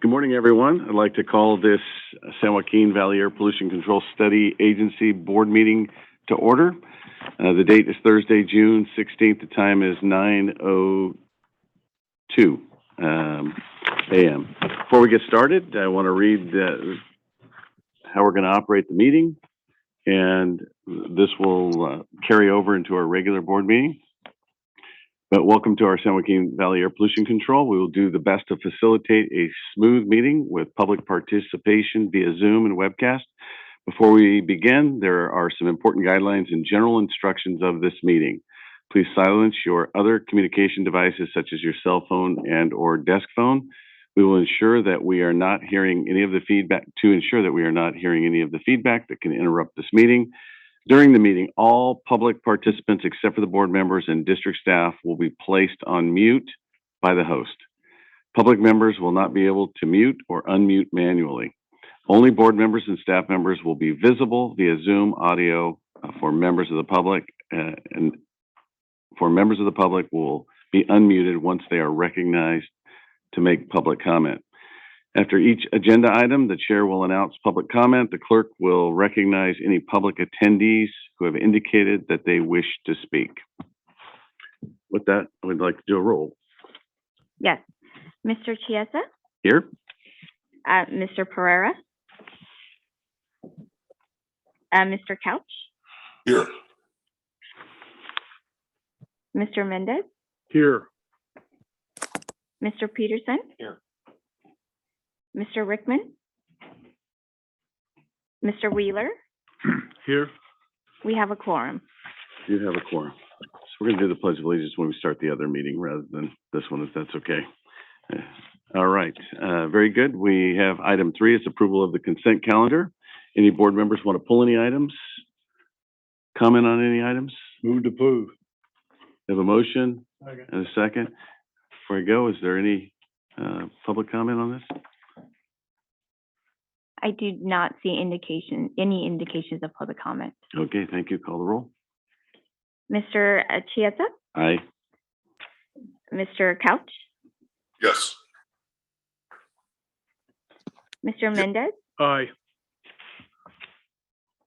Good morning, everyone. I'd like to call this San Joaquin Valley Air Pollution Control Study Agency Board meeting to order. The date is Thursday, June 16th. The time is 9:02 a.m. Before we get started, I want to read how we're going to operate the meeting, and this will carry over into our regular board meeting. But welcome to our San Joaquin Valley Air Pollution Control. We will do the best to facilitate a smooth meeting with public participation via Zoom and webcast. Before we begin, there are some important guidelines and general instructions of this meeting. Please silence your other communication devices such as your cell phone and/or desk phone. We will ensure that we are not hearing any of the feedback that can interrupt this meeting. During the meeting, all public participants except for the board members and district staff will be placed on mute by the host. Public members will not be able to mute or unmute manually. Only board members and staff members will be visible via Zoom audio for members of the public, and for members of the public will be unmuted once they are recognized to make public comment. After each agenda item, the chair will announce public comment. The clerk will recognize any public attendees who have indicated that they wish to speak. With that, I would like to do a roll. Yes. Mr. Chiesa? Here. Mr. Pereira? Mr. Couch? Here. Mr. Mendez? Here. Mr. Peterson? Here. Mr. Rickman? Mr. Wheeler? Here. We have a quorum. You have a quorum. So we're going to do the Pledge of Allegiance when we start the other meeting rather than this one, if that's okay. All right. Very good. We have item 3 is approval of the consent calendar. Any board members want to pull any items? Comment on any items? Move to approve. Have a motion and a second. Before I go, is there any public comment on this? I do not see any indications of public comment. Okay, thank you. Call the roll. Mr. Chiesa? Aye. Mr. Couch? Yes. Mr. Mendez? Aye.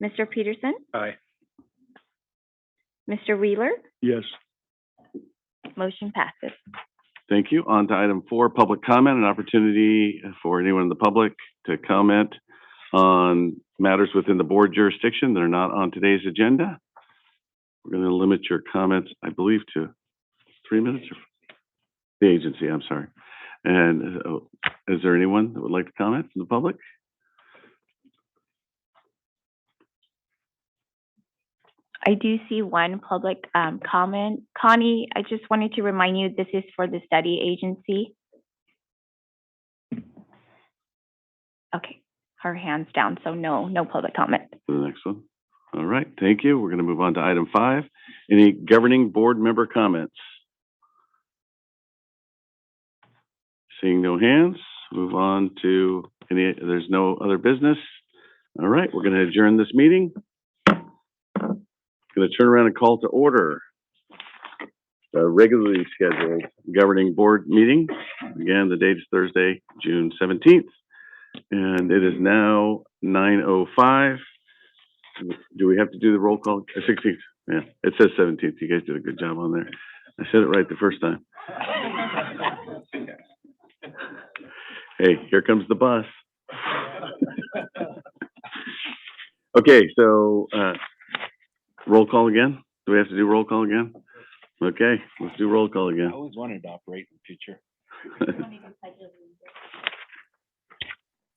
Mr. Peterson? Aye. Mr. Wheeler? Yes. Motion passes. Thank you. On to item 4, public comment, an opportunity for anyone in the public to comment on matters within the board jurisdiction that are not on today's agenda. We're going to limit your comments, I believe, to 3 minutes. The agency, I'm sorry. And is there anyone that would like to comment from the public? I do see one public comment. Connie, I just wanted to remind you, this is for the study agency. Okay, her hand's down, so no public comment. The next one. All right, thank you. We're going to move on to item 5. Any governing board member comments? Seeing no hands, move on to there's no other business. All right, we're going to adjourn this meeting. Going to turn around and call to order the regularly scheduled governing board meeting. Again, the date is Thursday, June 17th, and it is now 9:05. Do we have to do the roll call? 16th. Yeah, it says 17th. You guys did a good job on there. I said it right the first time. Hey, here comes the bus. Okay, so roll call again? Do we have to do roll call again? Okay, let's do roll call again. I always wanted to operate in the future.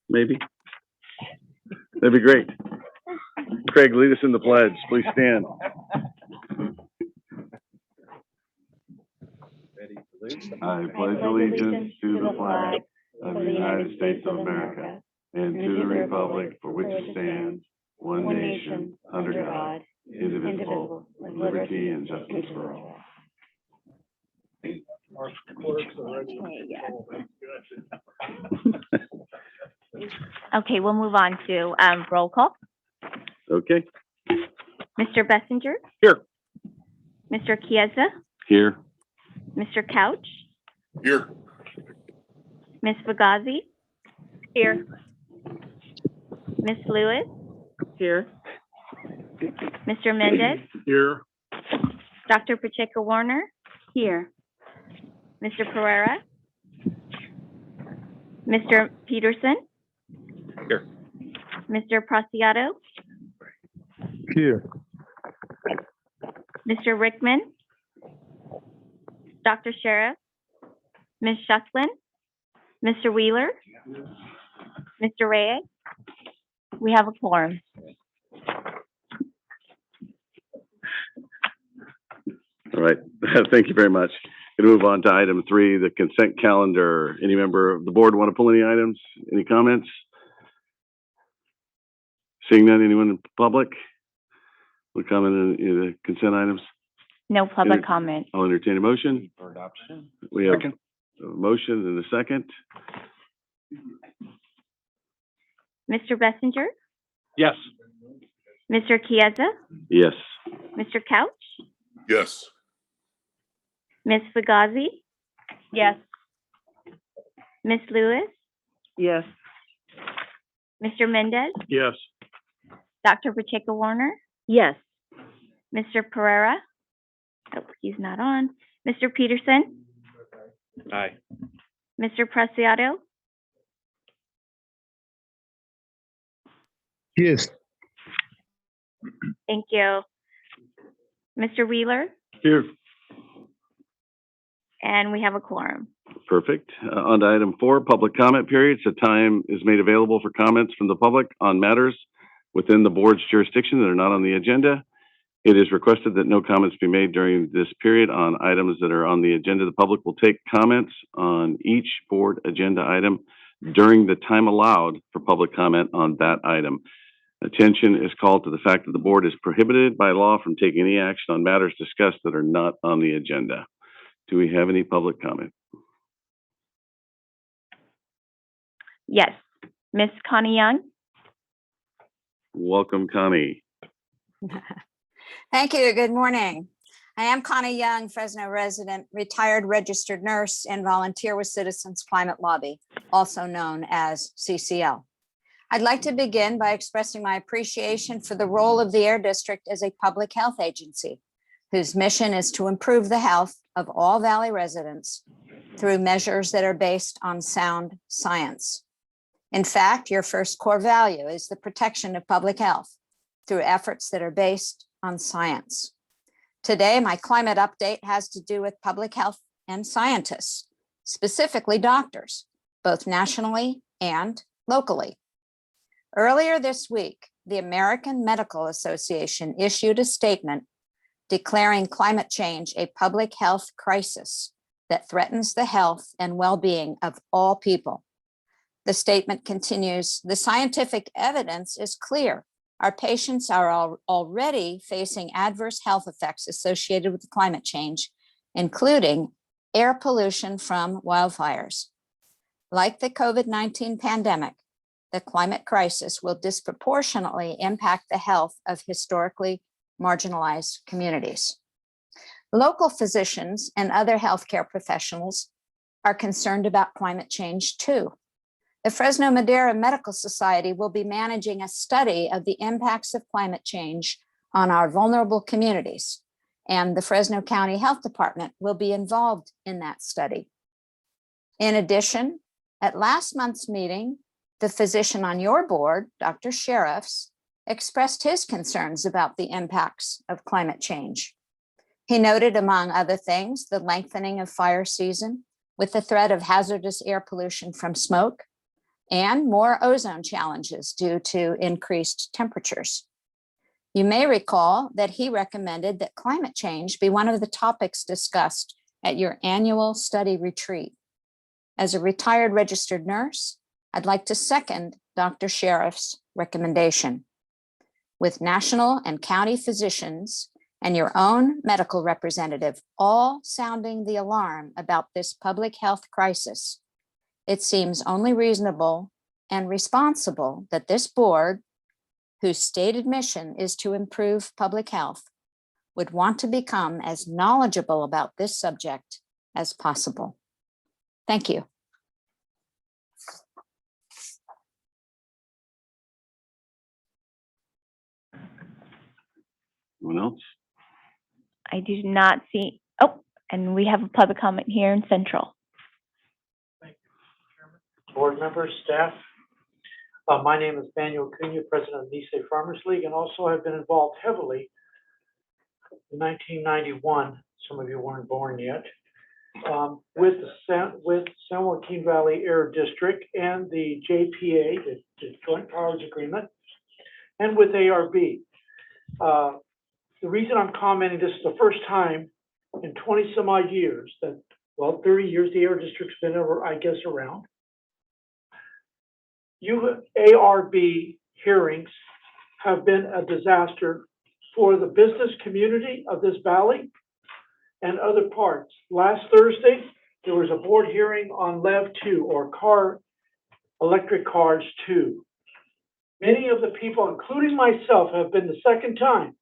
Maybe. That'd be great. Craig, lead us in the pledge. Please stand. I pledge allegiance to the flag of the United States of America and to the republic for which it stands, one nation, under God, indivisible, with liberty and justice for all. Okay, we'll move on to roll call. Okay. Mr. Bessinger? Here. Mr. Chiesa? Here. Mr. Couch? Here. Ms. Fugazi? Here. Ms. Lewis? Here. Mr. Mendez? Here. Dr. Pacheco Warner? Here. Mr. Pereira? Mr. Peterson? Here. Mr. Preciado? Here. Mr. Rickman? Dr. Sheriff? Ms. Shucklin? Mr. Wheeler? Mr. Reyes? We have a quorum. All right, thank you very much. Going to move on to item 3, the consent calendar. Any member of the board want to pull any items? Any comments? Seeing none, anyone in the public? Will comment on the consent items? No public comment. I'll entertain a motion. For adoption? We have Second. a motion and a second. Mr. Bessinger? Yes. Mr. Chiesa? Yes. Mr. Couch? Yes. Ms. Fugazi? Yes. Ms. Lewis? Yes. Mr. Mendez? Yes. Dr. Pacheco Warner? Yes. Mr. Pereira? Oh, he's not on. Mr. Peterson? Aye. Mr. Preciado? Yes. Thank you. Mr. Wheeler? Here. And we have a quorum. Perfect. On to item 4, public comment periods. The time is made available for comments from the public on matters within the board's jurisdiction that are not on the agenda. It is requested that no comments be made during this period on items that are on the agenda. The public will take comments on each board agenda item during the time allowed for public comment on that item. Attention is called to the fact that the board is prohibited by law from taking any action on matters discussed that are not on the agenda. Do we have any public comment? Yes. Ms. Connie Young? Welcome, Connie. Thank you. Good morning. I am Connie Young, Fresno resident, retired registered nurse, and volunteer with Citizens Climate Lobby, also known as CCL. I'd like to begin by expressing my appreciation for the role of the Air District as a public health agency, whose mission is to improve the health of all Valley residents through measures that are based on sound science. In fact, your first core value is the protection of public health through efforts that are based on science. Today, my climate update has to do with public health and scientists, specifically doctors, both nationally and locally. Earlier this week, the American Medical Association issued a statement declaring climate change a public health crisis that threatens the health and well-being of all people. The statement continues, the scientific evidence is clear. Our patients are already facing adverse health effects associated with climate change, including air pollution from wildfires. Like the COVID-19 pandemic, the climate crisis will disproportionately impact the health of historically marginalized communities. Local physicians and other healthcare professionals are concerned about climate change too. The Fresno Madera Medical Society will be managing a study of the impacts of climate change on our vulnerable communities, and the Fresno County Health Department will be involved in that study. In addition, at last month's meeting, the physician on your board, Dr. Sheriffs, expressed his concerns about the impacts of climate change. He noted, among other things, the lengthening of fire season with the threat of hazardous air pollution from smoke and more ozone challenges due to increased temperatures. You may recall that he recommended that climate change be one of the topics discussed at your annual study retreat. As a retired registered nurse, I'd like to second Dr. Sheriff's recommendation. With national and county physicians and your own medical representative all sounding the alarm about this public health crisis, it seems only reasonable and responsible that this board, whose stated mission is to improve public health, would want to become as knowledgeable about this subject as possible. Thank you. Anyone else? I do not see, oh, and we have a public comment here in Central. Board members, staff. My name is Manuel Cunha, president of the Nisei Farmers League, and also have been involved heavily in 1991. Some of you weren't born yet. With San Joaquin Valley Air District and the JPA, the Joint Powers Agreement, and with ARB. The reason I'm commenting, this is the first time in 20 some odd years that, well, 30 years the Air District's been over, I guess, around. ARB hearings have been a disaster for the business community of this valley and other parts. Last Thursday, there was a board hearing on LEV 2, or electric cars 2. Many of the people, including myself, have been the second time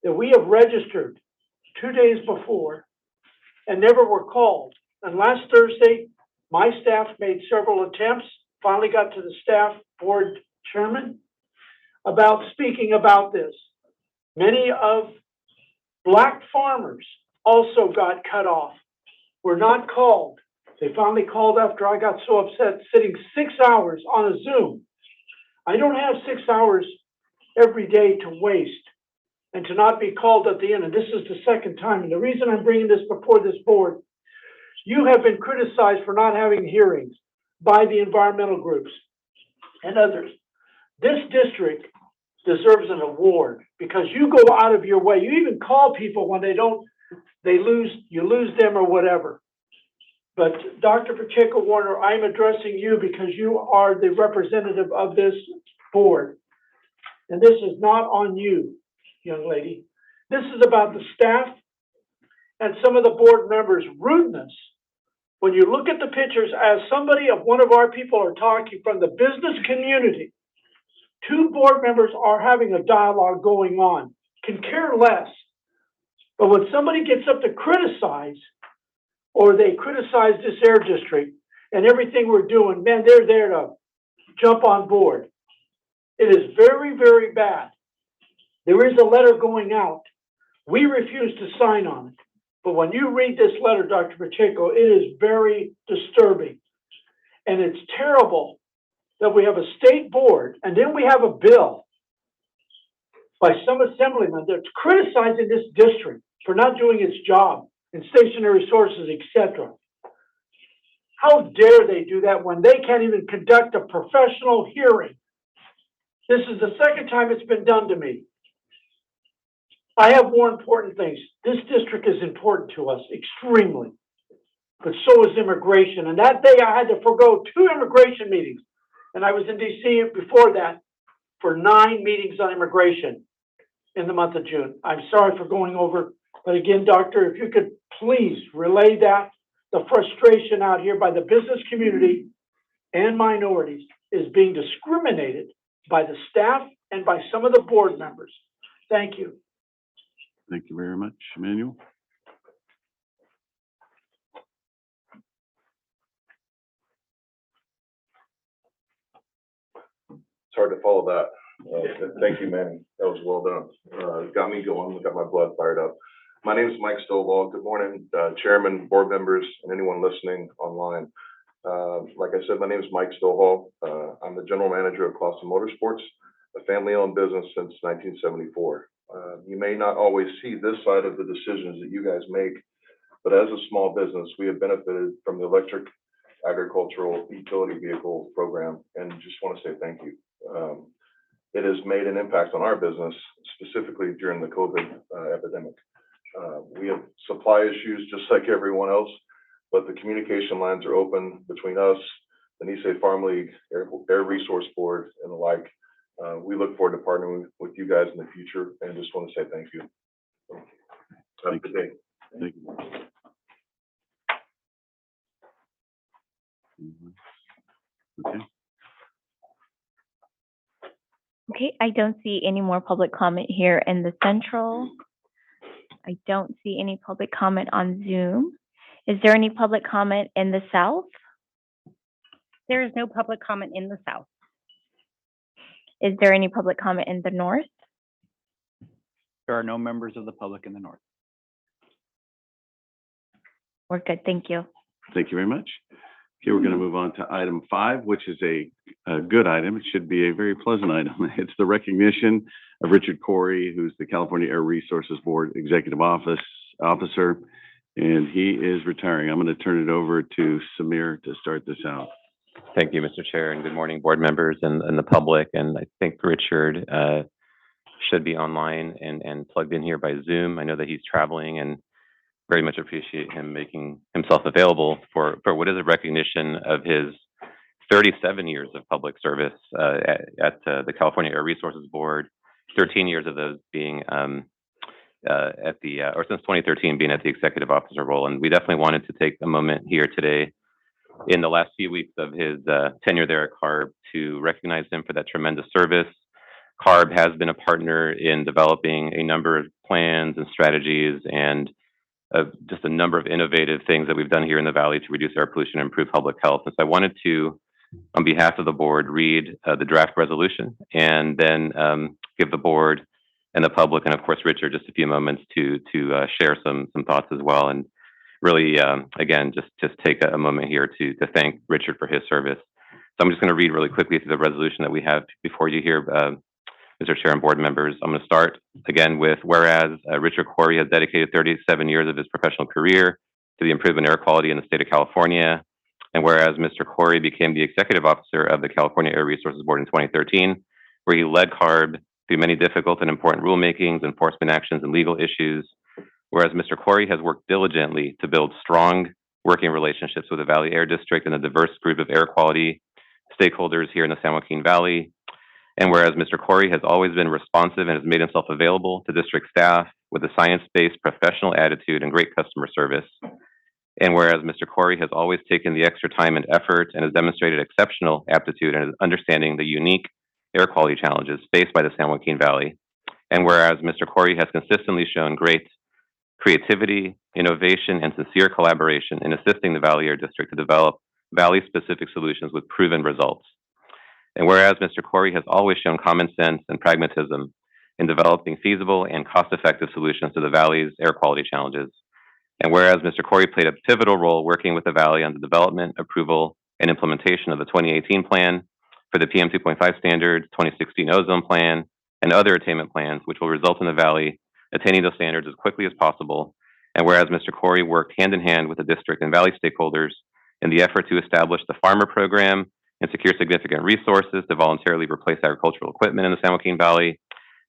that we have registered 2 days before and never were called. And last Thursday, my staff made several attempts, finally got to the staff board chairman about speaking about this. Many of black farmers also got cut off, were not called. They finally called after I got so upset, sitting 6 hours on a Zoom. I don't have 6 hours every day to waste and to not be called at the end. And this is the second time. And the reason I'm bringing this before this board, you have been criticized for not having hearings by the environmental groups and others. This district deserves an award because you go out of your way. You even call people when you lose them or whatever. But Dr. Pacheco Warner, I'm addressing you because you are the representative of this board. And this is not on you, young lady. This is about the staff and some of the board members' rudeness. When you look at the pictures, as somebody of one of our people are talking from the business community, 2 board members are having a dialogue going on, can care less. But when somebody gets up to criticize, or they criticize this air district and everything we're doing, man, they're there to jump on board. It is very, very bad. There is a letter going out. We refuse to sign on it. But when you read this letter, Dr. Pacheco, it is very disturbing. And it's terrible that we have a state board and then we have a bill by some assemblyman that's criticizing this district for not doing its job in stationary sources, etc. How dare they do that when they can't even conduct a professional hearing? This is the second time it's been done to me. I have more important things. This district is important to us, extremely. But so is immigration. And that day I had to forego 2 immigration meetings. And I was in DC before that for 9 meetings on immigration in the month of June. I'm sorry for going over. But again, doctor, if you could please relay that, the frustration out here by the business community and minorities is being discriminated by the staff and by some of the board members. Thank you. Thank you very much, Emmanuel. It's hard to follow that. Thank you, Manny. That was well done. Got me going, got my blood fired up. My name is Mike Stovall. Good morning, chairman, board members, and anyone listening online. Like I said, my name is Mike Stovall. I'm the general manager of Clausen Motorsports, a family-owned business since 1974. You may not always see this side of the decisions that you guys make, but as a small business, we have benefited from the electric agricultural utility vehicle program, and just want to say thank you. It has made an impact on our business, specifically during the COVID epidemic. We have supply issues just like everyone else, but the communication lines are open between us, the Nisei Farm League, Air Resource Board, and the like. We look forward to partnering with you guys in the future, and just want to say thank you. Have a good day. Thank you. Okay. Okay, I don't see any more public comment here in the Central. I don't see any public comment on Zoom. Is there any public comment in the South? There is no public comment in the South. Is there any public comment in the North? There are no members of the public in the north. We're good, thank you. Thank you very much. Okay, we're going to move on to item 5, which is a good item. It should be a very pleasant item. It's the recognition of Richard Corey, who's the California Air Resources Board Executive Officer, and he is retiring. I'm going to turn it over to Samir to start this out. Thank you, Mr. Chair, and good morning, board members and the public. And I think Richard should be online and plugged in here by Zoom. I know that he's traveling, and very much appreciate him making himself available for what is a recognition of his 37 years of public service at the California Air Resources Board, 13 years of those being since 2013 being at the executive officer role. And we definitely wanted to take a moment here today in the last few weeks of his tenure there at Carb to recognize him for that tremendous service. Carb has been a partner in developing a number of plans and strategies and just a number of innovative things that we've done here in the Valley to reduce air pollution and improve public health. And so I wanted to, on behalf of the board, read the draft resolution and then give the board and the public, and of course Richard, just a few moments to share some thoughts as well. And really, again, just take a moment here to thank Richard for his service. So I'm just going to read really quickly through the resolution that we have before you here, Mr. Chair and board members. I'm going to start again with, whereas Richard Corey has dedicated 37 years of his professional career to the improvement of air quality in the state of California, and whereas Mr. Corey became the executive officer of the California Air Resources Board in 2013, where he led Carb through many difficult and important rulemakings, enforcement actions, and legal issues, whereas Mr. Corey has worked diligently to build strong working relationships with the Valley Air District and a diverse group of air quality stakeholders here in the San Joaquin Valley. And whereas Mr. Corey has always been responsive and has made himself available to district staff with a science-based professional attitude and great customer service. And whereas Mr. Corey has always taken the extra time and effort and has demonstrated exceptional aptitude and understanding the unique air quality challenges faced by the San Joaquin Valley. And whereas Mr. Corey has consistently shown great creativity, innovation, and sincere collaboration in assisting the Valley Air District to develop Valley-specific solutions with proven results. And whereas Mr. Corey has always shown common sense and pragmatism in developing feasible and cost-effective solutions to the Valley's air quality challenges. And whereas Mr. Corey played a pivotal role working with the Valley on the development, approval, and implementation of the 2018 plan for the PM 2.5 standards, 2016 ozone plan, and other attainment plans, which will result in the Valley attaining those standards as quickly as possible. And whereas Mr. Corey worked hand in hand with the district and Valley stakeholders in the effort to establish the farmer program and secure significant resources to voluntarily replace agricultural equipment in the San Joaquin Valley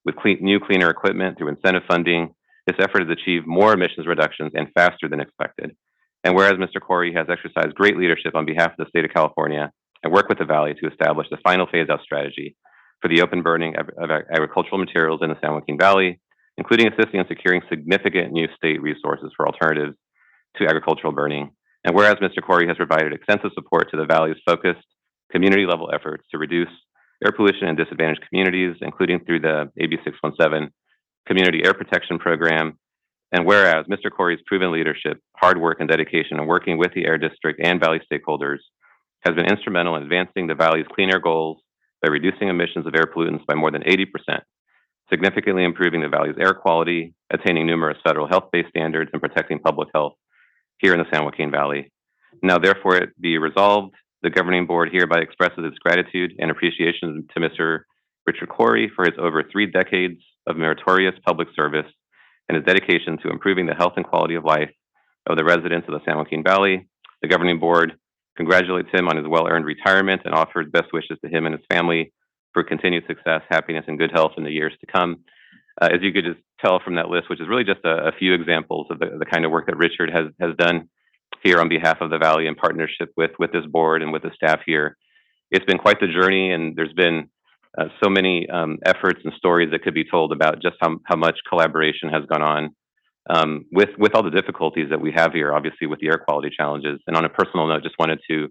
with new, cleaner equipment through incentive funding, this effort has achieved more emissions reductions and faster than expected. And whereas Mr. Corey has exercised great leadership on behalf of the state of California and worked with the Valley to establish the final phase-out strategy for the open burning of agricultural materials in the San Joaquin Valley, including assisting in securing significant new state resources for alternatives to agricultural burning. And whereas Mr. Corey has provided extensive support to the Valley's focused community-level efforts to reduce air pollution in disadvantaged communities, including through the AB 617 Community Air Protection Program. And whereas Mr. Corey's proven leadership, hard work, and dedication in working with the Air District and Valley stakeholders has been instrumental in advancing the Valley's clean air goals by reducing emissions of air pollutants by more than 80%, significantly improving the Valley's air quality, attaining numerous federal health-based standards, and protecting public health here in the San Joaquin Valley. Now, therefore, it be resolved, the governing board hereby expresses its gratitude and appreciation to Mr. Richard Corey for his over 3 decades of meritorious public service and his dedication to improving the health and quality of life of the residents of the San Joaquin Valley. The governing board congratulates him on his well-earned retirement and offers best wishes to him and his family for continued success, happiness, and good health in the years to come. As you could just tell from that list, which is really just a few examples of the kind of work that Richard has done here on behalf of the Valley in partnership with this board and with the staff here. It's been quite the journey, and there's been so many efforts and stories that could be told about just how much collaboration has gone on with all the difficulties that we have here, obviously with the air quality challenges. And on a personal note, just wanted to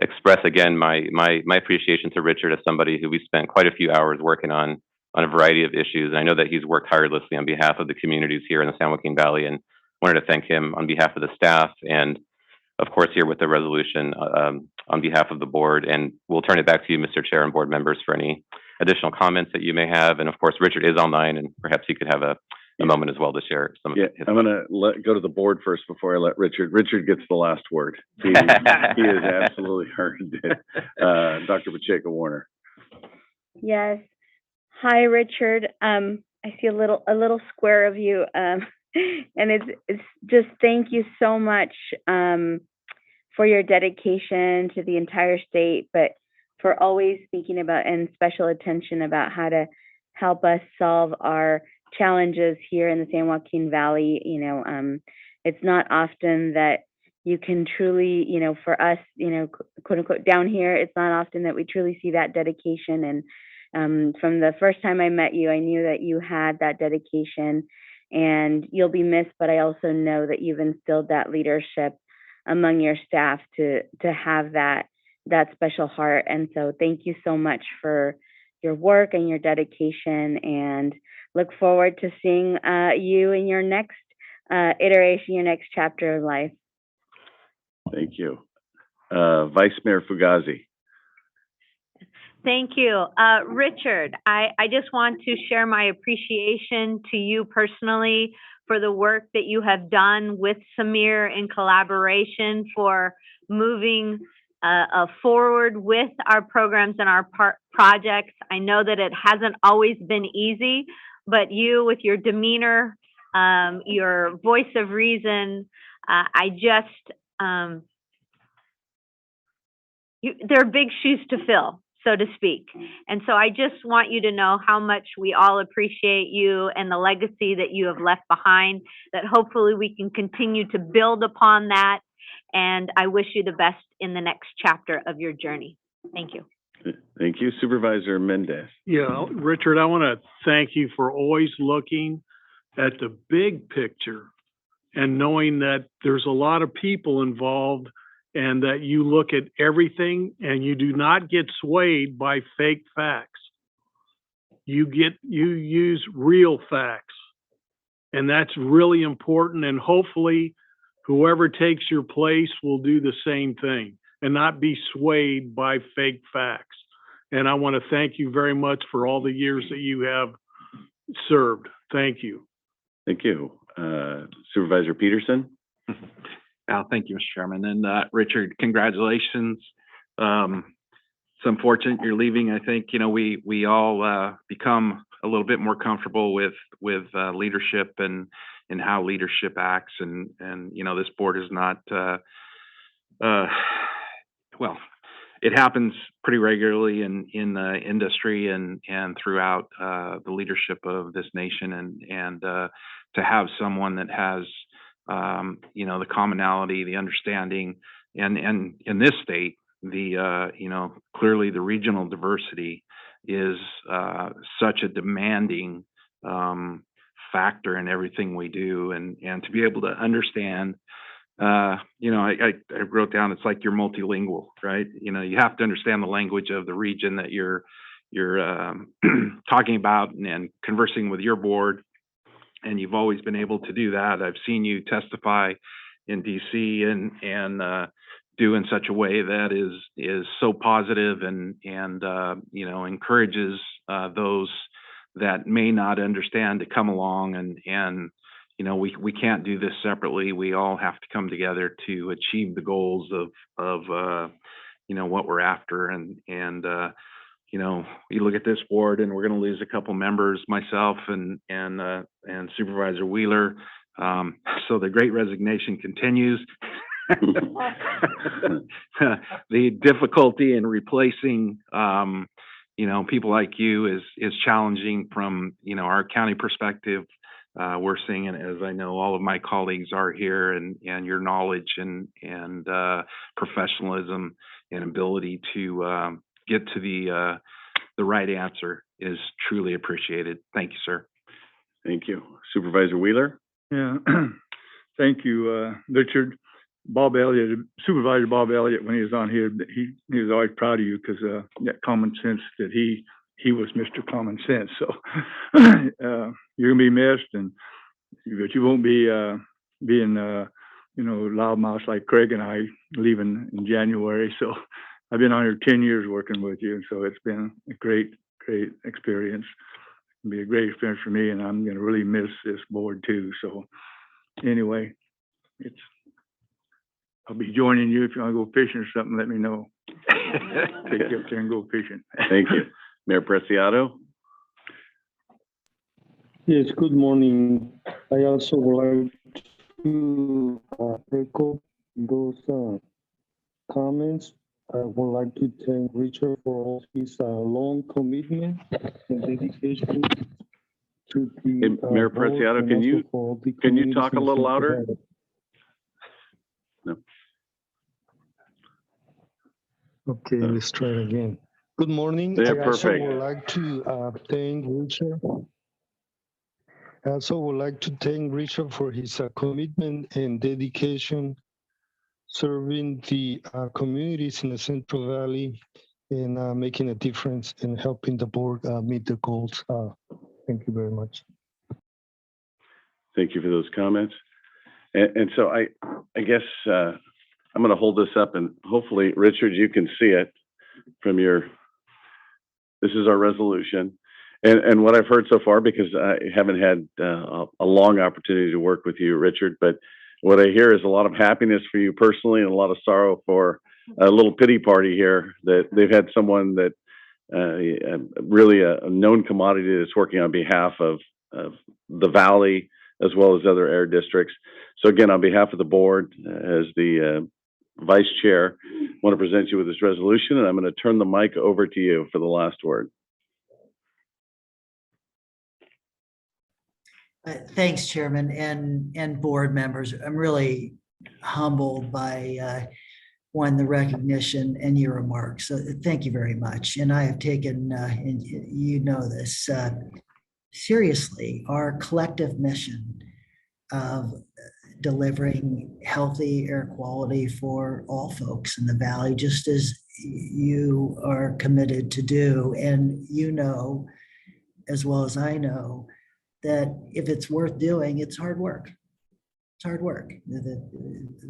express again my appreciation to Richard as somebody who we spent quite a few hours working on a variety of issues. And I know that he's worked tirelessly on behalf of the communities here in the San Joaquin Valley, and wanted to thank him on behalf of the staff and, of course, here with the resolution on behalf of the board. And we'll turn it back to you, Mr. Chair and board members, for any additional comments that you may have. And of course, Richard is online, and perhaps he could have a moment as well to share some of Yeah, his. I'm gonna go to the board first before I let Richard. Richard gets the last word. He has absolutely earned it. Dr. Pacheco Warner. Yes. Hi, Richard. I see a little square of you. And it's just thank you so much for your dedication to the entire state, but for always speaking about and special attention about how to help us solve our challenges here in the San Joaquin Valley. It's not often that you can truly, for us, quote unquote, down here, it's not often that we truly see that dedication. And from the first time I met you, I knew that you had that dedication, and you'll be missed, but I also know that you've instilled that leadership among your staff to have that special heart. And so thank you so much for your work and your dedication, and look forward to seeing you in your next iteration, your next chapter of life. Thank you. Vice Mayor Fugazi. Thank you. Richard, I just want to share my appreciation to you personally for the work that you have done with Samir in collaboration for moving forward with our programs and our projects. I know that it hasn't always been easy, but you, with your demeanor, your voice of reason, there are big shoes to fill, so to speak. And so I just want you to know how much we all appreciate you and the legacy that you have left behind, that hopefully we can continue to build upon that. And I wish you the best in the next chapter of your journey. Thank you. Thank you. Supervisor Mendez. Yeah, Richard, I want to thank you for always looking at the big picture and knowing that there's a lot of people involved, and that you look at everything and you do not get swayed by fake facts. You use real facts, and that's really important. And hopefully whoever takes your place will do the same thing and not be swayed by fake facts. And I want to thank you very much for all the years that you have served. Thank you. Thank you. Supervisor Peterson. Thank you, Mr. Chairman. And Richard, congratulations. It's unfortunate you're leaving. I think, we all become a little bit more comfortable with leadership and how leadership acts. And this board is not, well, it happens pretty regularly in the industry and throughout the leadership of this nation. And to have someone that has the commonality, the understanding, and in this state, clearly the regional diversity is such a demanding factor in everything we do, and to be able to understand, I wrote down, it's like you're multilingual, right? You have to understand the language of the region that you're talking about and conversing with your board. And you've always been able to do that. I've seen you testify in DC and do in such a way that is so positive and encourages those that may not understand to come along. And we can't do this separately. We all have to come together to achieve the goals of what we're after. And you look at this board, and we're going to lose a couple members, myself and Supervisor Wheeler. So the Great Resignation continues. The difficulty in replacing, people like you is challenging from, our county perspective. We're seeing it, as I know all of my colleagues are here, and your knowledge and professionalism and ability to get to the right answer is truly appreciated. Thank you, sir. Thank you. Supervisor Wheeler. Yeah, thank you, Richard. Bob Elliott, Supervisor Bob Elliott, when he was on here, he was always proud of you because that common sense that he was Mr. Common Sense. So you're gonna be missed, but you won't be being loudmouth like Craig and I leaving in January. So I've been on here 10 years working with you, so it's been a great great experience. It'll be a great experience for me, and I'm gonna really miss this board too. So anyway, I'll be joining you. If you wanna go fishing or something, let me know. Take you up there and go fishing. Thank you. Mayor Preciado? Yes, good morning. I also would like to echo those comments. I would like to thank Richard for all his long commitment and dedication to the Hey, Mayor board Preciado, and can also you- for all the can you talk a communities little in louder? Nevada. No. Okay, let's try it again. Good morning. Yeah, I also perfect. would like to thank Richard. I also would like to thank Richard for his commitment and dedication serving the communities in the Central Valley and making a difference and helping the board meet the goals. Thank you very much. Thank you for those comments. And so I guess I'm going to hold this up, and hopefully, Richard, you can see it from this is our resolution. And what I've heard so far, because I haven't had a long opportunity to work with you, Richard, but what I hear is a lot of happiness for you personally and a lot of sorrow for a little pity party here that they've had someone that really a known commodity that's working on behalf of the Valley as well as other air districts. So again, on behalf of the board, as the vice chair, I want to present you with this resolution, and I'm going to turn the mic over to you for the last word. Thanks, Chairman and board members. I'm really humbled by the recognition and your remarks. So thank you very much. And I have taken, and you know this, seriously, our collective mission of delivering healthy air quality for all folks in the Valley, just as you are committed to do. And you know, as well as I know, that if it's worth doing, it's hard work. It's hard work. The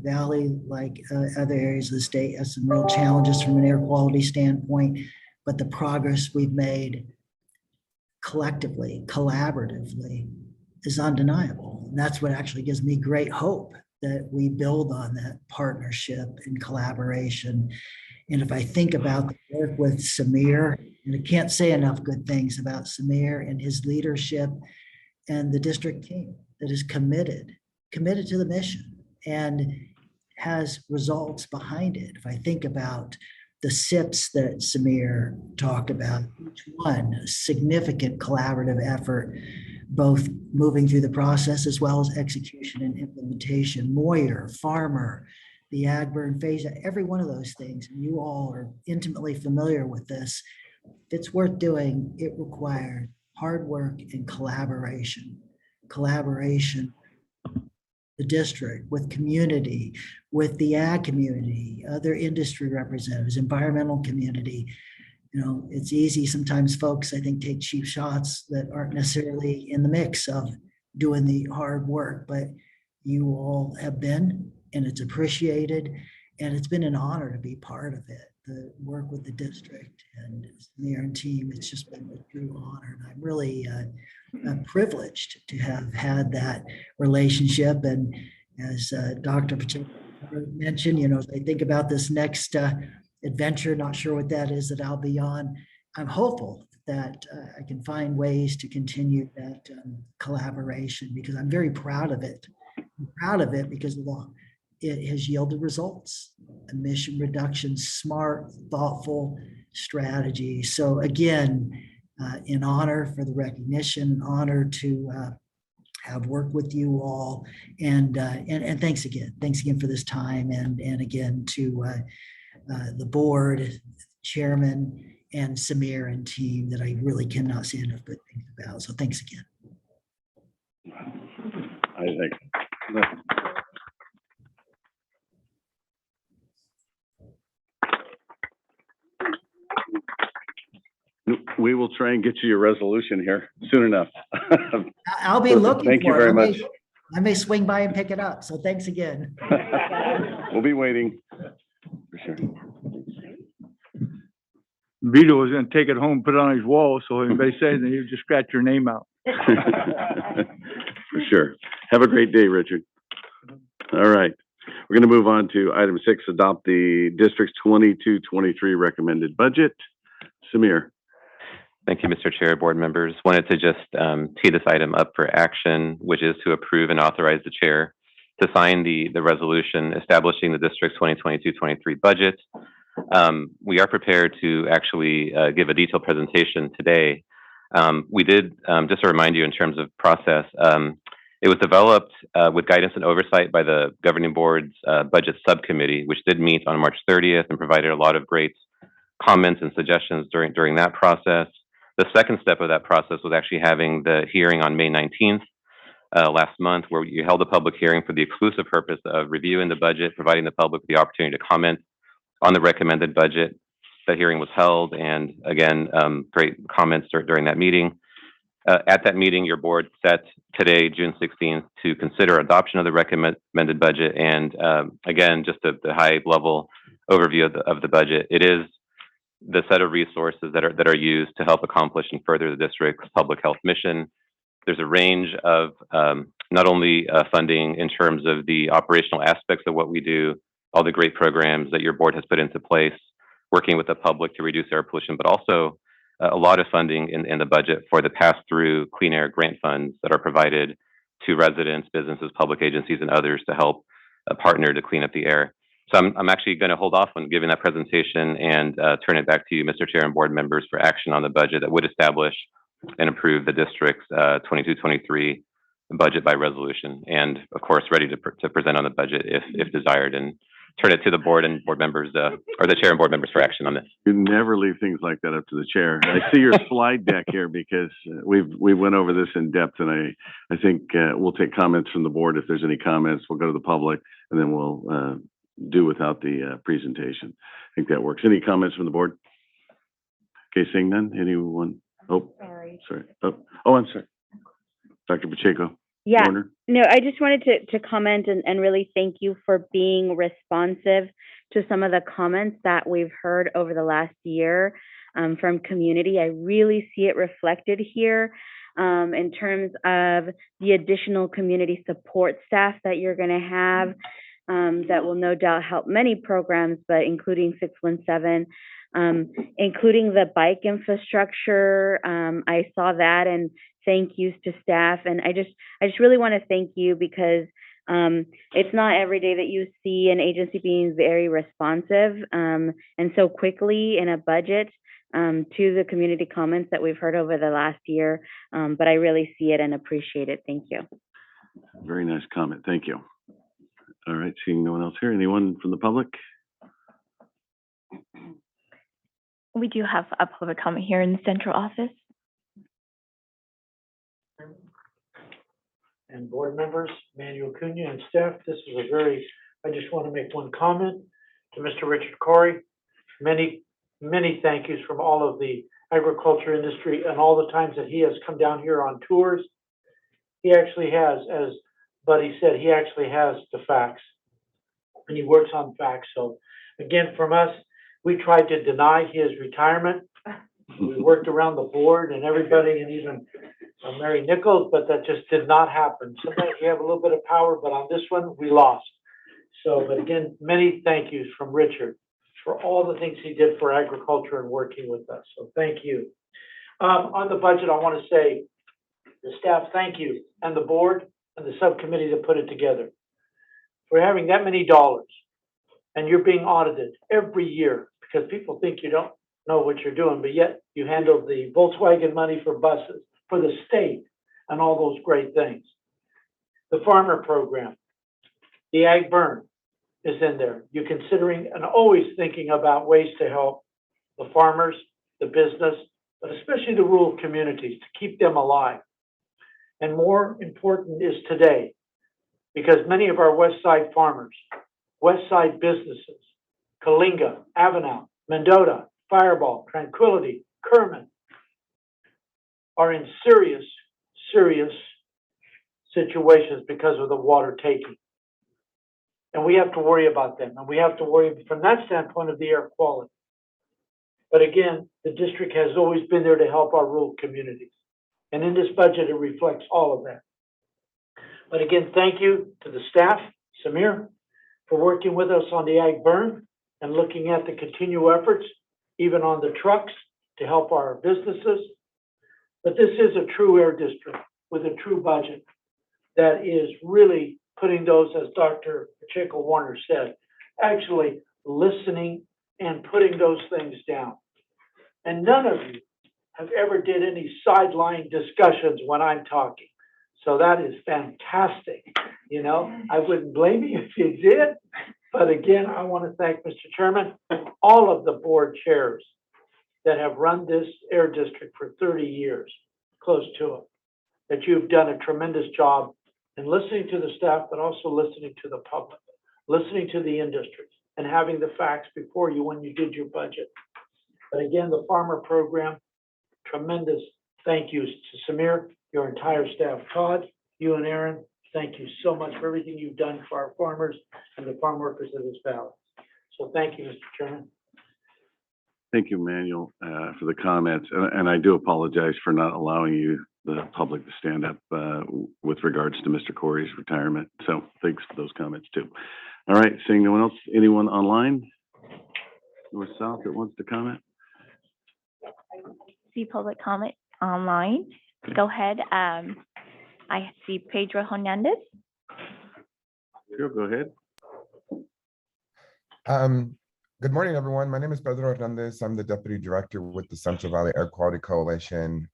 Valley, like other areas of the state, has some real challenges from an air quality standpoint, but the progress we've made collectively, collaboratively, is undeniable. And that's what actually gives me great hope that we build on that partnership and collaboration. And if I think about the work with Samir, and I can't say enough good things about Samir and his leadership and the district team that is committed to the mission and has results behind it. If I think about the SIPs that Samir talked about, each one a significant collaborative effort, both moving through the process as well as execution and implementation. Moyer, Farmer, the Agburn phase, every one of those things, and you all are intimately familiar with this. If it's worth doing, it requires hard work and collaboration. The district, with community, with the ag community, other industry representatives, environmental community. You know, it's easy sometimes folks, I think, take cheap shots that aren't necessarily in the mix of doing the hard work, but you all have been, and it's appreciated, and it's been an honor to be part of it. The work with the district and Samir and team, it's just been a true honor. And I'm really privileged to have had that relationship. And as Dr. Pacheco mentioned, you know, as I think about this next adventure, not sure what that is that I'll be on, I'm hopeful that I can find ways to continue that collaboration, because I'm very proud of it. I'm proud of it because it has yielded results. Emission reduction, smart, thoughtful strategy. So again, in honor for the recognition, honor to have worked with you all, and thanks again for this time, and again to the board, chairman, and Samir and team that I really cannot say enough good things about. So thanks again. I think. We will try and get you your resolution here soon enough. I'll be looking Thank you for it. very much. I may swing by and pick it up. So thanks again. We'll be waiting. For sure. Vito was gonna take it home, put it on his wall, so if anybody says anything, he'll just scratch your name out. For sure. Have a great day, Richard. All right. We're going to move on to item 6, adopt the district's 22-23 recommended budget. Samir. Thank you, Mr. Chair, board members. Wanted to just tee this item up for action, which is to approve and authorize the chair to sign the resolution establishing the district's 2022-23 budget. We are prepared to actually give a detailed presentation today. We did, just to remind you in terms of process, it was developed with guidance and oversight by the governing board's budget subcommittee, which did meet on March 30th and provided a lot of great comments and suggestions during that process. The second step of that process was actually having the hearing on May 19th last month, where you held a public hearing for the exclusive purpose of reviewing the budget, providing the public the opportunity to comment on the recommended budget. The hearing was held, and again, great comments during that meeting. At that meeting, your board set today, June 16th, to consider adoption of the recommended budget. And again, just the high level overview of the budget. It is the set of resources that are used to help accomplish and further the district's public health mission. There's a range of not only funding in terms of the operational aspects of what we do, all the great programs that your board has put into place, working with the public to reduce air pollution, but also a lot of funding in the budget for the pass-through clean air grant funds that are provided to residents, businesses, public agencies, and others to help partner to clean up the air. So I'm actually going to hold off on giving that presentation and turn it back to you, Mr. Chair and board members, for action on the budget that would establish and approve the district's 22-23 budget by resolution, and of course, ready to present on the budget if desired, and turn it to the board and board members, or the chair and board members for action on this. You never leave things like that up to the chair. I see your slide deck here because we went over this in depth, and I think we'll take comments from the board. If there's any comments, we'll go to the public, and then we'll do without the presentation. I think that works. Any comments from the board? Okay, seeing none. Anyone? Oh, sorry. Oh, I'm sorry. Dr. Pacheco. Yeah. Warner? No, I just wanted to comment and really thank you for being responsive to some of the comments that we've heard over the last year from community. I really see it reflected here in terms of the additional community support staff that you're going to have that will no doubt help many programs, but including 617, including the bike infrastructure. I saw that, and thank yous to staff. And I just really want to thank you because it's not every day that you see an agency being very responsive and so quickly in a budget to the community comments that we've heard over the last year. But I really see it and appreciate it. Thank you. Very nice comment. Thank you. All right, seeing no one else here. Anyone from the public? We do have a public comment here in the central office. And board members, Manuel Cunha and staff, I just want to make one comment to Mr. Richard Corey. Many thank yous from all of the agriculture industry and all the times that he has come down here on tours. He actually has, as Buddy said, he actually has the facts and he works on facts. So again, from us, we tried to deny his retirement. We worked around the board and everybody, and even Mary Nichols, but that just did not happen. Sometimes we have a little bit of power, but on this one, we lost. So, but again, many thank yous from Richard for all the things he did for agriculture and working with us. So thank you. On the budget, I want to say the staff, thank you, and the board and the subcommittee that put it together. For having that many dollars, and you're being audited every year because people think you don't know what you're doing, but yet you handle the Volkswagen money for buses, for the state, and all those great things. The farmer program, the ag burn is in there. You're considering and always thinking about ways to help the farmers, the business, but especially the rural communities to keep them alive. And more important is today, because many of our West Side farmers, West Side businesses, Kalinga, Avenal, Mendota, Fireball, Tranquility, Kerman, are in serious situations because of the water taking. And we have to worry about them. And we have to worry from that standpoint of the air quality. But again, the district has always been there to help our rural communities. And in this budget, it reflects all of that. But again, thank you to the staff, Samir, for working with us on the ag burn and looking at the continual efforts, even on the trucks, to help our businesses. But this is a true air district with a true budget that is really putting those, as Dr. Pacheco Warner said, actually listening and putting those things down. And none of you have ever did any sideline discussions when I'm talking. So that is fantastic. You know, I wouldn't blame you if you did. But again, I want to thank Mr. Chairman, all of the board chairs that have run this air district for 30 years, close to it, that you've done a tremendous job in listening to the staff, but also listening to the public, listening to the industry, and having the facts before you when you did your budget. But again, the farmer program, tremendous thank yous to Samir, your entire staff, Todd, you and Aaron, thank you so much for everything you've done for our farmers and the farm workers of this valley. So thank you, Mr. Chairman. Thank you, Manuel, for the comments. And I do apologize for not allowing you, the public, to stand up with regards to Mr. Corey's retirement. So thanks for those comments too. All right, seeing no one else, anyone online, north, south, that wants to comment? See public comment online. Go ahead. I see Pedro Hernandez. Sure, go ahead. Good morning, everyone. My name is Pedro Hernandez. I'm the Deputy Director with the Central Valley Air Quality Coalition.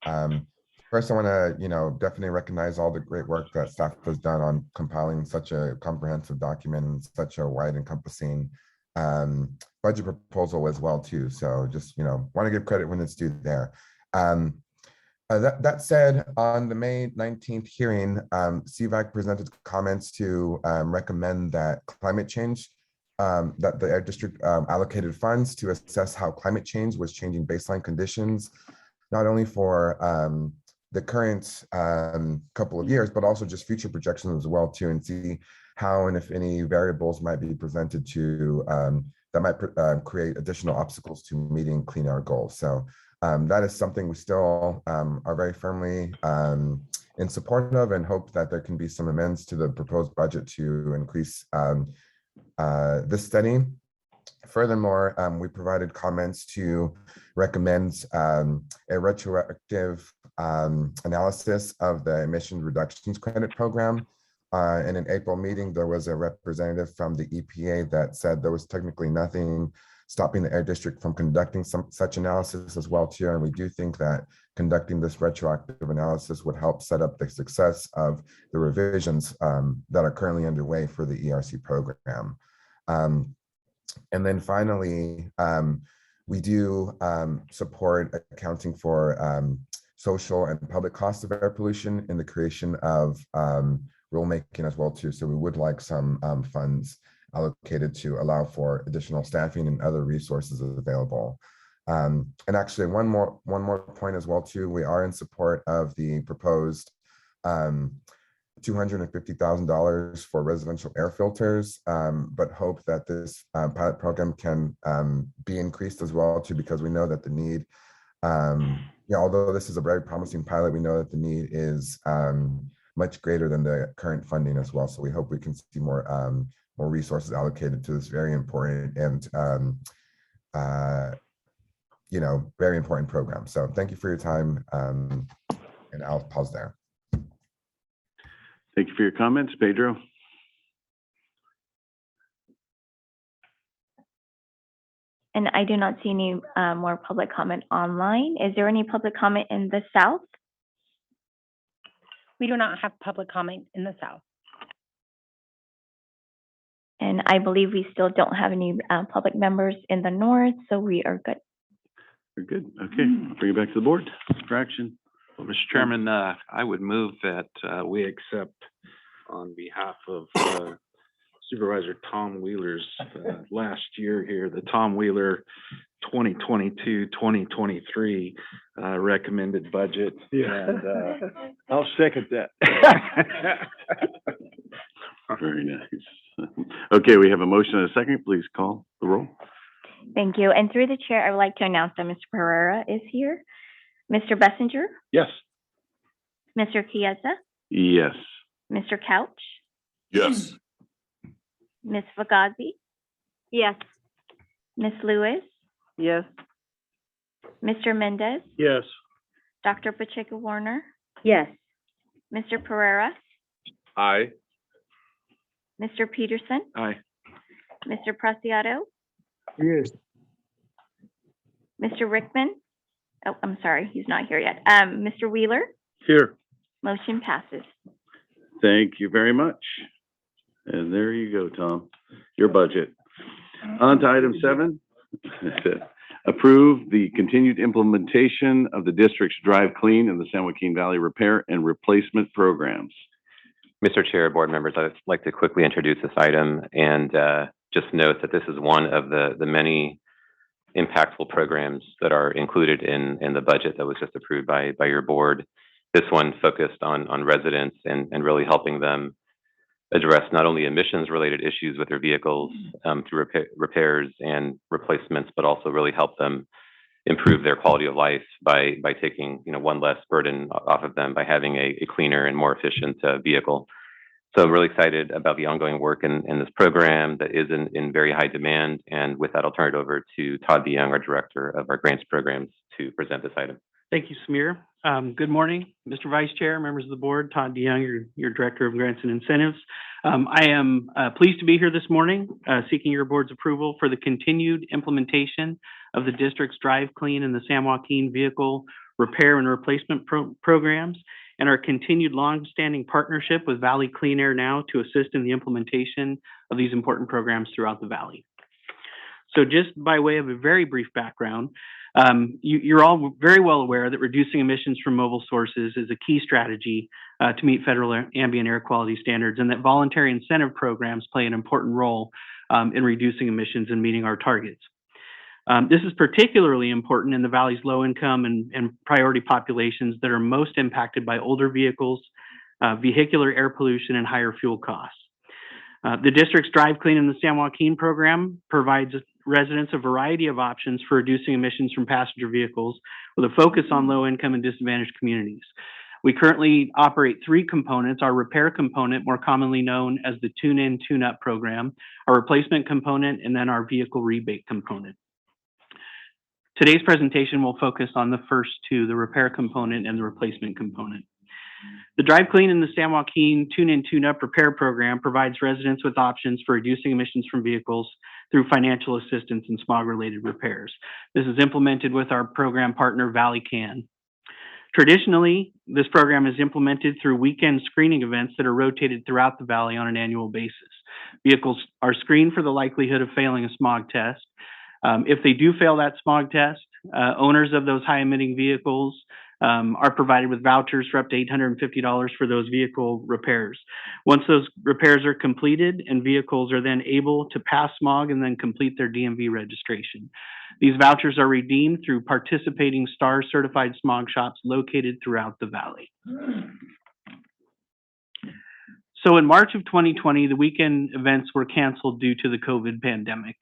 First, I want to, definitely recognize all the great work that staff has done on compiling such a comprehensive document and such a wide encompassing budget proposal as well, too. So just, want to give credit when it's due there. That said, on the May 19th hearing, CVAC presented comments to recommend that climate change, that the Air District allocated funds to assess how climate change was changing baseline conditions, not only for the current couple of years, but also just future projections as well too, and see how and if any variables might be presented to that might create additional obstacles to meeting clean air goals. So that is something we still are very firmly in support of, and hope that there can be some amends to the proposed budget to increase this study. Furthermore, we provided comments to recommend a retroactive analysis of the emission reductions credit program. In an April meeting, there was a representative from the EPA that said there was technically nothing stopping the Air District from conducting such analysis as well too. And we do think that conducting this retroactive analysis would help set up the success of the revisions that are currently underway for the ERC program. And then finally, we do support accounting for social and public costs of air pollution in the creation of rulemaking as well too. So we would like some funds allocated to allow for additional staffing and other resources available. And actually, one more point as well too. We are in support of the proposed $250,000 for residential air filters, but hope that this pilot program can be increased as well too, because we know that the need, although this is a very promising pilot, we know that the need is much greater than the current funding as well. So we hope we can see more resources allocated to this very important and very important program. So thank you for your time, and I'll pause there. Thank you for your comments, Pedro. And I do not see any more public comment online. Is there any public comment in the South? We do not have public comment in the South. And I believe we still don't have any public members in the North, so we are good. We're good. Okay, I'll bring it back to the board for action. Well, Mr. Chairman, I would move that we accept on behalf of Supervisor Tom Wheeler's last year here, the Tom Wheeler 2022-2023 recommended budget. Yeah. And, I'll second that. Very nice. Okay, we have a motion and a second. Please call the roll. Thank you. And through the chair, I would like to announce that Mr. Pereira is here. Mr. Bessinger, Yes. Mr. Chiesa, Yes. Mr. Couch, Yes. Ms. Fugazi, Yes. Ms. Lewis, Yes. Mr. Mendez, Yes. Dr. Pacheco Warner, Yes. Mr. Pereira, Aye. Mr. Peterson, Aye. Mr. Preciado, Yes. Mr. Rickman. Oh, I'm sorry, he's not here yet. Mr. Wheeler, Here. motion passes. Thank you very much. And there you go, Tom, your budget. On to item 7. Approve the continued implementation of the district's Drive Clean and the San Joaquin Valley Repair and Replacement Programs. Mr. Chair, board members, I'd like to quickly introduce this item and just note that this is one of the many impactful programs that are included in the budget that was just approved by your board. This one focused on residents and really helping them address not only emissions-related issues with their vehicles through repairs and replacements, but also really help them improve their quality of life by taking one less burden off of them by having a cleaner and more efficient vehicle. So I'm really excited about the ongoing work in this program that is in very high demand. And with that, I'll turn it over to Todd DeYoung, our Director of our Grants Programs, to present this item. Thank you, Samir. Good morning, Mr. Vice Chair, members of the board, Todd DeYoung, your Director of Grants and Incentives. I am pleased to be here this morning, seeking your board's approval for the continued implementation of the district's Drive Clean and the San Joaquin Vehicle Repair and Replacement programs, and our continued long-standing partnership with Valley Clean Air Now to assist in the implementation of these important programs throughout the Valley. So just by way of a very brief background, you're all very well aware that reducing emissions from mobile sources is a key strategy to meet federal ambient air quality standards, and that voluntary incentive programs play an important role in reducing emissions and meeting our targets. This is particularly important in the Valley's low-income and priority populations that are most impacted by older vehicles, vehicular air pollution, and higher fuel costs. The district's Drive Clean in the San Joaquin program provides residents a variety of options for reducing emissions from passenger vehicles with a focus on low-income and disadvantaged communities. We currently operate 3 components: our repair component, more commonly known as the Tune-In, Tune-Up program, our replacement component, and then our vehicle rebate component. Today's presentation will focus on the first 2, the repair component and the replacement component. The Drive Clean and the San Joaquin Tune-In, Tune-Up repair program provides residents with options for reducing emissions from vehicles through financial assistance and smog-related repairs. This is implemented with our program partner, Valley Can. Traditionally, this program is implemented through weekend screening events that are rotated throughout the Valley on an annual basis. Vehicles are screened for the likelihood of failing a smog test. If they do fail that smog test, owners of those high-emitting vehicles are provided with vouchers for up to $850 for those vehicle repairs. Once those repairs are completed and vehicles are then able to pass smog and then complete their DMV registration. These vouchers are redeemed through participating STAR certified smog shops located throughout the Valley. So in March of 2020, the weekend events were canceled due to the COVID pandemic.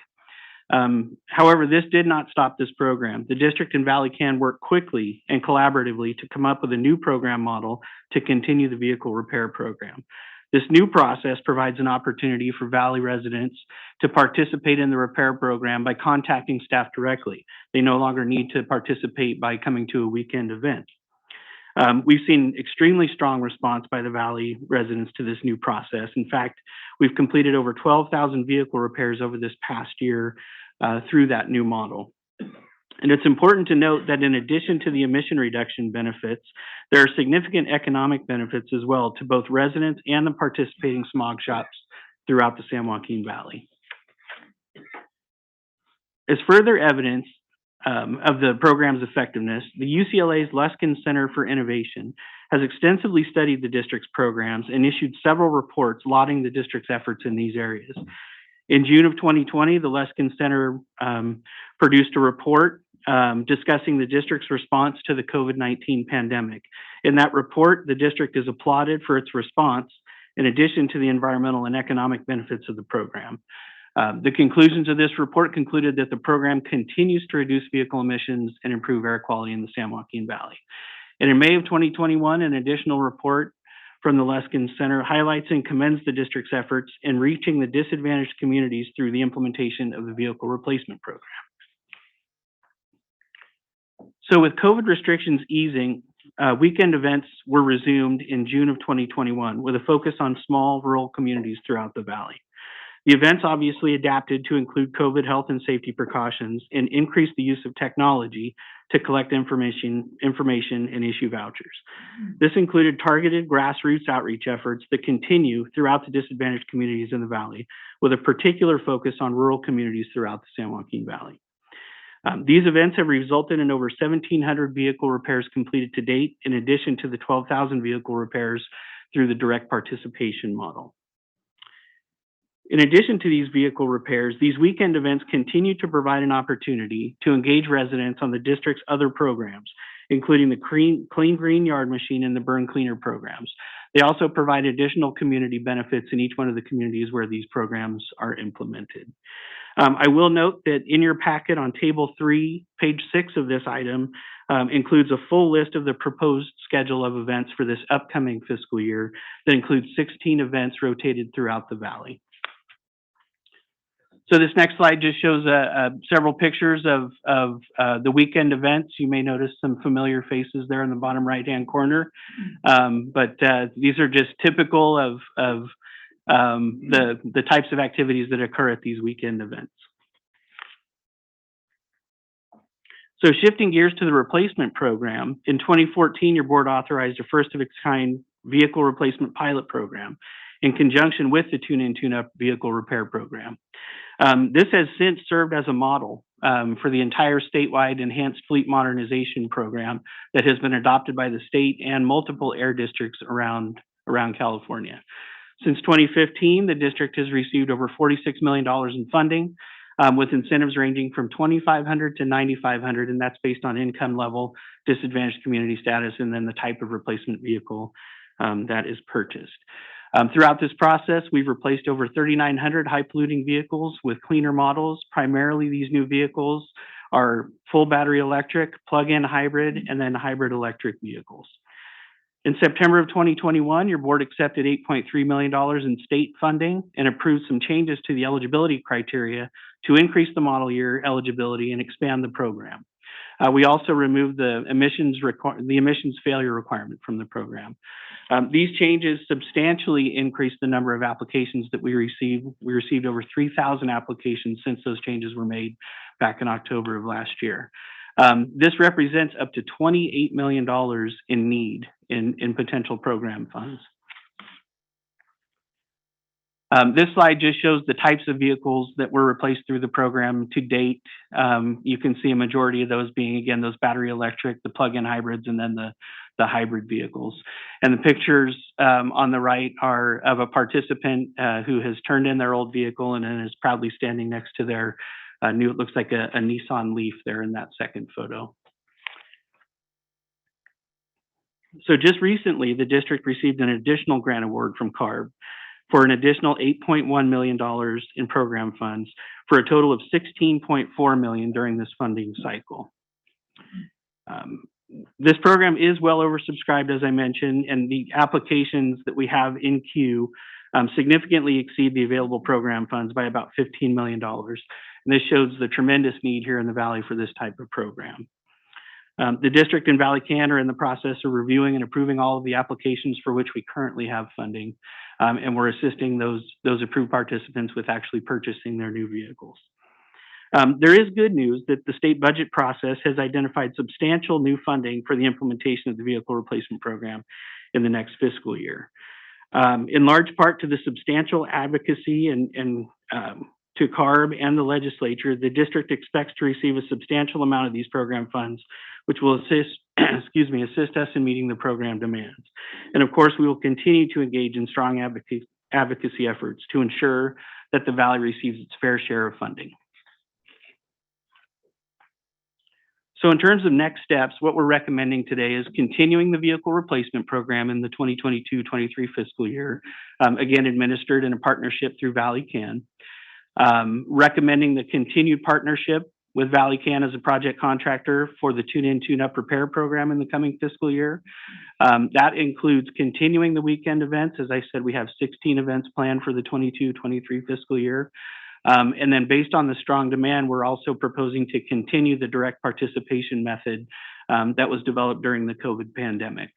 However, this did not stop this program. The district and Valley Can work quickly and collaboratively to come up with a new program model to continue the vehicle repair program. This new process provides an opportunity for Valley residents to participate in the repair program by contacting staff directly. They no longer need to participate by coming to a weekend event. We've seen extremely strong response by the Valley residents to this new process. In fact, we've completed over 12,000 vehicle repairs over this past year through that new model. And it's important to note that in addition to the emission reduction benefits, there are significant economic benefits as well to both residents and the participating smog shops throughout the San Joaquin Valley. As further evidence of the program's effectiveness, the UCLA's Luskin Center for Innovation has extensively studied the district's programs and issued several reports lauding the district's efforts in these areas. In June of 2020, the Luskin Center produced a report discussing the district's response to the COVID-19 pandemic. In that report, the district is applauded for its response in addition to the environmental and economic benefits of the program. The conclusions of this report concluded that the program continues to reduce vehicle emissions and improve air quality in the San Joaquin Valley. And in May of 2021, an additional report from the Luskin Center highlights and commends the district's efforts in reaching the disadvantaged communities through the implementation of the vehicle replacement program. So with COVID restrictions easing, weekend events were resumed in June of 2021 with a focus on small rural communities throughout the valley. The events obviously adapted to include COVID health and safety precautions and increased the use of technology to collect information and issue vouchers. This included targeted grassroots outreach efforts that continue throughout the disadvantaged communities in the valley, with a particular focus on rural communities throughout the San Joaquin Valley. These events have resulted in over 1,700 vehicle repairs completed to date, in addition to the 12,000 vehicle repairs through the direct participation model. In addition to these vehicle repairs, these weekend events continue to provide an opportunity to engage residents on the district's other programs, including the Clean Green Yard Machine and the Burn Cleaner programs. They also provide additional community benefits in each one of the communities where these programs are implemented. I will note that in your packet on table 3, page 6 of this item includes a full list of the proposed schedule of events for this upcoming fiscal year that includes 16 events rotated throughout the valley. So this next slide just shows several pictures of the weekend events. You may notice some familiar faces there in the bottom right-hand corner, but these are just typical of the types of activities that occur at these weekend events. So shifting gears to the replacement program, in 2014, your board authorized a first-of-its-kind vehicle replacement pilot program in conjunction with the Tune-In, Tune-Up vehicle repair program. This has since served as a model for the entire statewide enhanced fleet modernization program that has been adopted by the state and multiple air districts around California. Since 2015, the district has received over $46 million in funding, with incentives ranging from $2,500 to $9,500, and that's based on income level, disadvantaged community status, and then the type of replacement vehicle that is purchased. Throughout this process, we've replaced over 3,900 high-polluting vehicles with cleaner models. Primarily, these new vehicles are full battery electric, plug-in hybrid, and then hybrid electric vehicles. In September of 2021, your board accepted $8.3 million in state funding and approved some changes to the eligibility criteria to increase the model year eligibility and expand the program. We also removed the emissions failure requirement from the program. These changes substantially increased the number of applications that we received. We received over 3,000 applications since those changes were made back in October of last year. This represents up to $28 million in need in potential program funds. This slide just shows the types of vehicles that were replaced through the program to date. You can see a majority of those being, again, those battery electric, the plug-in hybrids, and then the hybrid vehicles. And the pictures on the right are of a participant who has turned in their old vehicle and then is proudly standing next to their new, it looks like a Nissan Leaf there in that second photo. So just recently, the district received an additional grant award from Carb for an additional $8.1 million in program funds for a total of $16.4 million during this funding cycle. This program is well oversubscribed, as I mentioned, and the applications that we have in queue significantly exceed the available program funds by about $15 million. And this shows the tremendous need here in the Valley for this type of program. The district and Valley Can are in the process of reviewing and approving all of the applications for which we currently have funding, and we're assisting those approved participants with actually purchasing their new vehicles. There is good news that the state budget process has identified substantial new funding for the implementation of the vehicle replacement program in the next fiscal year. In large part to the substantial advocacy and to Carb and the legislature, the district expects to receive a substantial amount of these program funds, which will assist us in meeting the program demands. And of course, we will continue to engage in strong advocacy efforts to ensure that the Valley receives its fair share of funding. So in terms of next steps, what we're recommending today is continuing the vehicle replacement program in the 2022-23 fiscal year, again, administered in a partnership through Valley Can. recommending the continued partnership with Valley Can as a project contractor for the Tune In, Tune Up Repair program in the coming fiscal year. That includes continuing the weekend events. As I said, we have 16 events planned for the 22-23 fiscal year. And then based on the strong demand, we're also proposing to continue the direct participation method that was developed during the COVID pandemic.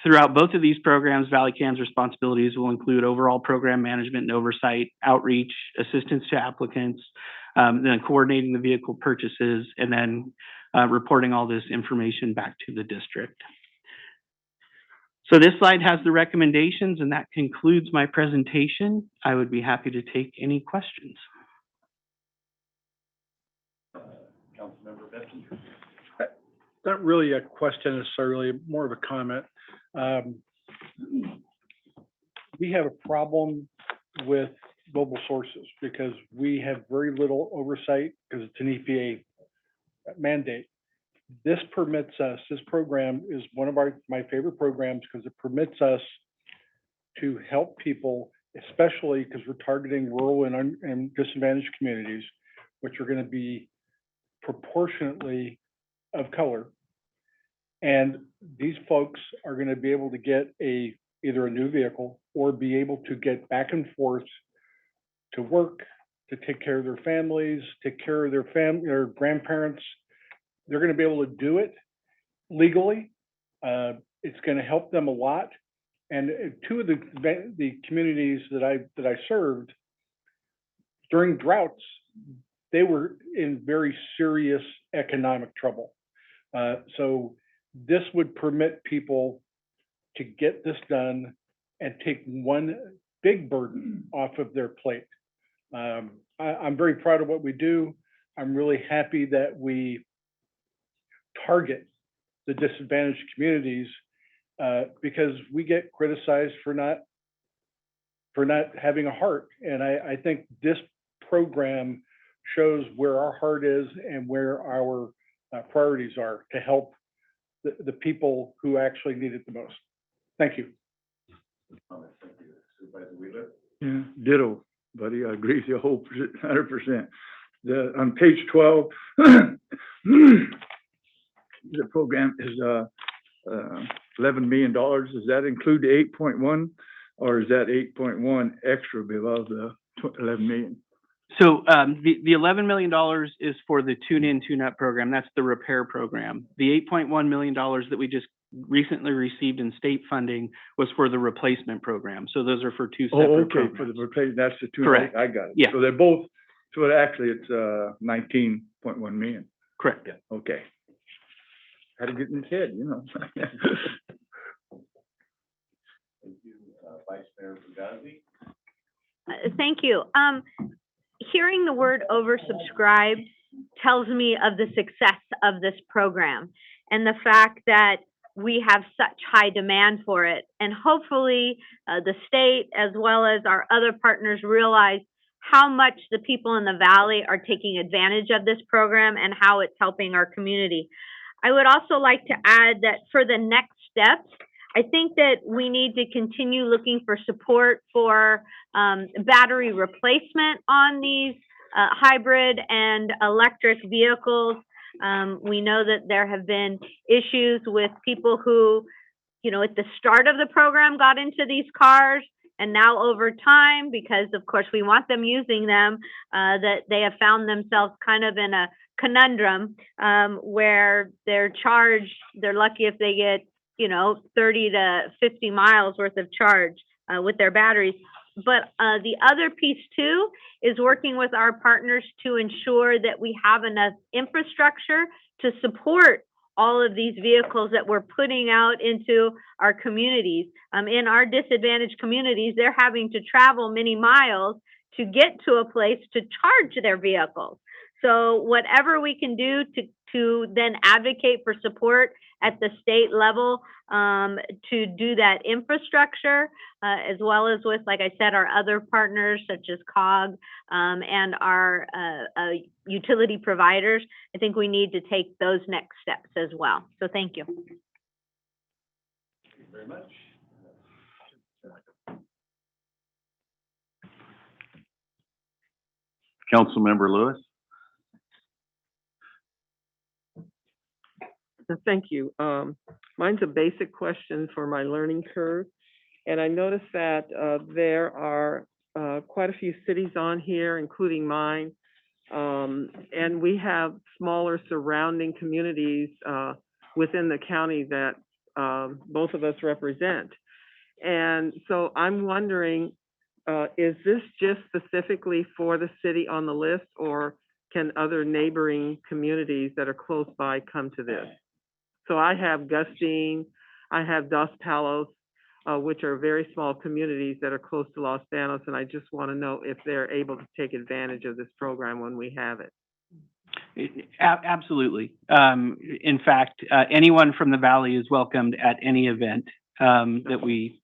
Throughout both of these programs, Valley Can's responsibilities will include overall program management and oversight, outreach, assistance to applicants, then coordinating the vehicle purchases, and then reporting all this information back to the district. So this slide has the recommendations, and that concludes my presentation. I would be happy to take any questions. Councilmember Benson. Not really a question necessarily, more of a comment. We have a problem with global sources because we have very little oversight because it's an EPA mandate. This permits us, this program is one of my favorite programs because it permits us to help people, especially because we're targeting rural and disadvantaged communities, which are going to be proportionately of color. And these folks are going to be able to get either a new vehicle or be able to get back and forth to work, to take care of their families, take care of their grandparents. They're going to be able to do it legally. It's going to help them a lot. And two of the communities that I served during droughts, they were in very serious economic trouble. So this would permit people to get this done and take one big burden off of their plate. I'm very proud of what we do. I'm really happy that we target the disadvantaged communities because we get criticized for not having a heart. And I think this program shows where our heart is and where our priorities are to help the people who actually need it the most. Thank you. Supervisor Wheeler? Yeah, ditto, buddy. I agree with you 100%. On page 12, the program is $11 million. Does that include the 8.1, or is that 8.1 extra below the 11 million? So the $11 million is for the Tune In, Tune Up program. That's the repair program. The $8.1 million that we just recently received in state funding was for the replacement program. So those are for two separate programs. For the replacement, that's the two. Correct. I got it. Yeah. So they're both, so actually it's 19.1 million. Correct. Yeah. Okay. Had to get in his head, you know. Thank you, Vice Mayor Fugazi. Thank you. Hearing the word oversubscribed tells me of the success of this program and the fact that we have such high demand for it. And hopefully the state as well as our other partners realize how much the people in the Valley are taking advantage of this program and how it's helping our community. I would also like to add that for the next steps, I think that we need to continue looking for support for battery replacement on these hybrid and electric vehicles. We know that there have been issues with people who, at the start of the program got into these cars, and now over time, because of course we want them using them, that they have found themselves kind of in a conundrum where they're lucky if they get 30 to 50 miles worth of charge with their batteries. But the other piece too is working with our partners to ensure that we have enough infrastructure to support all of these vehicles that we're putting out into our communities. In our disadvantaged communities, they're having to travel many miles to get to a place to charge their vehicles. So whatever we can do to then advocate for support at the state level to do that infrastructure, as well as with, like I said, our other partners such as COG and our utility providers, I think we need to take those next steps as well. So thank you. Thank you very much. Councilmember Lewis? Thank you. Mine's a basic question for my learning curve. And I noticed that there are quite a few cities on here, including mine. And we have smaller surrounding communities within the county that both of us represent. And so I'm wondering, is this just specifically for the city on the list, or can other neighboring communities that are close by come to this? So I have Gustine, I have Dos Palos, which are very small communities that are close to Los Banos, and I just want to know if they're able to take advantage of this program when we have it. Absolutely. In fact, anyone from the Valley is welcomed at any event that we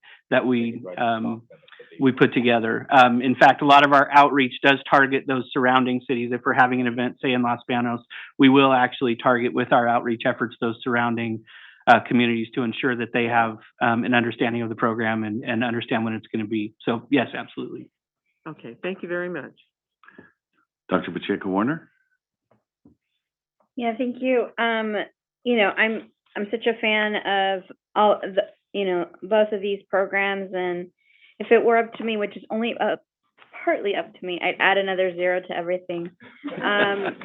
put together. In fact, a lot of our outreach does target those surrounding cities. If we're having an event, say in Los Banos, we will actually target with our outreach efforts those surrounding communities to ensure that they have an understanding of the program and understand when it's going to be. So yes, absolutely. Okay, thank you very much. Dr. Pacheco Warner? Yeah, thank you. You know, I'm such a fan of all the, you know, both of these programs, and if it were up to me, which is only partly up to me, I'd add another 0 to everything. And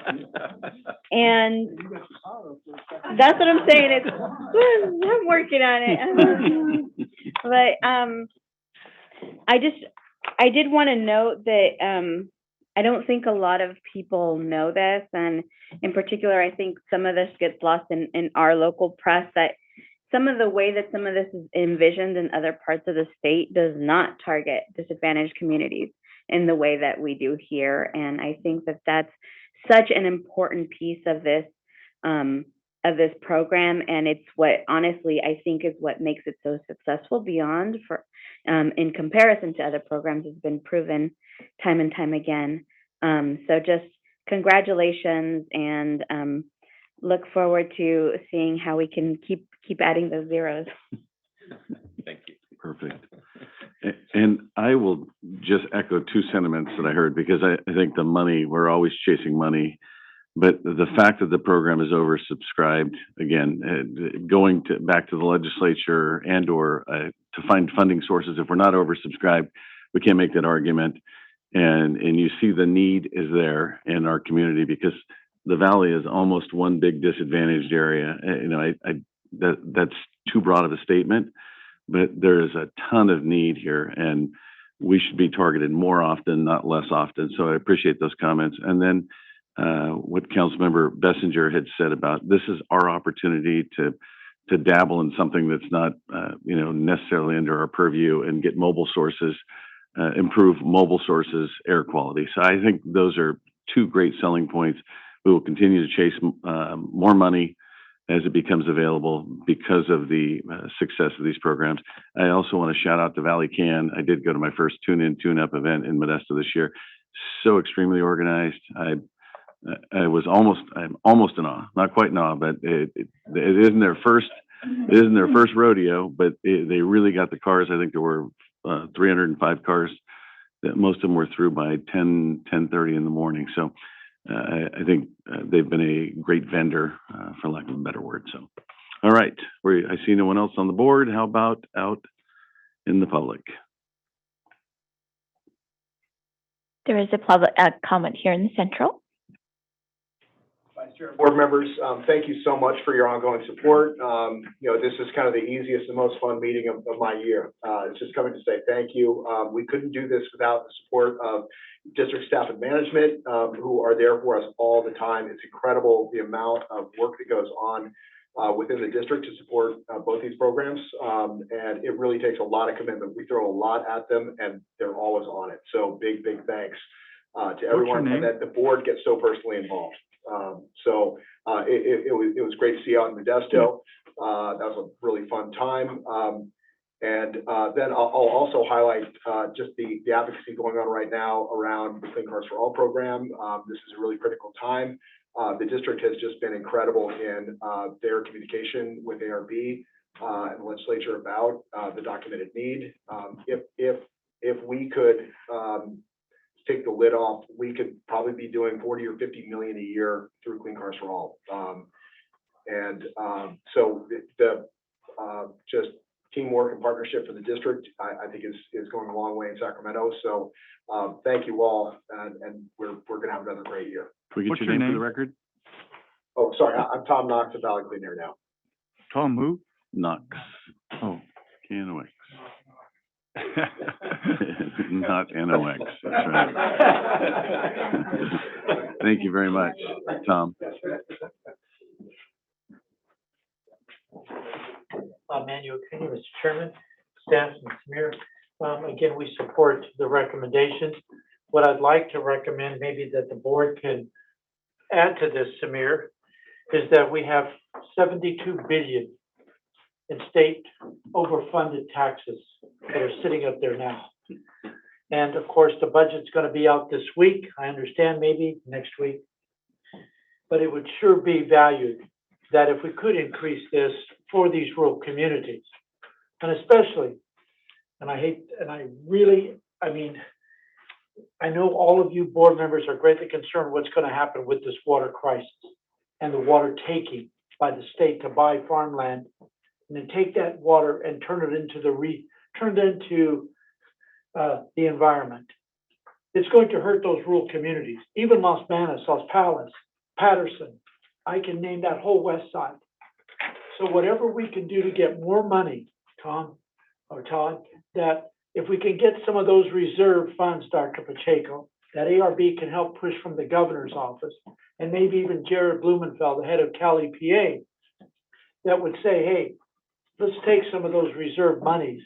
that's what I'm saying. It's I'm working on it. But I did want to note that I don't think a lot of people know this, and in particular, I think some of this gets lost in our local press, that some of the way that some of this is envisioned in other parts of the state does not target disadvantaged communities in the way that we do here. And I think that that's such an important piece of this program. And it's what, honestly, I think is what makes it so successful beyond for, in comparison to other programs, has been proven time and time again. So just congratulations, and look forward to seeing how we can keep adding those zeros. Thank you. Perfect. And I will just echo 2 sentiments that I heard, because I think the money, we're always chasing money, but the fact that the program is oversubscribed, again, going back to the legislature and or to find funding sources, if we're not oversubscribed, we can't make that argument. And you see the need is there in our community, because the Valley is almost one big disadvantaged area. You know, that's too broad of a statement, but there is a ton of need here, and we should be targeted more often, not less often. So I appreciate those comments. And then what Councilmember Bessinger had said about this is our opportunity to dabble in something that's not you know, necessarily under our purview, and get mobile sources, improve mobile sources air quality. So I think those are 2 great selling points. We will continue to chase more money as it becomes available because of the success of these programs. I also want to shout out to Valley Can. I did go to my first Tune-In, Tune-Up event in Modesto this year. So extremely organized. I'm almost in awe, not quite in awe, but it isn't their first rodeo, but they really got the cars. I think there were 305 cars. That most of them were through by 10:30 in the morning. So I think they've been a great vendor, for lack of a better word. So, all right, I see no one else on the board. How about out in the public? There is a public comment here in the central. Vice Chair, board members, thank you so much for your ongoing support. You know, this is kind of the easiest and most fun meeting of my year. It's just coming to say thank you. We couldn't do this without the support of district staff and management, who are there for us all the time. It's incredible the amount of work that goes on within the district to support both these programs. And it really takes a lot of commitment. We throw a lot at them, and they're always on it. So big thanks to everyone, and that the board gets so personally involved. It was great to see you out in Modesto. That was a really fun time. And then I'll also highlight just the advocacy going on right now around the Clean Cars for All program. This is a really critical time. The district has just been incredible in their communication with ARB and the legislature about the documented need. If we could take the lid off, we could probably be doing 40 or 50 million a year through Clean Cars for All. So just teamwork and partnership for the district, I think is going a long way in Sacramento. So thank you all, and we're gonna have another great year. Can we What's get your your name for name? the record? Oh, sorry, I'm Tom Knox of Valley Clean Air now. Tom who? Knox. Oh, Canoix. Not NOX, that's right. Thank you very much, Tom. Manuel Cunha, Mr. Chairman, staff, and Samir. Again, we support the recommendations. What I'd like to recommend, maybe that the board can add to this, Samir, is that we have 72 billion in state overfunded taxes that are sitting up there now. And of course, the budget's going to be out this week. I understand maybe next week. But it would sure be valued that if we could increase this for these rural communities. And especially, and I mean, I know all of you board members are greatly concerned what's going to happen with this water crisis and the water taking by the state to buy farmland and then take that water and turn it into the environment. It's going to hurt those rural communities, even Los Banos, Los Palos, Patterson. I can name that whole west side. So whatever we can do to get more money, Tom or Todd, that if we can get some of those reserve funds, Dr. Pacheco, that ARB can help push from the governor's office, and maybe even Jared Blumenfeld, the head of Cali, PA, that would say, hey, let's take some of those reserve monies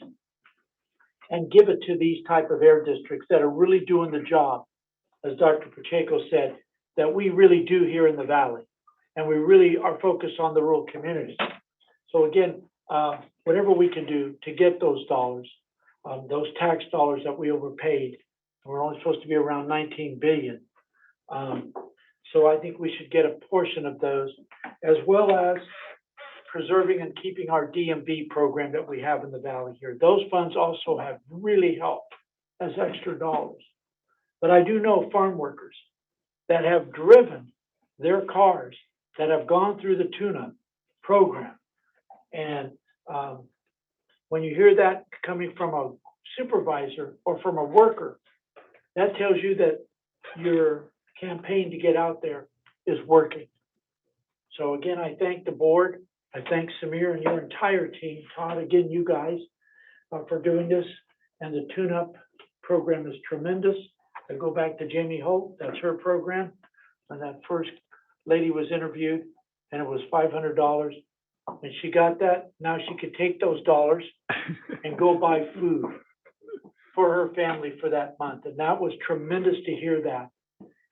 and give it to these type of air districts that are really doing the job, as Dr. Pacheco said, that we really do here in the Valley. And we really are focused on the rural communities. So again, whatever we can do to get those dollars, those tax dollars that we overpaid, we're only supposed to be around 19 billion. So I think we should get a portion of those, as well as preserving and keeping our DMV program that we have in the Valley here. Those funds also have really helped as extra dollars. But I do know farm workers that have driven their cars that have gone through the tune-up program. And when you hear that coming from a supervisor or from a worker, that tells you that your campaign to get out there is working. So again, I thank the board. I thank Samir and your entire team, Todd, again, you guys, for doing this. And the tune-up program is tremendous. I go back to Jamie Holt, that's her program. When that first lady was interviewed, and it was $500. And she got that. Now she could take those dollars and go buy food for her family for that month. And that was tremendous to hear that.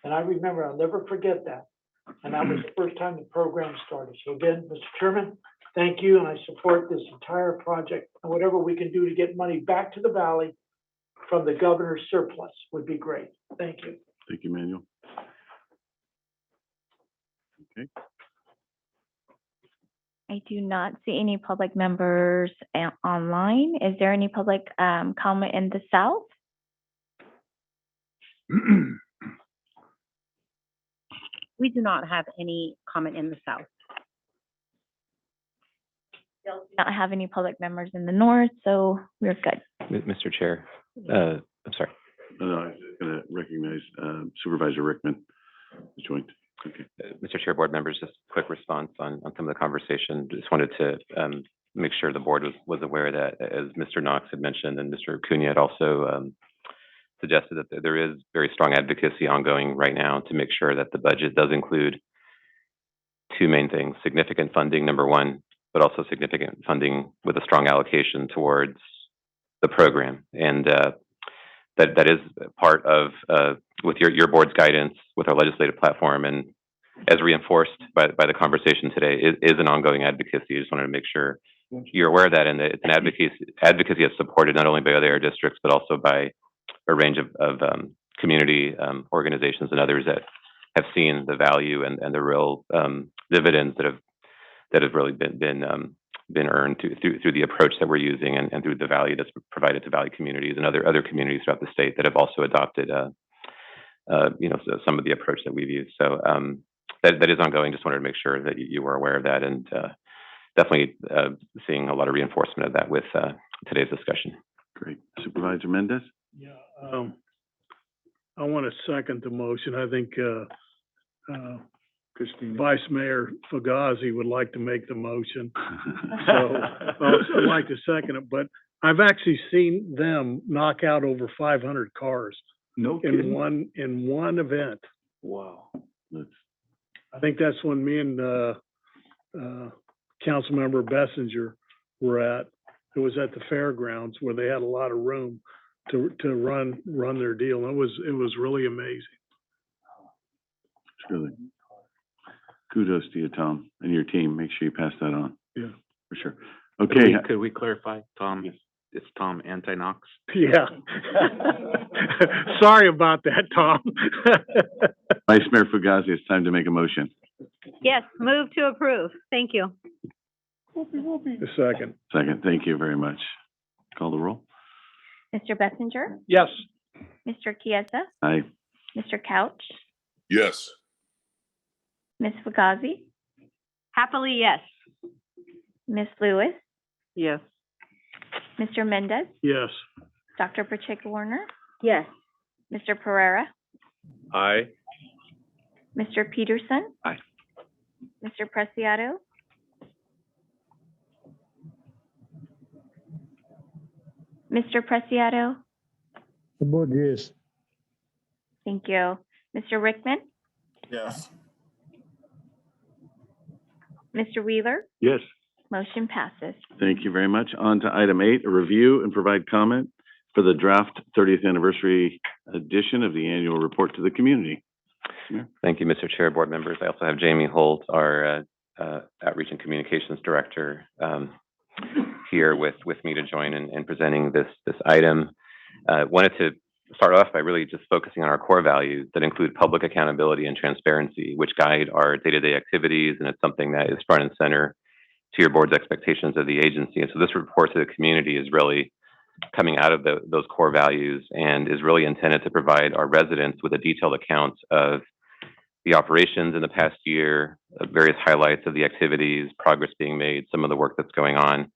And I remember, I'll never forget that. And that was the first time the program started. So again, Mr. Chairman, thank you. And I support this entire project. And whatever we can do to get money back to the Valley from the governor's surplus would be great. Thank you. Thank you, Manuel. Okay. I do not see any public members online. Is there any public comment in the South? We do not have any comment in the South. We also do not have any public members in the North, so we're good. Mr. Chair, I'm sorry. No, I was going to recognize Supervisor Rickman, joint. Okay. Mr. Chair, board members, just a quick response on some of the conversation. Just wanted to make sure the board was aware that, as Mr. Knox had mentioned and Mr. Cunha had also suggested, that there is very strong advocacy ongoing right now to make sure that the budget does include two main things: significant funding, number one, but also significant funding with a strong allocation towards the program. And that is part of, with your board's guidance, with our legislative platform, and as reinforced by the conversation today, is an ongoing advocacy. I just wanted to make sure you're aware of that, and that it's an advocacy that's supported not only by other air districts, but also by a range of community organizations and others that have seen the value and the real dividends that have really been earned through the approach that we're using, and through the value that's provided to Valley communities and other communities throughout the state that have also adopted some of the approach that we've used. So that is ongoing. Just wanted to make sure that you were aware of that, and definitely seeing a lot of reinforcement of that with today's discussion. Great. Supervisor Mendez? Yeah, I want to second the motion. I think Vice Mayor Fugazi would like to make the motion. So I'd like to second it, but I've actually seen them knock out over 500 cars No in kidding. one event. Wow. I think that's when me and Councilmember Bessinger were at. It was at the fairgrounds where they had a lot of room to run their deal. And it was really amazing. It's really kudos to you, Tom, and your team. Make sure you pass that on. Yeah, for sure. Okay. Could we clarify, Tom? Yes. It's Tom Anti-Knox. Yeah. Sorry about that, Tom. Vice Mayor Fugazi, it's time to make a motion. Yes, move to approve. Thank you. A second. Second. Thank you very much. Call the roll. Mr. Bessinger, Yes. Mr. Chiesa, Aye. Mr. Couch, Yes. Ms. Fugazi, Happily, yes. Ms. Lewis, Yes. Mr. Mendez, Yes. Dr. Pacheco Warner, Yes. Mr. Pereira, Aye. Mr. Peterson. Aye. Mr. Preciado. Mr. Preciado. About yes. Thank you. Mr. Rickman, Yes. Mr. Wheeler, Yes. motion passes. Thank you very much. On to item 8, a review and provide comment for the draft 30th anniversary edition of the annual report to the community. Thank you, Mr. Chair, board members. I also have Jamie Holt, our Outreach and Communications Director, here with me to join in presenting this item. Wanted to start off by really just focusing on our core values that include public accountability and transparency, which guide our day-to-day activities, and it's something that is front and center to your board's expectations of the agency. And so this report to the community is really coming out of those core values and is really intended to provide our residents with a detailed account of the operations in the past year, various highlights of the activities, progress being made, some of the work that's going on.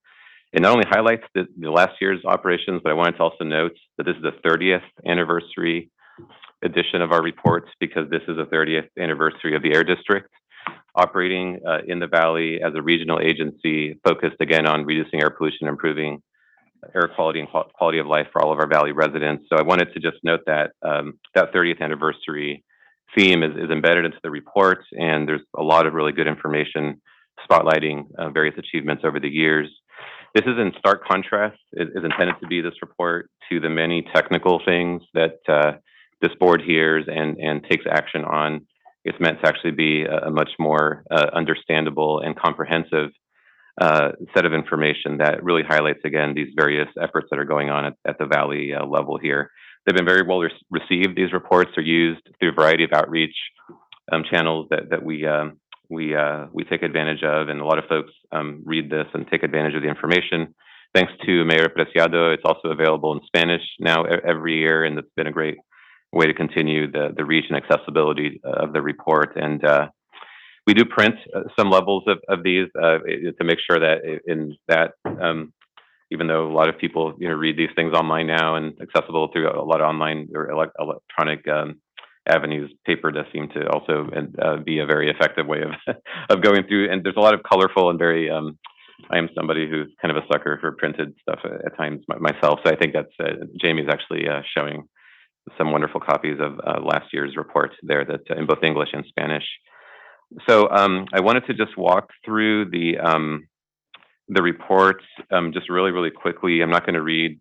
It not only highlights the last year's operations, but I wanted to also note that this is the 30th anniversary edition of our reports, because this is the 30th anniversary of the Air District operating in the Valley as a regional agency focused again on reducing air pollution, improving air quality and quality of life for all of our Valley residents. So I wanted to just note that that 30th anniversary theme is embedded into the report, and there's a lot of really good information spotlighting various achievements over the years. This is in stark contrast, is intended to be this report, to the many technical things that this board hears and takes action on. It's meant to actually be a much more understandable and comprehensive set of information that really highlights, again, these various efforts that are going on at the Valley level here. They've been very well received. These reports are used through a variety of outreach channels that we take advantage of, and a lot of folks read this and take advantage of the information. Thanks to Mayor Preciado, it's also available in Spanish now every year, and it's been a great way to continue the reach and accessibility of the report. And we do print some levels of these to make sure that even though a lot of people read these things online now and accessible through a lot of online or electronic avenues, paper does seem to also be a very effective way of going through. And there's a lot of colorful and very, I am somebody who's kind of a sucker for printed stuff at times myself. So I think that's, Jamie's actually showing some wonderful copies of last year's report there that in both English and Spanish. So I wanted to just walk through the report just really quickly. I'm not going to read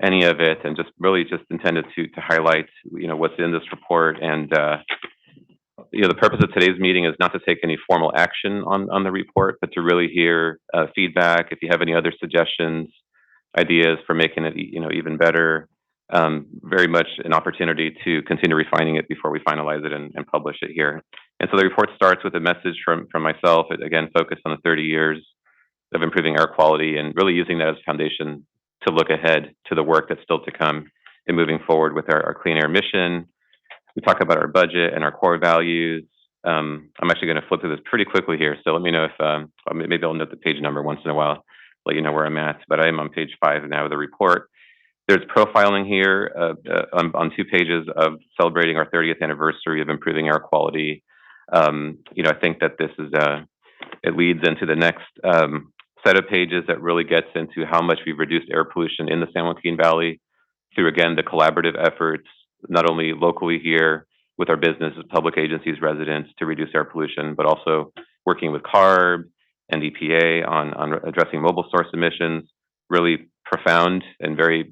any of it, and just really just intended to highlight what's in this report. And the purpose of today's meeting is not to take any formal action on the report, but to really hear feedback. If you have any other suggestions, ideas for making it even better, very much an opportunity to continue refining it before we finalize it and publish it here. And so the report starts with a message from myself, again focused on the 30 years of improving air quality, and really using that as a foundation to look ahead to the work that's still to come in moving forward with our clean air mission, We talk about our budget and our core values. I'm actually going to flip through this pretty quickly here, so let me know if maybe I'll note the page number once in a while, let you know where I'm at. But I am on page 5 now of the report. There's profiling here on 2 pages of celebrating our 30th anniversary of improving air quality. I think that this is it leads into the next set of pages that really gets into how much we've reduced air pollution in the San Joaquin Valley through, again, the collaborative efforts, not only locally here with our businesses, public agencies, residents to reduce air pollution, but also working with Carb and EPA on addressing mobile source emissions, really profound and very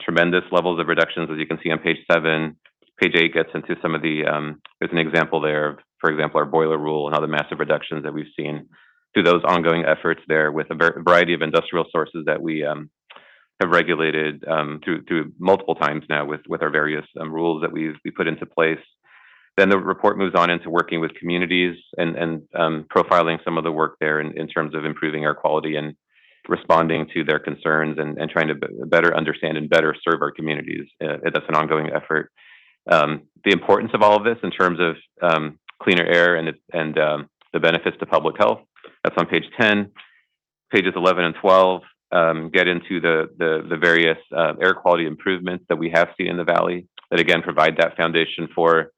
tremendous levels of reductions, as you can see on page 7. Page 8 gets into some of the, there's an example there of, for example, our boiler rule and all the massive reductions that we've seen through those ongoing efforts there with a variety of industrial sources that we have regulated through multiple times now with our various rules that we put into place. Then the report moves on into working with communities and profiling some of the work there in terms of improving air quality and responding to their concerns and trying to better understand and better serve our communities. That's an ongoing effort. The importance of all of this in terms of cleaner air and the benefits to public health, that's on page 10. Pages 11 and 12 get into the various air quality improvements that we have seen in the Valley that, again, provide that foundation for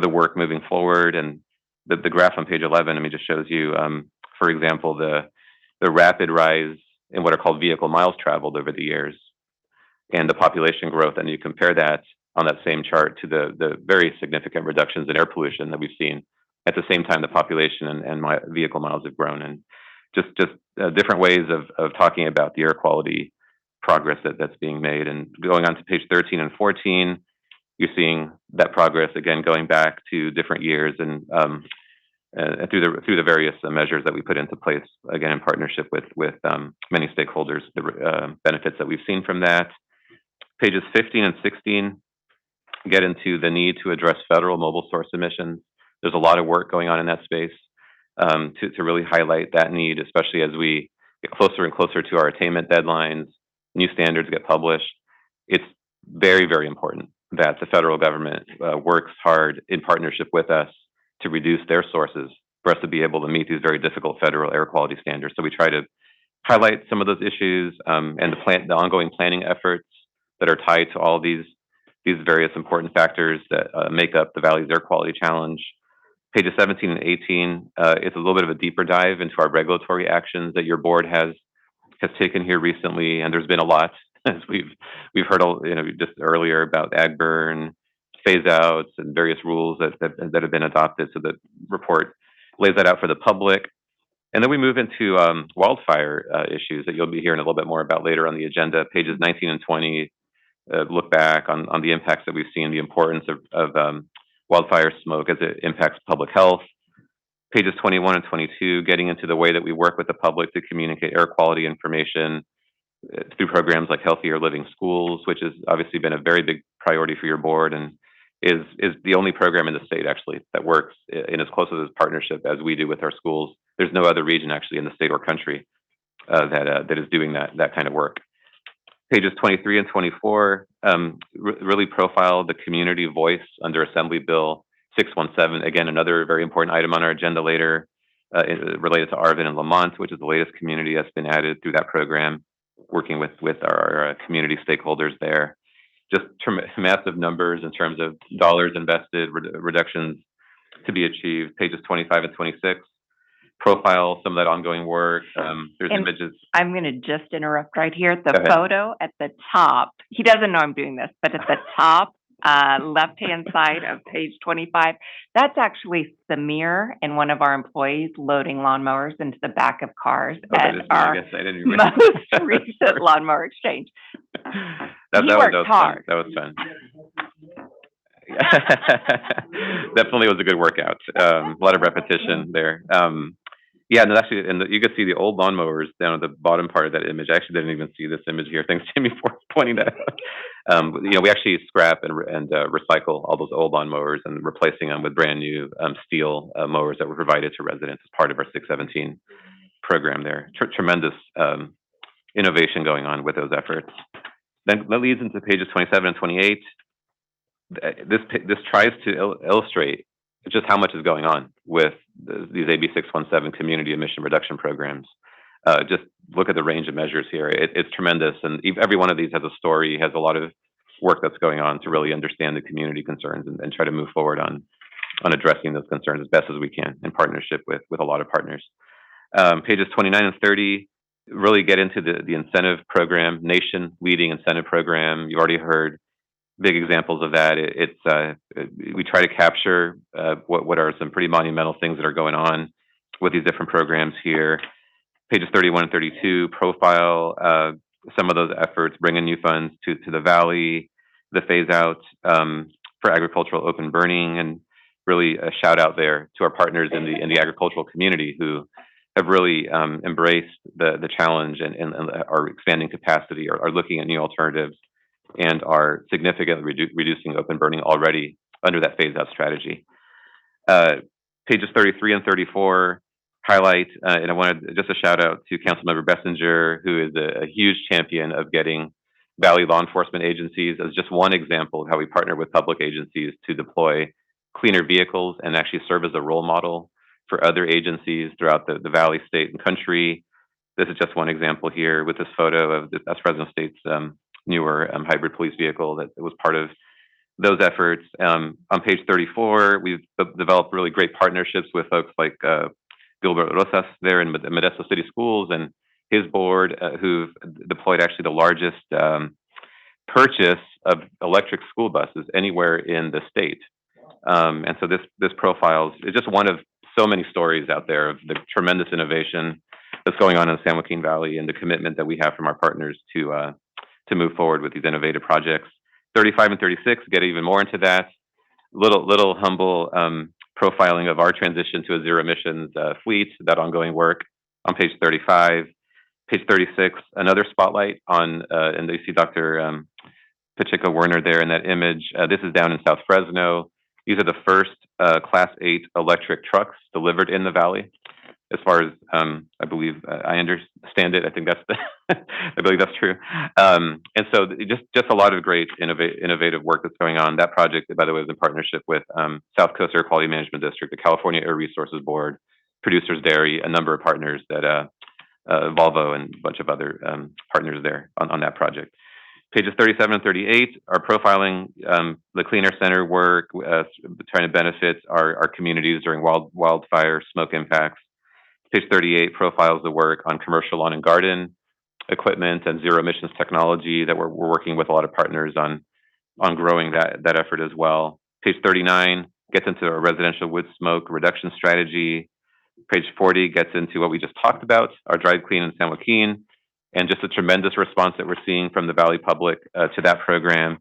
the work moving forward. And the graph on page 11, just shows you, for example, the rapid rise in what are called vehicle miles traveled over the years and the population growth. And you compare that on that same chart to the very significant reductions in air pollution that we've seen. At the same time, the population and vehicle miles have grown, and just different ways of talking about the air quality progress that's being made. And going on to page 13 and 14, you're seeing that progress again going back to different years and through the various measures that we put into place, again in partnership with many stakeholders, the benefits that we've seen from that. Pages 15 and 16 get into the need to address federal mobile source emissions. There's a lot of work going on in that space to really highlight that need, especially as we get closer and closer to our attainment deadlines, new standards get published. It's very, very important that the federal government works hard in partnership with us to reduce their sources for us to be able to meet these very difficult federal air quality standards. So we try to highlight some of those issues and the ongoing planning efforts that are tied to all these various important factors that make up the Valley's air quality challenge. Pages 17 and 18 is a little bit of a deeper dive into our regulatory actions that your board has taken here recently, and there's been a lot as we've heard just earlier about ag burn, phase outs, and various rules that have been adopted. So the report lays that out for the public, and then we move into wildfire issues that you'll be hearing a little bit more about later on the agenda. Pages 19 and 20 look back on the impacts that we've seen, the importance of wildfire smoke as it impacts public health. Pages 21 and 22, getting into the way that we work with the public to communicate air quality information through programs like Healthier Living Schools, which has obviously been a very big priority for your board and is the only program in the state actually that works in as close as partnership as we do with our schools. There's no other region actually in the state or country that is doing that kind of work. Pages 23 and 24 really profile the community voice under Assembly Bill 617. Again, another very important item on our agenda later related to Arvind and Lamont, which is the latest community that's been added through that program, working with our community stakeholders there. Just massive numbers in terms of dollars invested, reductions to be achieved. Pages 25 and 26 profile some of that ongoing work. There's images. I'm going to just interrupt right here. The photo at the top, he doesn't know I'm doing this, but at the top left-hand side of page 25, that's actually Samir and one of our employees loading lawnmowers into the back of cars at our most recent lawnmower exchange. That worked hard. That was fun. Definitely was a good workout. A lot of repetition there. Yeah, no, actually, and you can see the old lawnmowers down at the bottom part of that image. I actually didn't even see this image here. Thanks, Timmy, for pointing that out. We actually scrap and recycle all those old lawnmowers and replacing them with brand new steel mowers that were provided to residents as part of our 617 program there. Tremendous innovation going on with those efforts. Then that leads into pages 27 and 28. this tries to illustrate just how much is going on with these AB 617 community emission reduction programs. Just look at the range of measures here. It's tremendous, and every one of these has a story, has a lot of work that's going on to really understand the community concerns and try to move forward on addressing those concerns as best as we can in partnership with a lot of partners. Pages 29 and 30 really get into the incentive program, nation leading incentive program. You've already heard big examples of that. We try to capture what are some pretty monumental things that are going on with these different programs here. Pages 31 and 32 profile some of those efforts, bringing new funds to the Valley, the phase out for agricultural open burning, and really a shout out there to our partners in the agricultural community who have really embraced the challenge and are expanding capacity, are looking at new alternatives, and are significantly reducing open burning already under that phase out strategy. Pages 33 and 34 highlight, and I wanted just a shout out to Councilmember Bessinger, who is a huge champion of getting Valley law enforcement agencies as just one example of how we partner with public agencies to deploy cleaner vehicles and actually serve as a role model for other agencies throughout the Valley, state, and country. This is just one example here with this photo of that's Fresno State's newer hybrid police vehicle that was part of those efforts. On page 34, we've developed really great partnerships with folks like Gilbert Rosas there in Modesto City Schools and his board, who've deployed actually the largest purchase of electric school buses anywhere in the state. And so this profiles is just one of so many stories out there of the tremendous innovation that's going on in the San Joaquin Valley and the commitment that we have from our partners to move forward with these innovative projects. 35 and 36 get even more into that. Little humble profiling of our transition to a zero emissions fleet, that ongoing work on page 35. Page 36, another spotlight on, and you see Dr. Pacheco Werner there in that image. This is down in South Fresno. These are the first Class 8 electric trucks delivered in the Valley. As far as I believe I understand it, I think that's I believe that's true. And so just a lot of great innovative work that's going on. That project, by the way, is in partnership with South Coast Air Quality Management District, the California Air Resources Board, Producers Dairy, a number of partners that Volvo and a bunch of other partners there on that project. Pages 37 and 38 are profiling the Clean Air Center work, trying to benefit our communities during wildfire smoke impacts. Page 38 profiles the work on commercial lawn and garden equipment and zero emissions technology that we're working with a lot of partners on growing that effort as well. Page 39 gets into a residential wood smoke reduction strategy. Page 40 gets into what we just talked about, our Drive Clean in San Joaquin, and just a tremendous response that we're seeing from the Valley public to that program.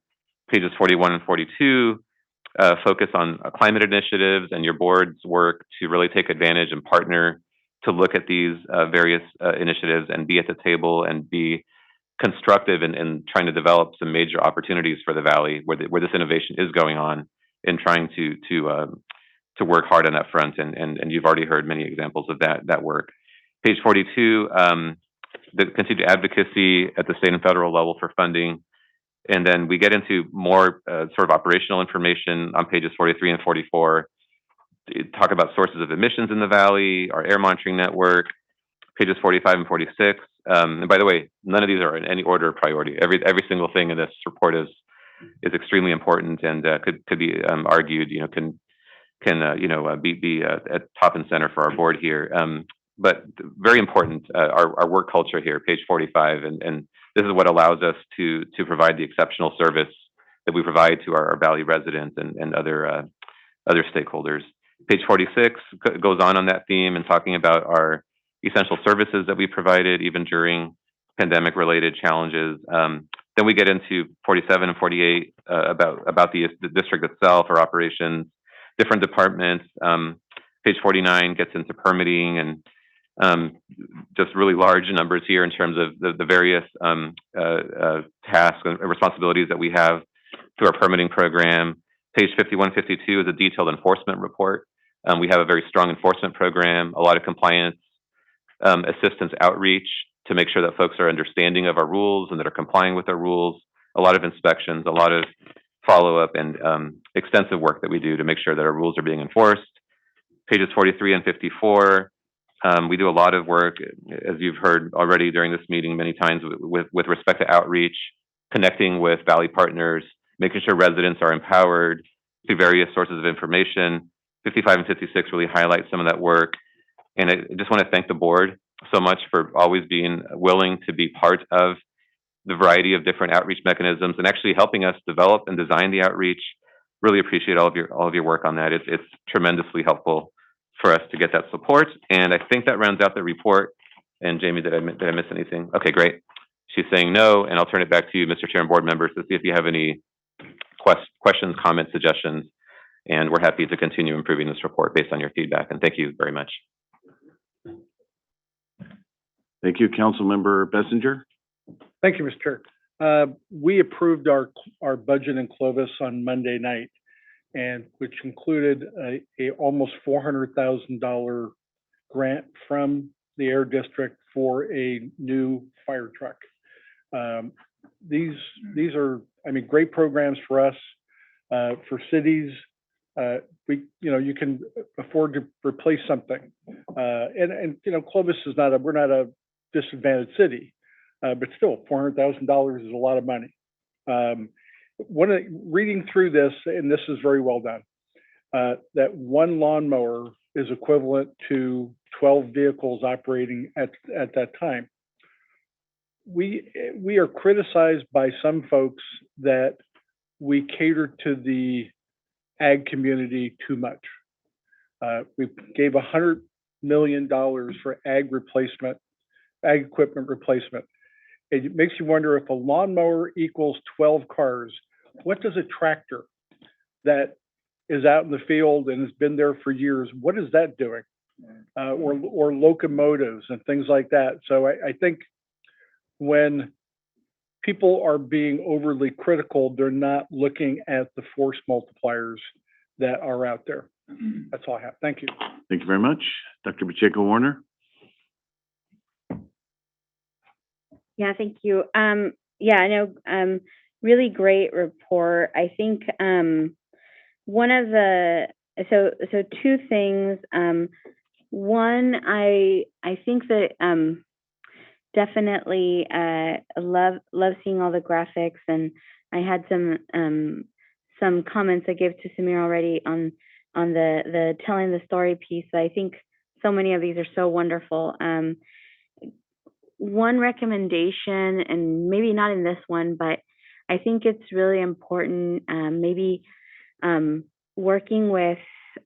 Pages 41 and 42 focus on climate initiatives and your board's work to really take advantage and partner to look at these various initiatives and be at the table and be constructive in trying to develop some major opportunities for the Valley where this innovation is going on, in trying to work hard on that front. And you've already heard many examples of that work. Page 42, the continued advocacy at the state and federal level for funding. And then we get into more sort of operational information on pages 43 and 44. Talk about sources of emissions in the Valley, our air monitoring network, pages 45 and 46. And by the way, none of these are in any order of priority. Every single thing in this report is extremely important and could be argued, can be at top and center for our board here. But very important, our work culture here, page 45, and this is what allows us to provide the exceptional service that we provide to our Valley residents and other stakeholders. Page 46 goes on that theme and talking about our essential services that we provided even during pandemic-related challenges. Then we get into 47 and 48 about the district itself, our operations, different departments. Page 49 gets into permitting and just really large numbers here in terms of the various tasks and responsibilities that we have through our permitting program. Page 51, 52 is a detailed enforcement report. We have a very strong enforcement program, a lot of compliance assistance outreach to make sure that folks are understanding of our rules and that are complying with our rules, a lot of inspections, a lot of follow-up and extensive work that we do to make sure that our rules are being enforced. Pages 43 and 54, we do a lot of work, as you've heard already during this meeting many times, with respect to outreach, connecting with Valley partners, making sure residents are empowered through various sources of information. 55 and 56 really highlight some of that work. And I just want to thank the board so much for always being willing to be part of the variety of different outreach mechanisms and actually helping us develop and design the outreach. Really appreciate all of your work on that. It's tremendously helpful for us to get that support. And I think that rounds out the report. And Jamie, did I miss anything? Okay, great. She's saying no, and I'll turn it back to you, Mr. Chair and board members, to see if you have any questions, comments, suggestions. And we're happy to continue improving this report based on your feedback. And thank you very much. Thank you, Councilmember Bessinger. Thank you, Mr. Chair. We approved our budget in Clovis on Monday night, and which included a almost $400,000 grant from the Air District for a new fire truck. These are, I mean, great programs for us, for cities. You can afford to replace something, and Clovis is we're not a disadvantaged city, but still $400,000 is a lot of money. Reading through this, and this is very well done, that one lawnmower is equivalent to 12 vehicles operating at that time. We are criticized by some folks that we cater to the ag community too much. We gave $100 million for ag equipment replacement. It makes you wonder, if a lawnmower equals 12 cars, what does a tractor that is out in the field and has been there for years, what is that doing? Or locomotives and things like that. So I think when people are being overly critical, they're not looking at the force multipliers that are out there. That's all I have. Thank you. Thank you very much. Dr. Pacheco Warner. Yeah, thank you. Yeah, I know, really great report. I think one of the, so two things. One, I think that definitely love seeing all the graphics, and I had some comments I gave to Samir already on the telling the story piece. I think so many of these are so wonderful. One recommendation, and maybe not in this one, but I think it's really important, maybe working with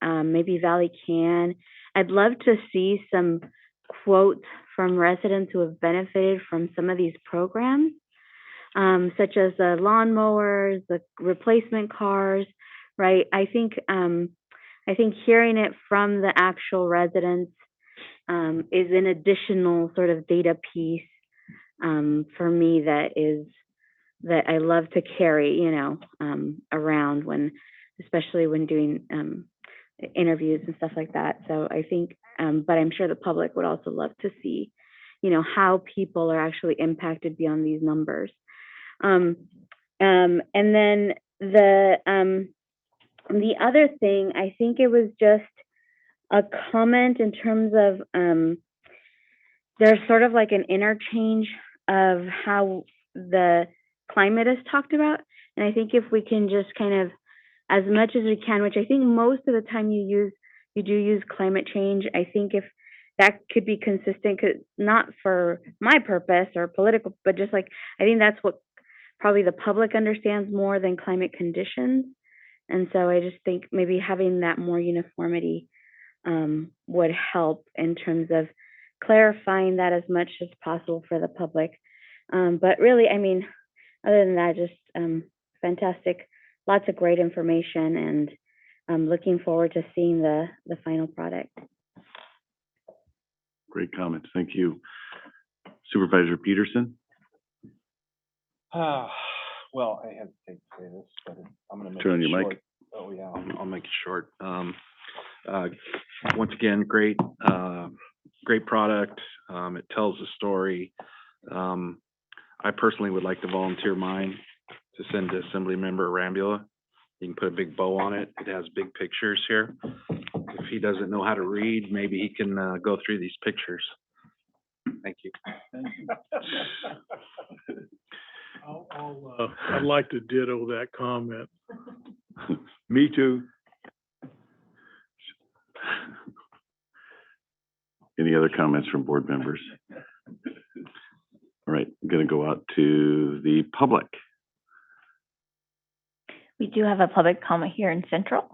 maybe Valley Can. I'd love to see some quotes from residents who have benefited from some of these programs, such as the lawnmowers, the replacement cars, right? I think hearing it from the actual residents is an additional sort of data piece for me that I love to carry, around especially when doing interviews and stuff like that. So I think, but I'm sure the public would also love to see, how people are actually impacted beyond these numbers. And then the other thing, I think it was just a comment in terms of there's sort of like an interchange of how the climate is talked about. And I think if we can just kind of, as much as we can, which I think most of the time you do use climate change, I think if that could be consistent, not for my purpose or political, but just like, I think that's what probably the public understands more than climate conditions. And so I just think maybe having that more uniformity would help in terms of clarifying that as much as possible for the public. But really, I mean, other than that, just fantastic, lots of great information, and I'm looking forward to seeing the final product. Great comments. Thank you. Supervisor Peterson. Well, I hesitate to say this, but I'm going to make Turn on it your short. mic. Oh yeah, I'll make it short. Once again, great product. It tells a story. I personally would like to volunteer mine to send to Assemblymember Rambula. You can put a big bow on it. It has big pictures here. If he doesn't know how to read, maybe he can go through these pictures. Thank you. I'd like to ditto that comment. Me too. Any other comments from board members? All right, I'm going to go out to the public. We do have a public comment here in Central.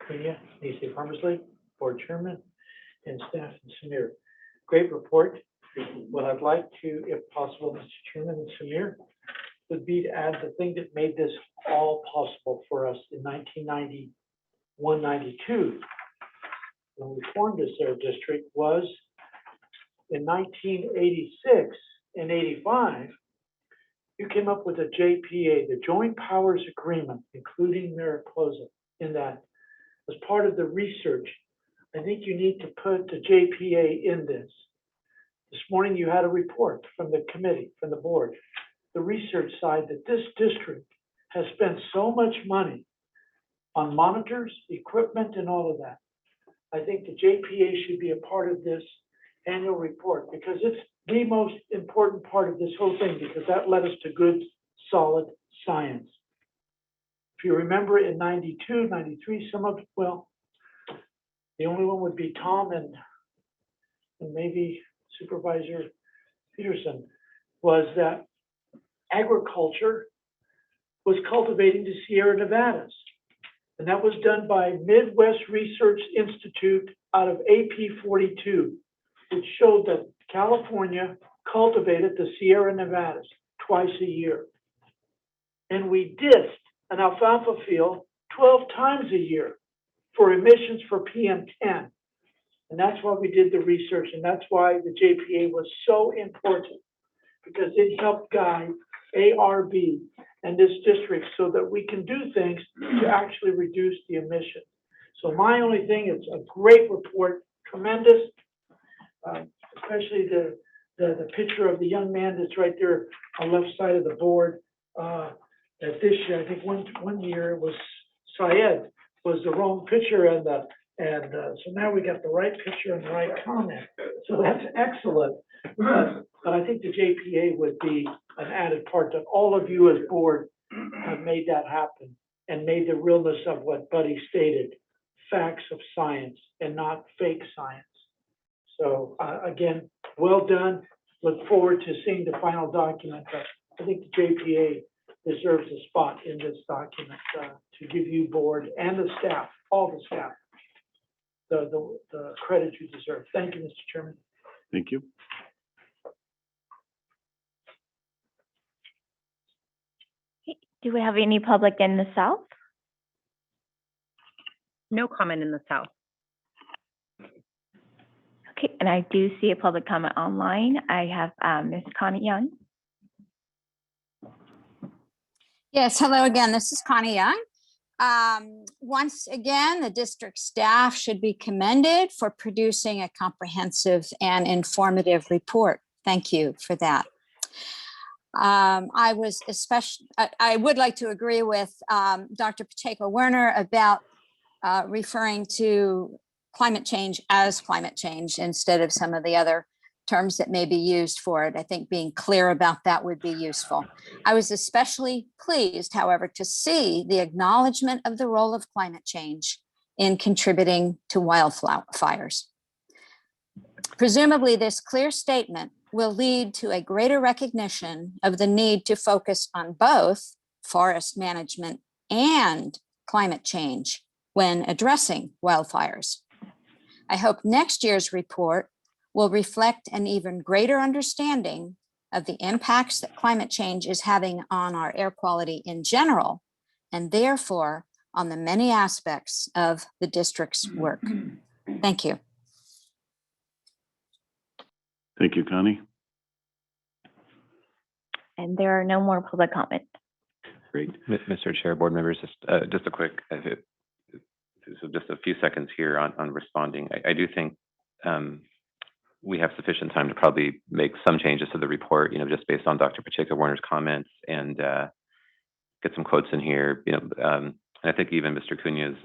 Nisi Farmersley, Board Chairman, and staff and Samir. Great report. What I'd like to, if possible, Mr. Chairman and Samir, would be to add the thing that made this all possible for us in 1991, 92, when we formed this air district, was in 1986 and 85, you came up with a JPA, the Joint Powers Agreement, including Mariposa in that. As part of the research, I think you need to put the JPA in this. This morning you had a report from the committee, from the board, the research side, that this district has spent so much money on monitors, equipment, and all of that. I think the JPA should be a part of this annual report because it's the most important part of this whole thing, because that led us to good, solid science. If you remember in 92, 93, some of, well, the only one would be Tom and maybe Supervisor Peterson, was that agriculture was cultivating the Sierra Nevadas. And that was done by Midwest Research Institute out of AP 42, which showed that California cultivated the Sierra Nevadas twice a year. And we dissed an alfalfa field 12 times a year for emissions for PM10. And that's why we did the research, and that's why the JPA was so important, because it helped guide ARB and this district so that we can do things to actually reduce the emission. So my only thing, it's a great report, tremendous, especially the picture of the young man that's right there on the left side of the board. That this year, I think one year it was Syed was the wrong picture, and so now we got the right picture and the right comment. So that's excellent. But I think the JPA would be an added part that all of you as board have made that happen and made the realness of what Buddy stated, facts of science and not fake science. So again, well done. Look forward to seeing the final document. But I think the JPA deserves a spot in this document to give you board and the staff, all the staff, the credit you deserve. Thank you, Mr. Chairman. Thank you. Do we have any public in the South? No comment in the South. Okay, and I do see a public comment online. I have Ms. Connie Young. Yes, hello again. This is Connie Young. Once again, the district staff should be commended for producing a comprehensive and informative report. Thank you for that. I would like to agree with Dr. Pacheco-Werner about referring to climate change as climate change instead of some of the other terms that may be used for it. I think being clear about that would be useful. I was especially pleased, however, to see the acknowledgement of the role of climate change in contributing to wildfires. Presumably, this clear statement will lead to a greater recognition of the need to focus on both forest management and climate change when addressing wildfires. I hope next year's report will reflect an even greater understanding of the impacts that climate change is having on our air quality in general, and therefore on the many aspects of the district's work. Thank you. Thank you, Connie. And there are no more public comments. Great. Mr. Chair, board members, just a quick, so just a few seconds here on responding. I do think we have sufficient time to probably make some changes to the report, just based on Dr. Pacheco-Warner's comments and get some quotes in here, and I think even Mr. Cunha's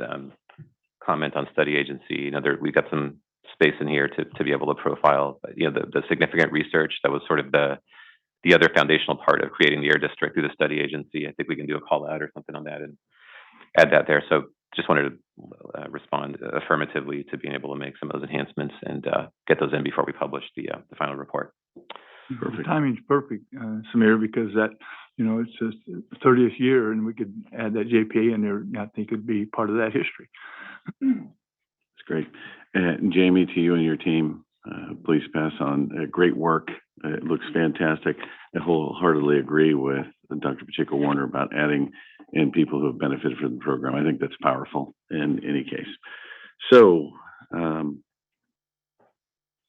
comment on study agency, we've got some space in here to be able to profile, the significant research that was sort of the other foundational part of creating the air district through the study agency. I think we can do a call out or something on that and add that there. So just wanted to respond affirmatively to being able to make some of those enhancements and get those in before we publish the final report. The timing's perfect, Samir, because that, it's just 30th year, and we could add that JPA in there. And I think it'd be part of that history. That's great. And Jamie, to you and your team, please pass on great work. It looks fantastic. I wholeheartedly agree with Dr. Pacheco-Warner about adding in people who have benefited from the program. I think that's powerful in any case. So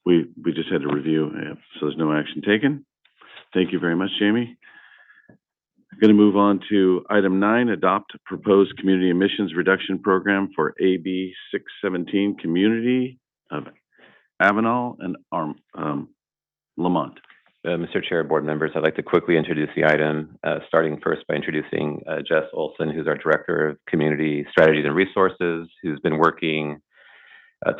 we just had to review, so there's no action taken. Thank you very much, Jamie. I'm going to move on to item 9, adopt proposed community emissions reduction program for AB 617 community of Avenal and Lamont. Mr. Chair, board members, I'd like to quickly introduce the item, starting first by introducing Jess Olson, who's our Director of Community Strategies and Resources, who's been working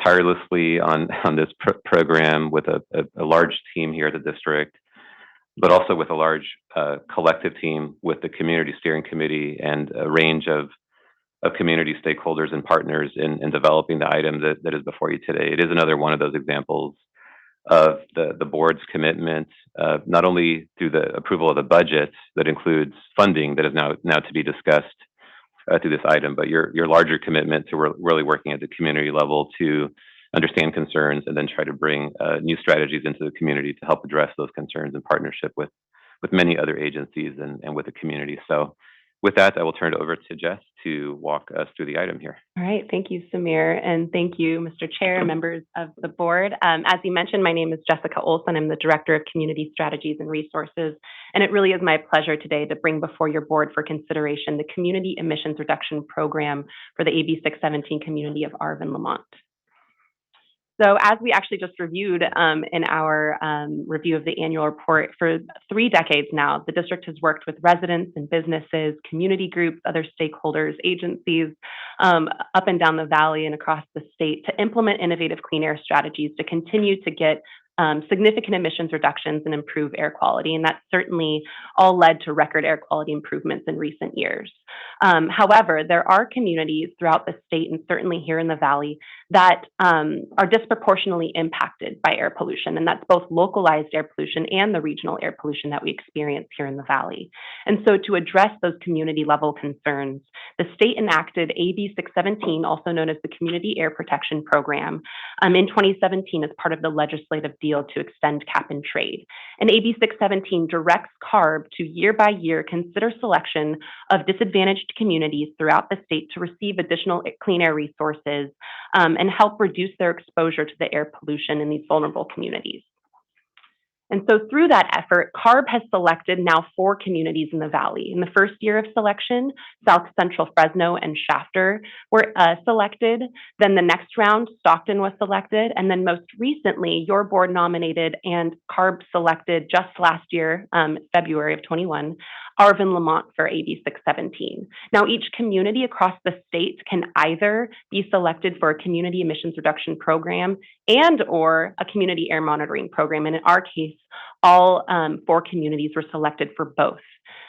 tirelessly on this program with a large team here at the district, but also with a large collective team with the Community Steering Committee and a range of community stakeholders and partners in developing the item that is before you today. It is another one of those examples of the board's commitment, not only through the approval of the budget that includes funding that is now to be discussed through this item, but your larger commitment to really working at the community level to understand concerns and then try to bring new strategies into the community to help address those concerns in partnership with many other agencies and with the community. So with that, I will turn it over to Jess to walk us through the item here. All right, thank you, Samir, and thank you, Mr. Chair, members of the board. As you mentioned, my name is Jessica Olson. I'm the Director of Community Strategies and Resources, and it really is my pleasure today to bring before your board for consideration the Community Emissions Reduction Program for the AB 617 community of Arvind, Lamont. So as we actually just reviewed in our review of the annual report, for 3 decades now, the district has worked with residents and businesses, community groups, other stakeholders, agencies up and down the valley and across the state to implement innovative clean air strategies to continue to get significant emissions reductions and improve air quality. And that's certainly all led to record air quality improvements in recent years. However, there are communities throughout the state and certainly here in the Valley that are disproportionately impacted by air pollution. And that's both localized air pollution and the regional air pollution that we experience here in the Valley. And so to address those community level concerns, the state enacted AB 617, also known as the Community Air Protection Program, in 2017 as part of the legislative deal to extend cap and trade. And AB 617 directs Carb to year by year consider selection of disadvantaged communities throughout the state to receive additional clean air resources and help reduce their exposure to the air pollution in these vulnerable communities. And so through that effort, Carb has selected now 4 communities in the Valley. In the first year of selection, South Central Fresno and Shafter were selected. Then the next round, Stockton was selected. And then most recently, your board nominated and Carb selected just last year, February of 21, Arvind, Lamont for AB 617. Now, each community across the state can either be selected for a community emissions reduction program and or a community air monitoring program. And in our case, all 4 communities were selected for both.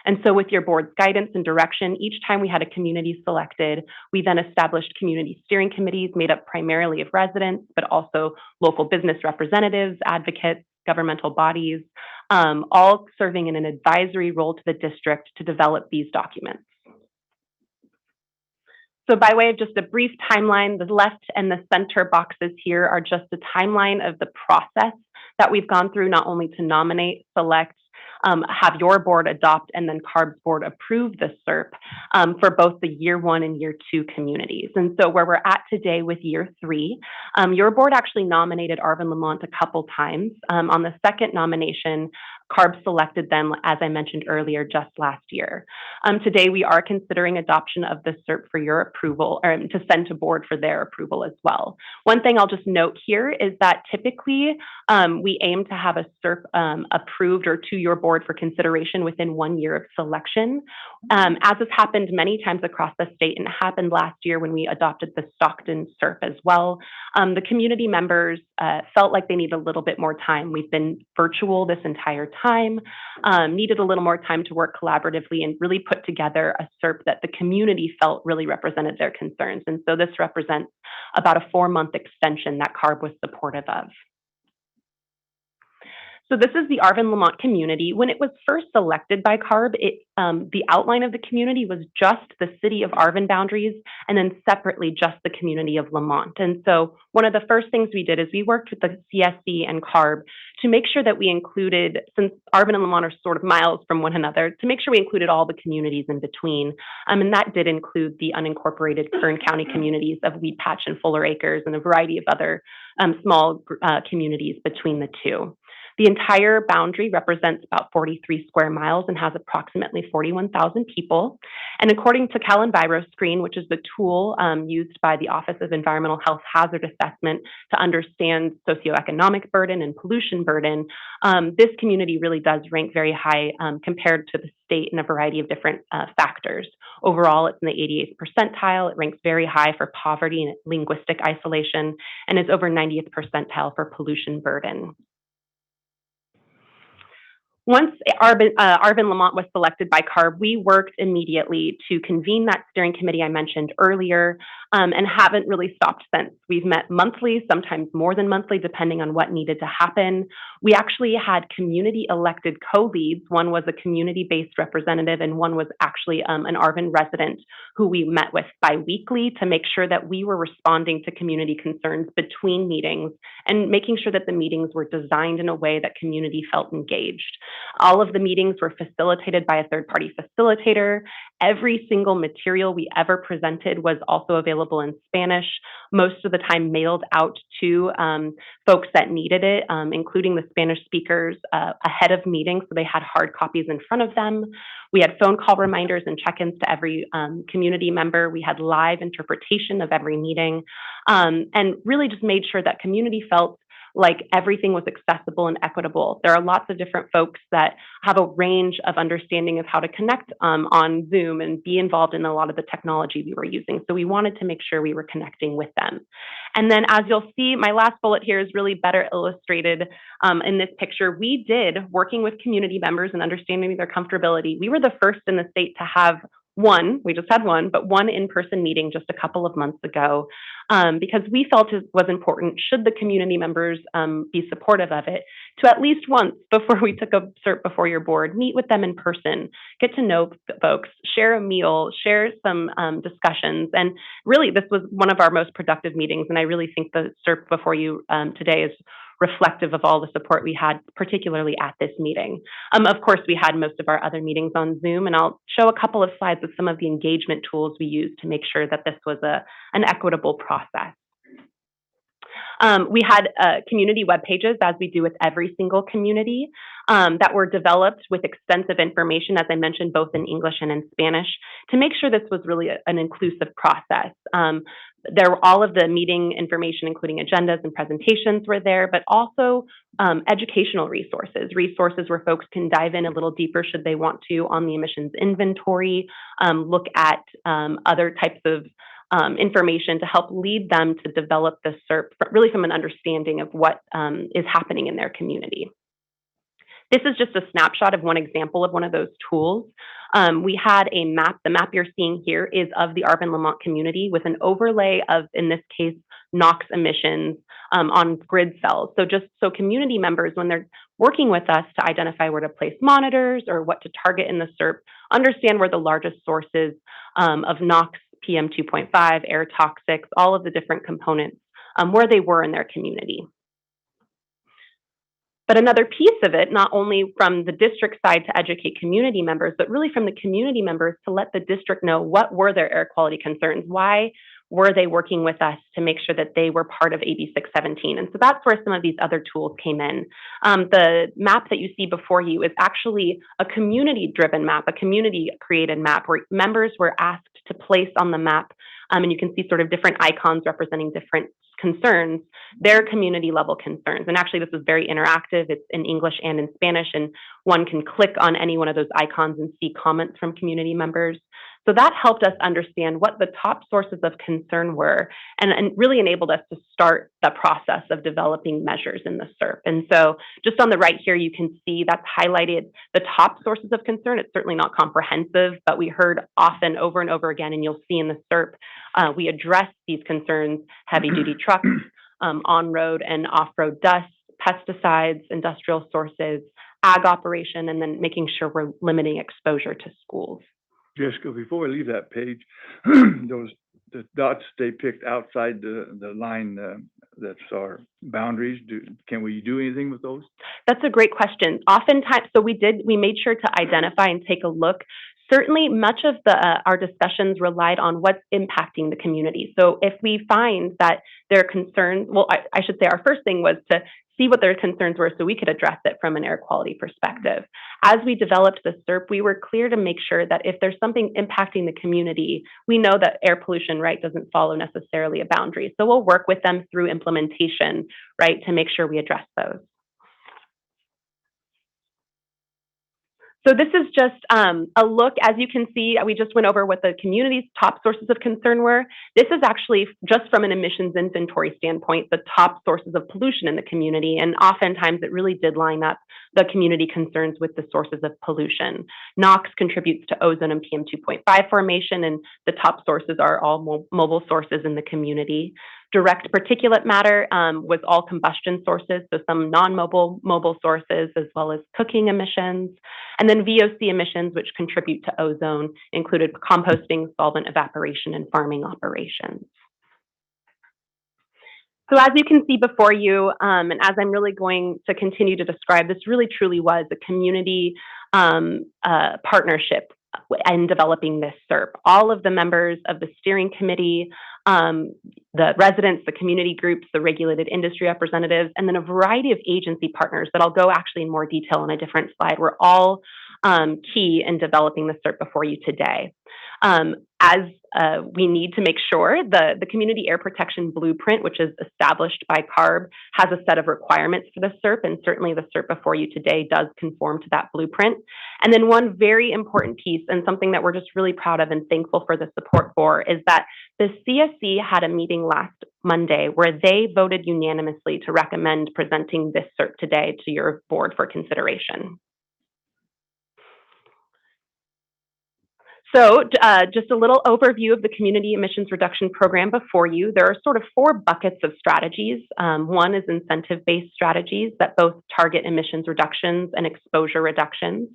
And so with your board's guidance and direction, each time we had a community selected, we then established community steering committees made up primarily of residents, but also local business representatives, advocates, governmental bodies, all serving in an advisory role to the district to develop these documents. So by way of just a brief timeline, the left and the center boxes here are just a timeline of the process that we've gone through, not only to nominate, select, have your board adopt, and then Carb's board approve the SERP for both the year 1 and year 2 communities. And so where we're at today with year 3, your board actually nominated Arvind, Lamont a couple times. On the second nomination, Carb selected them, as I mentioned earlier, just last year. Today, we are considering adoption of the SERP for your approval, or to send to board for their approval as well. One thing I'll just note here is that typically we aim to have a SERP approved or to your board for consideration within 1 year of selection. As has happened many times across the state, and it happened last year when we adopted the Stockton SERP as well, the community members felt like they needed a little bit more time. We've been virtual this entire time, needed a little more time to work collaboratively and really put together a SERP that the community felt really represented their concerns. And so this represents about a 4-month extension that Carb was supportive of. So this is the Arvind Lamont community. When it was first selected by Carb, the outline of the community was just the city of Arvind boundaries, and then separately just the community of Lamont. And so one of the first things we did is we worked with the CSC and Carb to make sure that we included, since Arvind and Lamont are sort of miles from one another, to make sure we included all the communities in between. And that did include the unincorporated Kern County communities of Weed Patch and Fuller Acres, and a variety of other small communities between the two. The entire boundary represents about 43 square miles and has approximately 41,000 people. And according to CalEnviroscreen, which is the tool used by the Office of Environmental Health Hazard Assessment to understand socioeconomic burden and pollution burden, this community really does rank very high compared to the state in a variety of different factors. Overall, it's in the 88th percentile. It ranks very high for poverty and linguistic isolation, and is over 90th percentile for pollution burden. Once Arvind Lamont was selected by Carb, we worked immediately to convene that steering committee I mentioned earlier, and haven't really stopped since. We've met monthly, sometimes more than monthly, depending on what needed to happen. We actually had community elected co-leads. One was a community-based representative, and one was actually an Arvind resident who we met with bi-weekly to make sure that we were responding to community concerns between meetings and making sure that the meetings were designed in a way that community felt engaged. All of the meetings were facilitated by a third-party facilitator. Every single material we ever presented was also available in Spanish, most of the time mailed out to folks that needed it, including the Spanish speakers ahead of meetings, so they had hard copies in front of them. We had phone call reminders and check-ins to every community member. We had live interpretation of every meeting, and really just made sure that community felt like everything was accessible and equitable. There are lots of different folks that have a range of understanding of how to connect on Zoom and be involved in a lot of the technology we were using. So we wanted to make sure we were connecting with them. And then as you'll see, my last bullet here is really better illustrated in this picture. We did, working with community members and understanding their comfortability, we were the first in the state to have we just had one in-person meeting just a couple of months ago, because we felt it was important, should the community members be supportive of it, to at least once before we took a SERP before your board, meet with them in person, get to know folks, share a meal, share some discussions. And really, this was one of our most productive meetings. And I really think the SERP before you today is reflective of all the support we had, particularly at this meeting. Of course, we had most of our other meetings on Zoom, and I'll show a couple of slides with some of the engagement tools we used to make sure that this was an equitable process. We had community web pages, as we do with every single community, that were developed with extensive information, as I mentioned, both in English and in Spanish, to make sure this was really an inclusive process. There were all of the meeting information, including agendas and presentations were there, but also educational resources where folks can dive in a little deeper should they want to on the emissions inventory, look at other types of information to help lead them to develop the SERP, really from an understanding of what is happening in their community. This is just a snapshot of one example of one of those tools. We had a map. The map you're seeing here is of the Arvind Lamont community with an overlay of, in this case, NOx emissions on grid cells. So just so community members, when they're working with us to identify where to place monitors or what to target in the SERP, understand where the largest sources of NOx, PM 2.5, air toxics, all of the different components, where they were in their community. But another piece of it, not only from the district side to educate community members, but really from the community members to let the district know what were their air quality concerns, why were they working with us to make sure that they were part of AB 617? And so that's where some of these other tools came in. The map that you see before you is actually a community-driven map, a community-created map where members were asked to place on the map, and you can see sort of different icons representing different concerns, their community level concerns. And actually this is very interactive. It's in English and in Spanish, and one can click on any one of those icons and see comments from community members. So that helped us understand what the top sources of concern were and really enabled us to start the process of developing measures in the SERP. And so just on the right here, you can see that's highlighted the top sources of concern. It's certainly not comprehensive, but we heard often over and over again, and you'll see in the SERP, we address these concerns: heavy duty trucks, on-road and off-road dust, pesticides, industrial sources, ag operation, and then making sure we're limiting exposure to schools. Jessica, before we leave that page, the dots they picked outside the line, that's our boundaries. Can we do anything with those? That's a great question. Oftentimes, so we made sure to identify and take a look. Certainly, much of our discussions relied on what's impacting the community. So if we find that their concerns, well, I should say our first thing was to see what their concerns were so we could address it from an air quality perspective. As we developed the SERP, we were clear to make sure that if there's something impacting the community, we know that air pollution, right, doesn't follow necessarily a boundary. So we'll work with them through implementation, right, to make sure we address those. So this is just a look. As you can see, we just went over what the community's top sources of concern were. This is actually just from an emissions inventory standpoint, the top sources of pollution in the community. And oftentimes it really did line up the community concerns with the sources of pollution. NOx contributes to ozone and PM 2.5 formation, and the top sources are all mobile sources in the community. Direct particulate matter was all combustion sources, so some non-mobile mobile sources, as well as cooking emissions. And then VOC emissions, which contribute to ozone, included composting, solvent evaporation, and farming operations. So as you can see before you, and as I'm really going to continue to describe, this really truly was a community partnership in developing this SERP. All of the members of the steering committee, the residents, the community groups, the regulated industry representatives, and then a variety of agency partners that I'll go actually in more detail on a different slide, were all key in developing the SERP before you today. As we need to make sure the Community Air Protection Blueprint, which is established by Carb, has a set of requirements for the SERP, and certainly the SERP before you today does conform to that blueprint. And then one very important piece, and something that we're just really proud of and thankful for the support for, is that the CSC had a meeting last Monday where they voted unanimously to recommend presenting this SERP today to your board for consideration. So just a little overview of the Community Emissions Reduction Program before you. There are sort of 4 buckets of strategies. One is incentive-based strategies that both target emissions reductions and exposure reductions.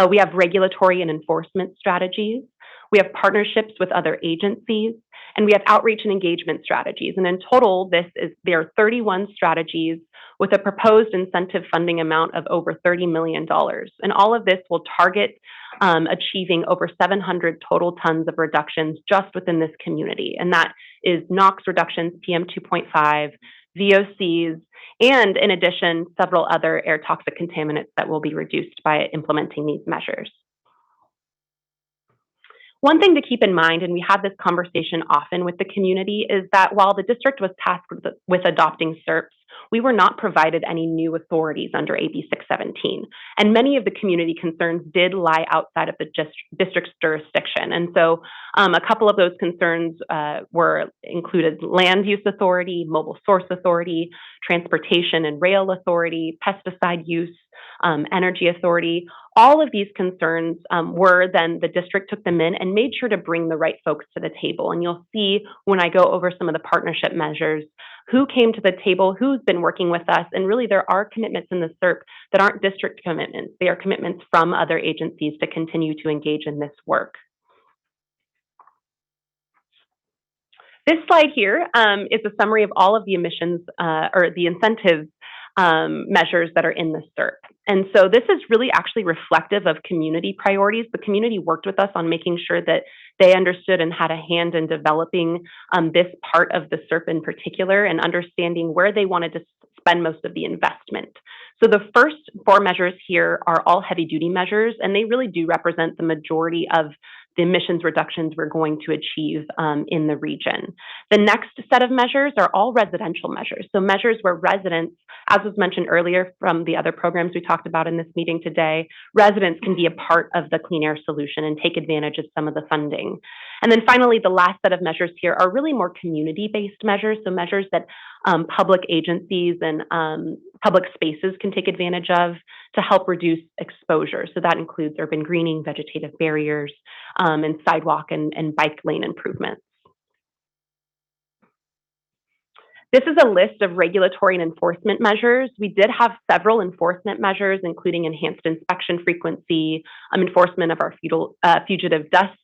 We have regulatory and enforcement strategies. We have partnerships with other agencies, and we have outreach and engagement strategies. And in total, there are 31 strategies with a proposed incentive funding amount of over $30 million. And all of this will target achieving over 700 total tons of reductions just within this community. And that is NOx reductions, PM 2.5, VOCs, and in addition, several other air toxic contaminants that will be reduced by implementing these measures. One thing to keep in mind, and we have this conversation often with the community, is that while the district was tasked with adopting SERPs, we were not provided any new authorities under AB 617. And many of the community concerns did lie outside of the district's jurisdiction. And so a couple of those concerns included land use authority, mobile source authority, transportation and rail authority, pesticide use, energy authority. All of these concerns were then the district took them in and made sure to bring the right folks to the table. And you'll see when I go over some of the partnership measures, who came to the table, who's been working with us. And really there are commitments in the SERP that aren't district commitments. They are commitments from other agencies to continue to engage in this work. This slide here is a summary of all of the emissions or the incentives measures that are in the SERP. And so this is really actually reflective of community priorities. The community worked with us on making sure that they understood and had a hand in developing this part of the SERP in particular and understanding where they wanted to spend most of the investment. So the first 4 measures here are all heavy-duty measures, and they really do represent the majority of the emissions reductions we're going to achieve in the region. The next set of measures are all residential measures. So measures where residents, as was mentioned earlier from the other programs we talked about in this meeting today, residents can be a part of the clean air solution and take advantage of some of the funding. And then finally, the last set of measures here are really more community-based measures, so measures that public agencies and public spaces can take advantage of to help reduce exposure. So that includes urban greening, vegetative barriers, and sidewalk and bike lane improvements. This is a list of regulatory and enforcement measures. We did have several enforcement measures, including enhanced inspection frequency, enforcement of our fugitive dust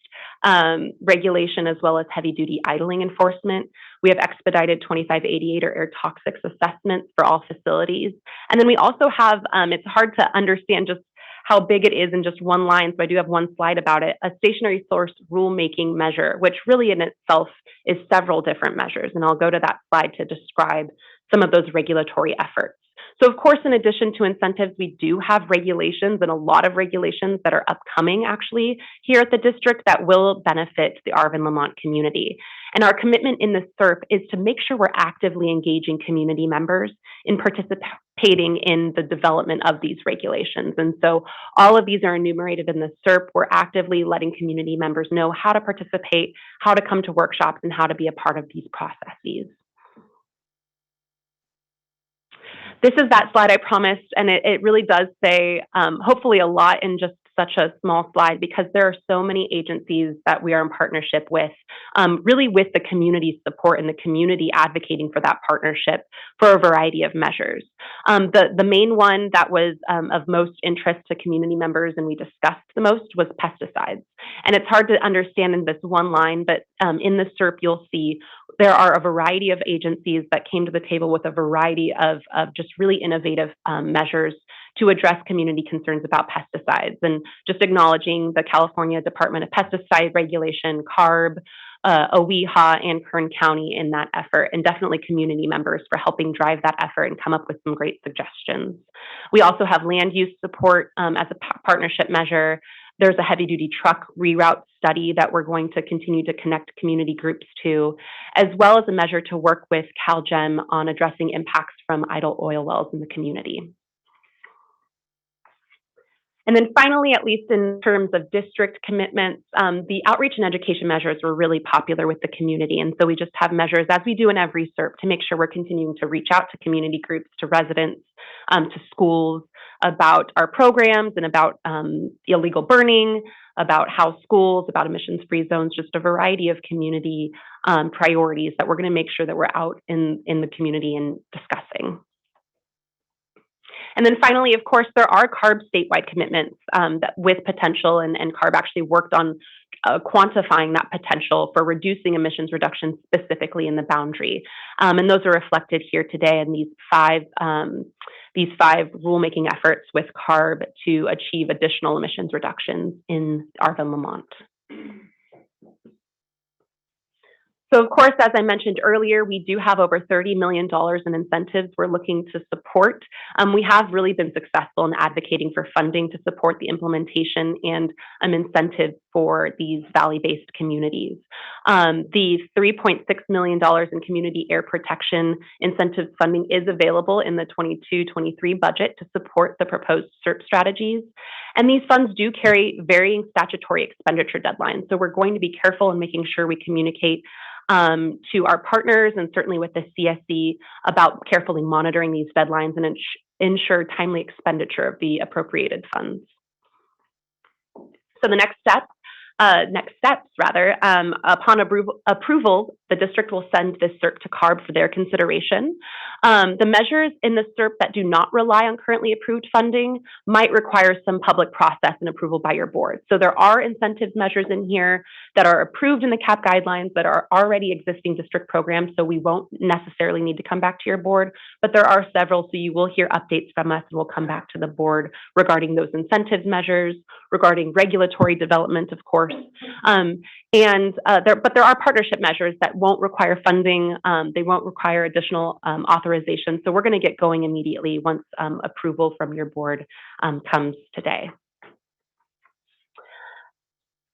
regulation, as well as heavy-duty idling enforcement. We have expedited 2588 or air toxics assessments for all facilities. And then we also have, it's hard to understand just how big it is in just one line, so I do have one slide about it, a stationary source rulemaking measure, which really in itself is several different measures. And I'll go to that slide to describe some of those regulatory efforts. So of course, in addition to incentives, we do have regulations and a lot of regulations that are upcoming actually here at the district that will benefit the Arvind Lamont community. And our commitment in the SERP is to make sure we're actively engaging community members in participating in the development of these regulations. And so all of these are enumerated in the SERP. We're actively letting community members know how to participate, how to come to workshops, and how to be a part of these processes. This is that slide I promised, and it really does say, hopefully a lot in just such a small slide, because there are so many agencies that we are in partnership with, really with the community support and the community advocating for that partnership for a variety of measures. The main one that was of most interest to community members and we discussed the most was pesticides. And it's hard to understand in this one line, but in the SERP, you'll see there are a variety of agencies that came to the table with a variety of just really innovative measures to address community concerns about pesticides. And just acknowledging the California Department of Pesticide Regulation, Carb, OWIHA, and Kern County in that effort, and definitely community members for helping drive that effort and come up with some great suggestions. We also have land use support as a partnership measure. There's a heavy-duty truck reroute study that we're going to continue to connect community groups to, as well as a measure to work with CalGEM on addressing impacts from idle oil wells in the community. And then finally, at least in terms of district commitments, the outreach and education measures were really popular with the community. And so we just have measures, as we do in every SERP, to make sure we're continuing to reach out to community groups, to residents, to schools, about our programs and about illegal burning, about house schools, about emissions-free zones, just a variety of community priorities that we're going to make sure that we're out in the community and discussing. And then finally, of course, there are Carb statewide commitments that with potential, and Carb actually worked on quantifying that potential for reducing emissions reductions specifically in the boundary. And those are reflected here today in these five rulemaking efforts with Carb to achieve additional emissions reductions in Arvind Lamont. So of course, as I mentioned earlier, we do have over $30 million in incentives we're looking to support. We have really been successful in advocating for funding to support the implementation and incentives for these valley-based communities. The $3.6 million in community air protection incentive funding is available in the 22-23 budget to support the proposed SERP strategies. And these funds do carry varying statutory expenditure deadlines. So we're going to be careful in making sure we communicate to our partners and certainly with the CSC about carefully monitoring these deadlines and ensure timely expenditure of the appropriated funds. So the next steps, upon approval, The district will send this CERP to Carb for their consideration. The measures in the CERP that do not rely on currently approved funding might require some public process and approval by your board. So there are incentives measures in here that are approved in the CAP guidelines that are already existing district programs, so we won't necessarily need to come back to your board, but there are several, so you will hear updates from us and we'll come back to the board regarding those incentives measures, regarding regulatory development, of course. But there are partnership measures that won't require funding. They won't require additional authorization. So we're going to get going immediately once approval from your board comes today.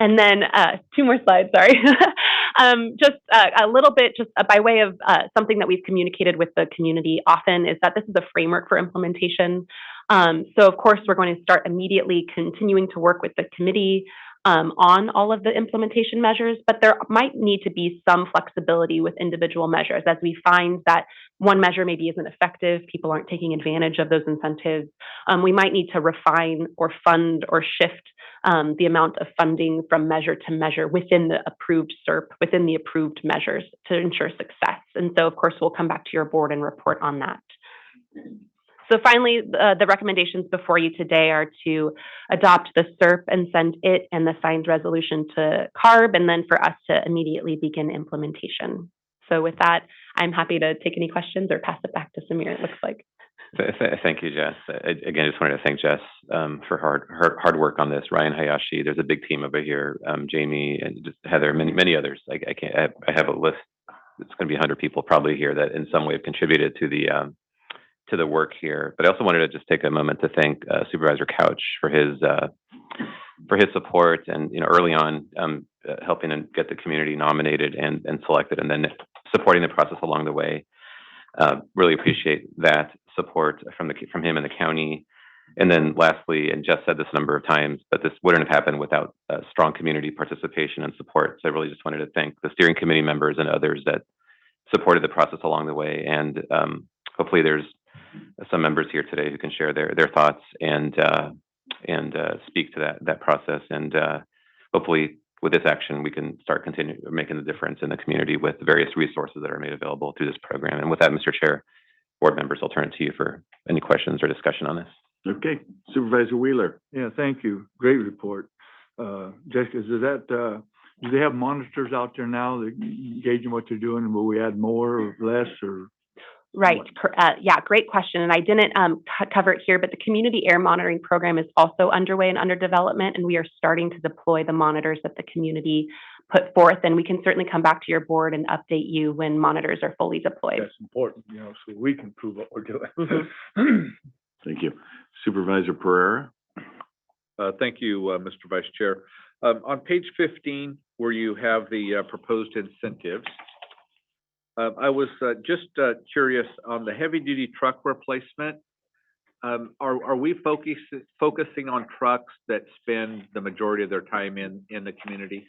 And then 2 more slides, sorry. Just a little bit, just by way of something that we've communicated with the community often is that this is a framework for implementation. So of course, we're going to start immediately continuing to work with the committee on all of the implementation measures, but there might need to be some flexibility with individual measures as we find that one measure maybe isn't effective, people aren't taking advantage of those incentives. We might need to refine or fund or shift the amount of funding from measure to measure within the approved CERP, within the approved measures to ensure success. And so, of course, we'll come back to your board and report on that. So finally, the recommendations before you today are to adopt the CERP and send it and the signed resolution to Carb, and then for us to immediately begin implementation. So with that, I'm happy to take any questions or pass it back to Samir, it looks like. Thank you, Jess. Again, I just wanted to thank Jess for hard work on this. Ryan Hayashi, there's a big team over here. Jamie and just Heather, many others. I have a list. It's going to be 100 people probably here that in some way have contributed to the work here. But I also wanted to just take a moment to thank Supervisor Couch for his support and early on helping and get the community nominated and selected, and then supporting the process along the way. Really appreciate that support from him and the county. And then lastly, and Jess said this a number of times, but this wouldn't have happened without strong community participation and support. So I really just wanted to thank the steering committee members and others that supported the process along the way. And hopefully there's some members here today who can share their thoughts and speak to that process. And hopefully with this action, we can start continuing making the difference in the community with the various resources that are made available through this program. And with that, Mr. Chair, board members, I'll turn it to you for any questions or discussion on this. Okay, Supervisor Wheeler. Yeah, thank you. Great report. Jessica, do they have monitors out there now that gauging what they're doing? Will we add more or less or? Right. Yeah, great question. And I didn't cover it here, but the community air monitoring program is also underway and under development, and we are starting to deploy the monitors that the community put forth. And we can certainly come back to your board and update you when monitors are fully deployed. That's important, so we can prove what we're doing. Mm-hmm. Thank you. Supervisor Pereira. Thank you, Mr. Vice Chair. On page 15, where you have the proposed incentives, I was just curious on the heavy-duty truck replacement. Are we focusing on trucks that spend the majority of their time in the community?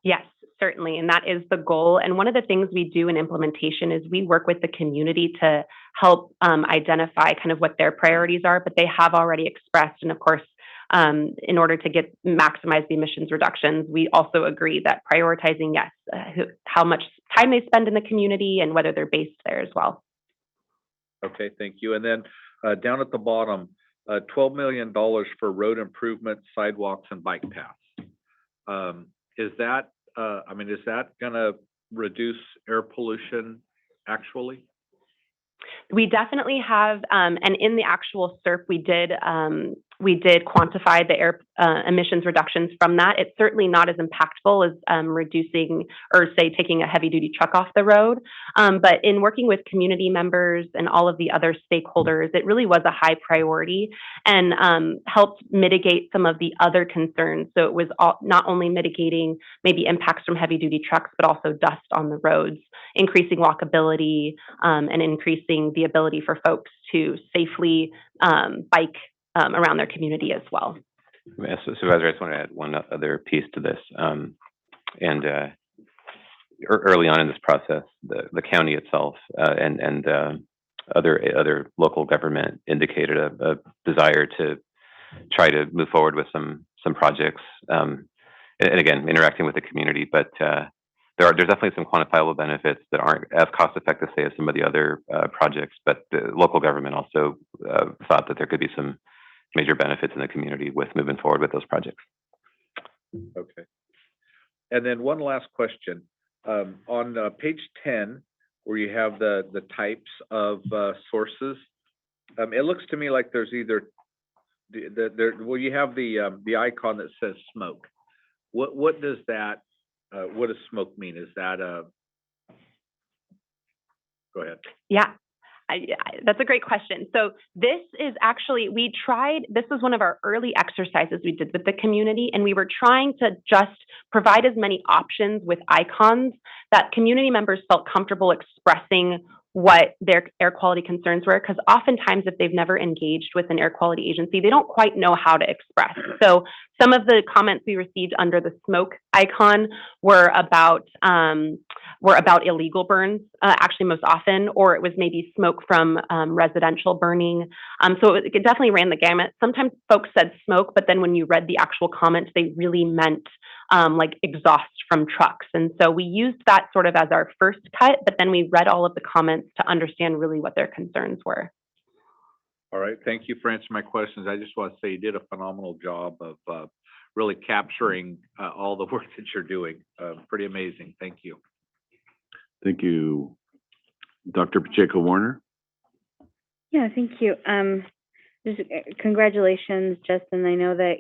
Yes, certainly, and that is the goal. And one of the things we do in implementation is we work with the community to help identify kind of what their priorities are, but they have already expressed, and of course, in order to maximize the emissions reductions, we also agree that prioritizing, yes, how much time they spend in the community and whether they're based there as well. Okay, thank you. And then down at the bottom, $12 million for road improvement, sidewalks, and bike paths. Is that going to reduce air pollution actually? We definitely have, and in the actual CERP, we did quantify the air emissions reductions from that. It's certainly not as impactful as reducing or say taking a heavy duty truck off the road. But in working with community members and all of the other stakeholders, it really was a high priority and helped mitigate some of the other concerns. So it was not only mitigating maybe impacts from heavy duty trucks, but also dust on the roads, increasing walkability and increasing the ability for folks to safely bike around their community as well. Supervisor, I just want to add one other piece to this. Early on in this process, the county itself and other local government indicated a desire to try to move forward with some projects. And again, interacting with the community, but there's definitely some quantifiable benefits that aren't as cost effective, say, as some of the other projects, but the local government also thought that there could be some major benefits in the community with moving forward with those projects. Okay. And then one last question. On page 10, where you have the types of sources, it looks to me like there's either well, you have the icon that says smoke. What does that what does smoke mean? Is that go ahead. Yeah, that's a great question. So this is actually, this was one of our early exercises we did with the community, and we were trying to just provide as many options with icons that community members felt comfortable expressing what their air quality concerns were, because oftentimes if they've never engaged with an air quality agency, they don't quite know how to express. So some of the comments we received under the smoke icon were about illegal burns, actually most often, or it was maybe smoke from residential burning. So it definitely ran the gamut. Sometimes folks said smoke, but then when you read the actual comments, they really meant like exhaust from trucks. And so we used that sort of as our first cut, but then we read all of the comments to understand really what their concerns were. All right, thank you for answering my questions. I just want to say you did a phenomenal job of really capturing all the work that you're doing. Pretty amazing. Thank you. Thank you. Dr. Pacheco Warner? Yeah, thank you. Just congratulations, Justin. I know that,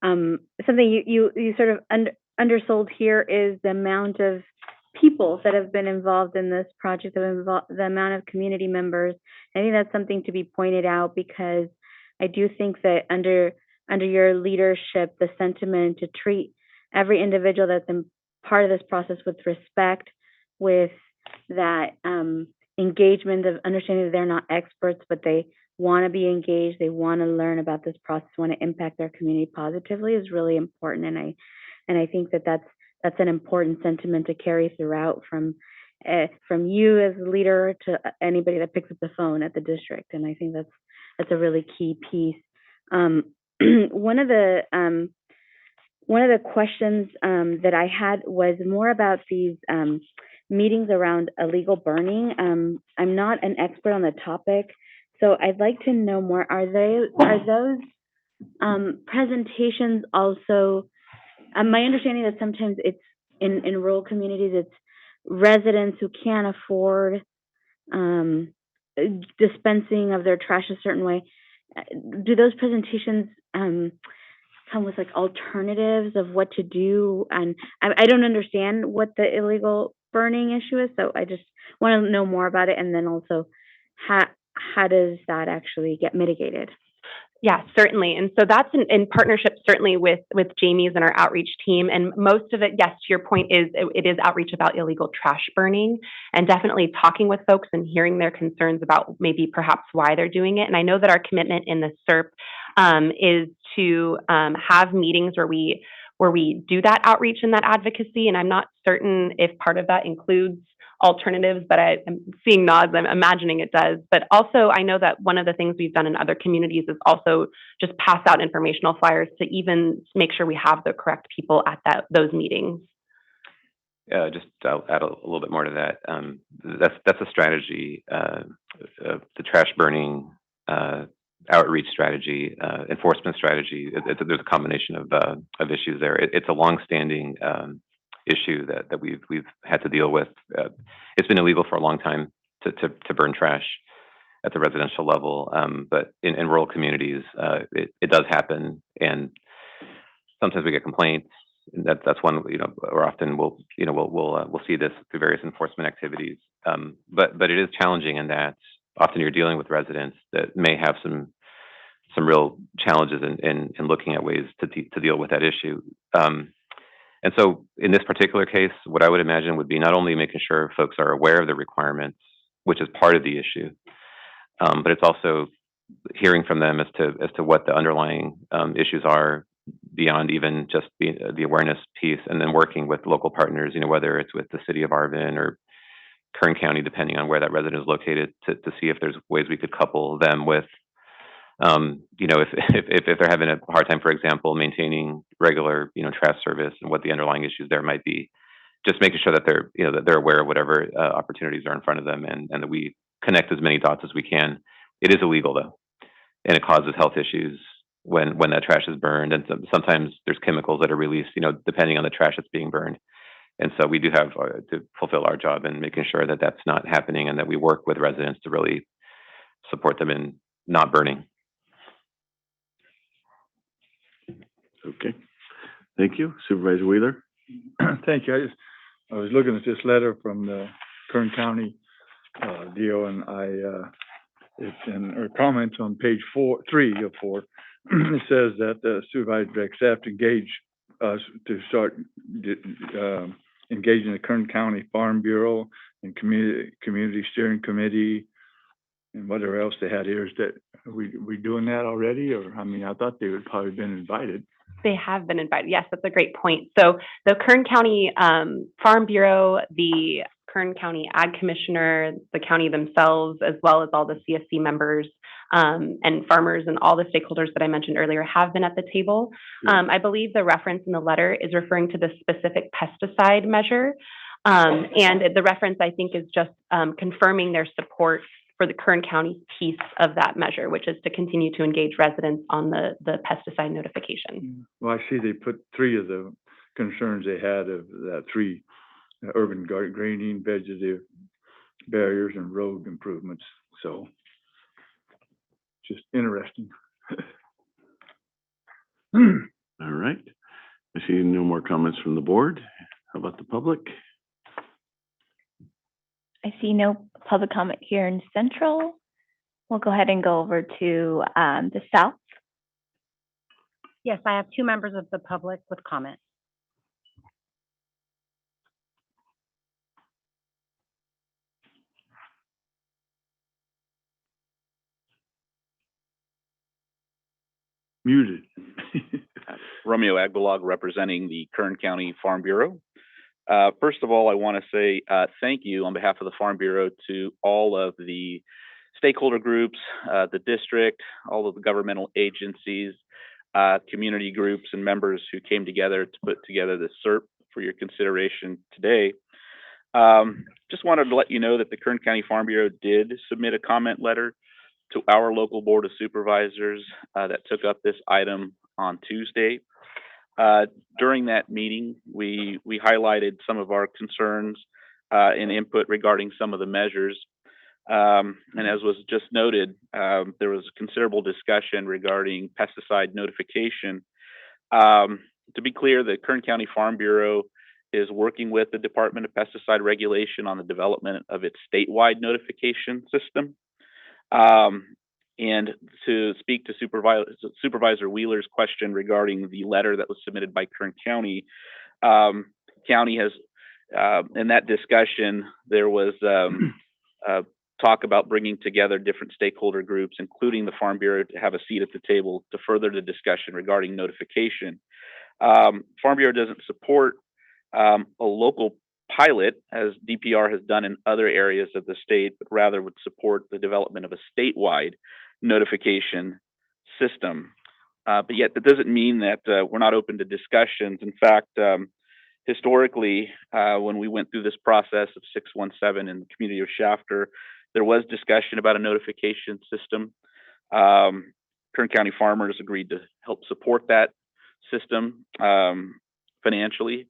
something you sort of undersold here is the amount of people that have been involved in this project, the amount of community members. I think that's something to be pointed out, because I do think that under your leadership, the sentiment to treat every individual that's in part of this process with respect, with that engagement of understanding that they're not experts, but they want to be engaged, they want to learn about this process, want to impact their community positively, is really important. And I think that that's an important sentiment to carry throughout from you as a leader to anybody that picks up the phone at the district. And I think that's a really key piece. One of the questions that I had was more about these meetings around illegal burning. I'm not an expert on the topic, so I'd like to know more. Are those presentations also? My understanding that sometimes it's in rural communities, it's residents who can't afford dispensing of their trash a certain way. Do those presentations come with like alternatives of what to do? And I don't understand what the illegal burning issue is, so I just want to know more about it. And then also, how does that actually get mitigated? Yeah, certainly. And so that's in partnership, certainly with Jamie's and our outreach team. And most of it, yes, to your point, it is outreach about illegal trash burning, and definitely talking with folks and hearing their concerns about maybe perhaps why they're doing it. And I know that our commitment in the SERP is to have meetings where we do that outreach and that advocacy. And I'm not certain if part of that includes alternatives, but I'm seeing nods. I'm imagining it does. But also, I know that one of the things we've done in other communities is also just pass out informational flyers to even make sure we have the correct people at those meetings. Just I'll add a little bit more to that. That's a strategy, the trash burning outreach strategy, enforcement strategy. There's a combination of issues there. It's a longstanding issue that we've had to deal with. It's been illegal for a long time to burn trash at the residential level, but in rural communities, it does happen, and sometimes we get complaints. And that's one, or often we'll see this through various enforcement activities. But it is challenging in that often you're dealing with residents that may have some real challenges in looking at ways to deal with that issue. And so in this particular case, what I would imagine would be not only making sure folks are aware of the requirements, which is part of the issue, but it's also hearing from them as to what the underlying issues are beyond even just the awareness piece, and then working with local partners, whether it's with the city of Arvind or Kern County, depending on where that resident is located, to see if there's ways we could couple them with, if they're having a hard time, for example, maintaining regular, trash service, and what the underlying issues there might be, just making sure that they're, that they're aware of whatever opportunities are in front of them, and that we connect as many dots as we can. It is illegal though, and it causes health issues when that trash is burned, and sometimes there's chemicals that are released, depending on the trash that's being burned. And so we do have to fulfill our job in making sure that that's not happening, and that we work with residents to really support them in not burning. Okay. Thank you. Supervisor Wheeler? Thank you. I was looking at this letter from the Kern County deal, and it's in her comments on page 3 of 4. It says that the supervisor direct staff to engage us to start engaging the Kern County Farm Bureau and community steering committee and whatever else they had here. Is that we doing that already? Or I thought they would probably been invited. They have been invited. Yes, that's a great point. So the Kern County Farm Bureau, the Kern County Ag Commissioner, the county themselves, as well as all the CSC members and farmers and all the stakeholders that I mentioned earlier have been at the table. I believe the reference in the letter is referring to the specific pesticide measure. And the reference, I think, is just confirming their support for the Kern County piece of that measure, which is to continue to engage residents on the pesticide notification. Well, I see they put 3 of the concerns they had of that 3 urban grading, vegetative barriers, and road improvements. So just interesting. All right. I see no more comments from the board. How about the public? I see no public comment here in Central. We'll go ahead and go over to the South. Yes, I have 2 members of the public with comment. Muted. Romeo Agbalog, representing the Kern County Farm Bureau. First of all, I want to say thank you on behalf of the Farm Bureau to all of the stakeholder groups, the district, all of the governmental agencies, community groups, and members who came together to put together this CERP for your consideration today. Just wanted to let you know that the Kern County Farm Bureau did submit a comment letter to our local Board of Supervisors that took up this item on Tuesday. During that meeting, we highlighted some of our concerns and input regarding some of the measures. And as was just noted, there was considerable discussion regarding pesticide notification. To be clear, the Kern County Farm Bureau is working with the Department of Pesticide Regulation on the development of its statewide notification system. And to speak to Supervisor Wheeler's question regarding the letter that was submitted by Kern County, county has, in that discussion, there was talk about bringing together different stakeholder groups, including the Farm Bureau, to have a seat at the table to further the discussion regarding notification. Farm Bureau doesn't support a local pilot, as DPR has done in other areas of the state, but rather would support the development of a statewide notification system. But yet that doesn't mean that we're not open to discussions. In fact, historically, when we went through this process of 617 in the community of Shafter, there was discussion about a notification system. Kern County farmers agreed to help support that system financially.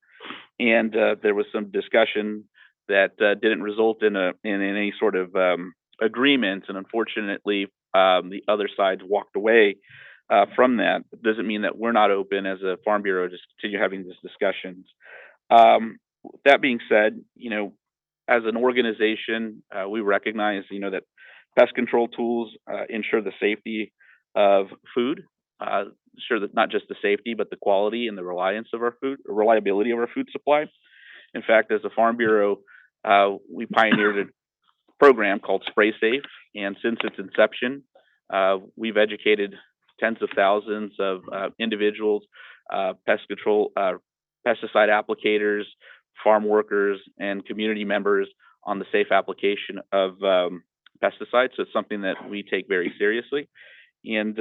And there was some discussion that didn't result in any sort of agreement. And unfortunately, the other sides walked away from that. It doesn't mean that we're not open as a Farm Bureau to continue having these discussions. That being said, as an organization, we recognize, that pest control tools ensure the safety of food, ensure that not just the safety, but the quality and the reliability of our food supply. In fact, as a Farm Bureau, we pioneered a program called Spray Safe, and since its inception, we've educated tens of thousands of individuals, pesticide applicators, farm workers, and community members on the safe application of pesticides. So it's something that we take very seriously. And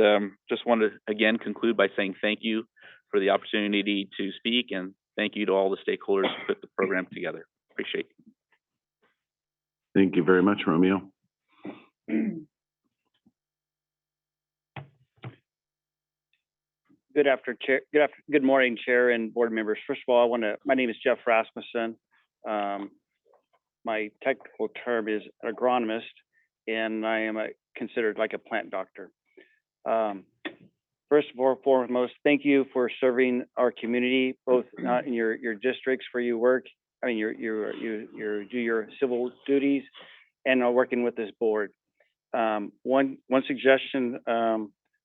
just want to again conclude by saying thank you for the opportunity to speak, and thank you to all the stakeholders who put the program together. Appreciate it. Thank you very much, Romeo. Good morning, Chair and board members. First of all, my name is Jeff Rasmussen. My technical term is agronomist, and I am considered like a plant doctor. First and foremost, thank you for serving our community, both in your districts where you work. I mean, you do your civil duties, and working with this board. One suggestion,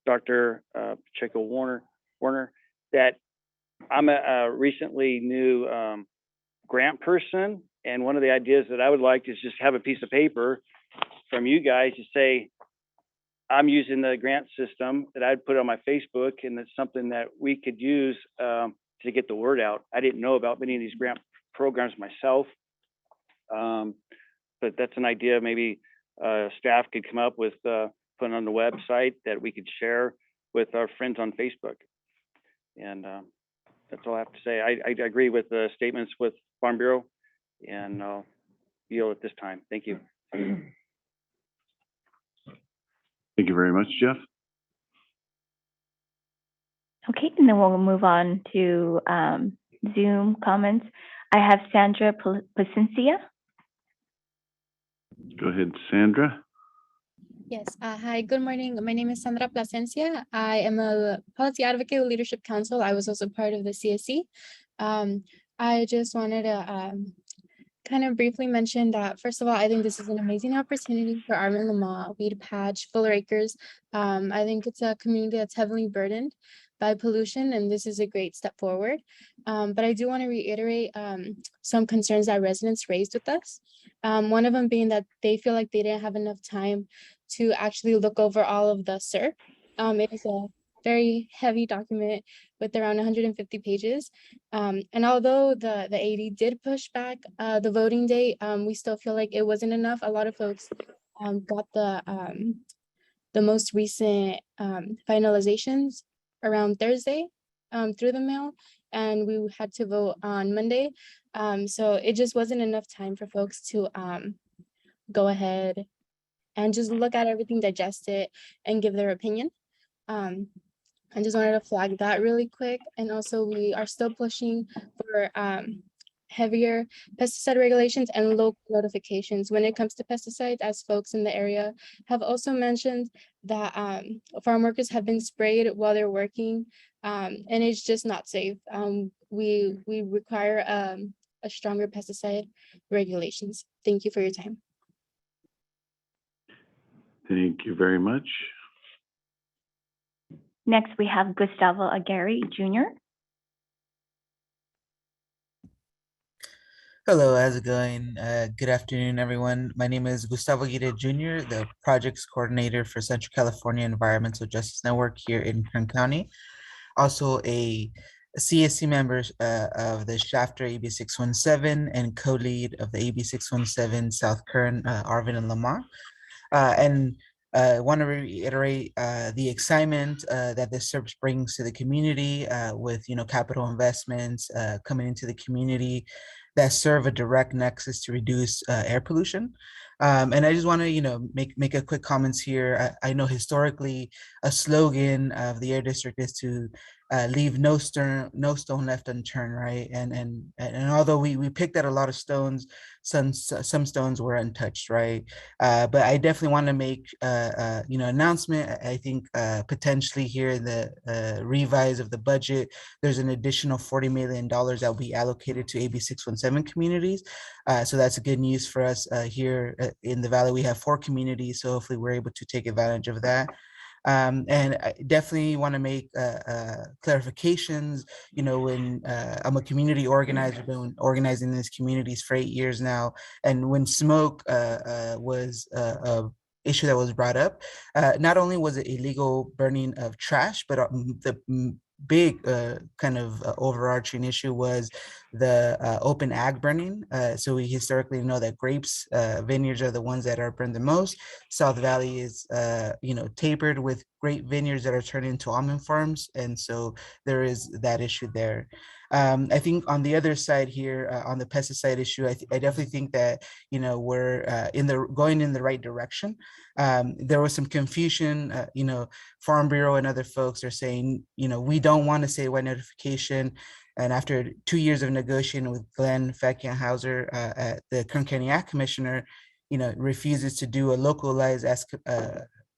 Dr. Pacheco Warner, that I'm a recently new grant person, and one of the ideas that I would like is just have a piece of paper from you guys to say, I'm using the grant system that I'd put on my Facebook, and it's something that we could use to get the word out. I didn't know about many of these grant programs myself, but that's an idea maybe staff could come up with, putting on the website that we could share with our friends on Facebook. And that's all I have to say. I agree with the statements with Farm Bureau, and I'll yield at this time. Thank you. Thank you very much, Jeff. Okay, and then we'll move on to Zoom comments. I have Sandra Placencia. Go ahead, Sandra. Yes, hi, good morning. My name is Sandra Placencia. I am a policy advocate with Leadership Council. I was also part of the CSC. I just wanted to kind of briefly mention that, first of all, I think this is an amazing opportunity for Arvind, Lamont, Weed Patch, Fuller Acres. I think it's a community that's heavily burdened by pollution, and this is a great step forward. But I do want to reiterate some concerns that residents raised with us. One of them being that they feel like they didn't have enough time to actually look over all of the SIR. It is a very heavy document with around 150 pages. And although the AD did push back the voting date, we still feel like it wasn't enough. A lot of folks got the most recent finalizations around Thursday through the mail, and we had to vote on Monday. So it just wasn't enough time for folks to go ahead and just look at everything, digest it, and give their opinion. I just wanted to flag that really quick. And also we are still pushing for heavier pesticide regulations and local notifications when it comes to pesticides, as folks in the area have also mentioned that farm workers have been sprayed while they're working, and it's just not safe. We require a stronger pesticide regulations. Thank you for your time. Thank you very much. Next, we have Gustavo Aguirre Jr. Hello, how's it going? Good afternoon, everyone. My name is Gustavo Aguirre Jr., the Projects Coordinator for Central California Environmental Justice Network here in Kern County. Also a CSC member of the Chapter AB 617 and co-lead of the AB 617 South Kern, Arvind and Lamont. And I want to reiterate the excitement that this service brings to the community with, capital investments coming into the community that serve a direct nexus to reduce air pollution. And I just want to, make a quick comments here. I know historically a slogan of the Air District is to leave no stone left unturned, right? And although we picked at a lot of stones, some stones were untouched, right? But I definitely want to make announcement. I think potentially here in the revise of the budget, there's an additional $40 million that will be allocated to AB 617 communities. So that's a good news for us here in the Valley. We have 4 communities, so hopefully we're able to take advantage of that. And I definitely want to make clarifications. When I'm a community organizer, been organizing these communities for 8 years now, and when smoke was a issue that was brought up, not only was it illegal burning of trash, but the big kind of overarching issue was the open ag burning. So we historically know that grapes, vineyards are the ones that are burned the most. South Valley is, tapered with great vineyards that are turned into almond farms. And so there is that issue there. I think on the other side here, on the pesticide issue, I definitely think that, we're going in the right direction. There was some confusion, Farm Bureau and other folks are saying, we don't want a statewide notification. And after 2 years of negotiating with Glenn Fackenhauser, the Kern County Ag Commissioner, refuses to do a localized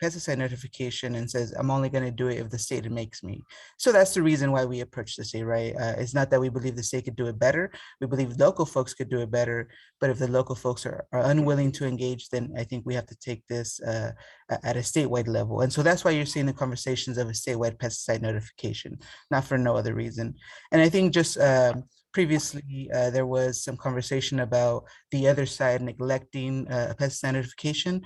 pesticide notification and says, I'm only going to do it if the state makes me. So that's the reason why we approach the state, right? It's not that we believe the state could do it better. We believe local folks could do it better. But if the local folks are unwilling to engage, then I think we have to take this at a statewide level. And so that's why you're seeing the conversations of a statewide pesticide notification, not for no other reason. And I think just previously, there was some conversation about the other side neglecting a pesticide notification.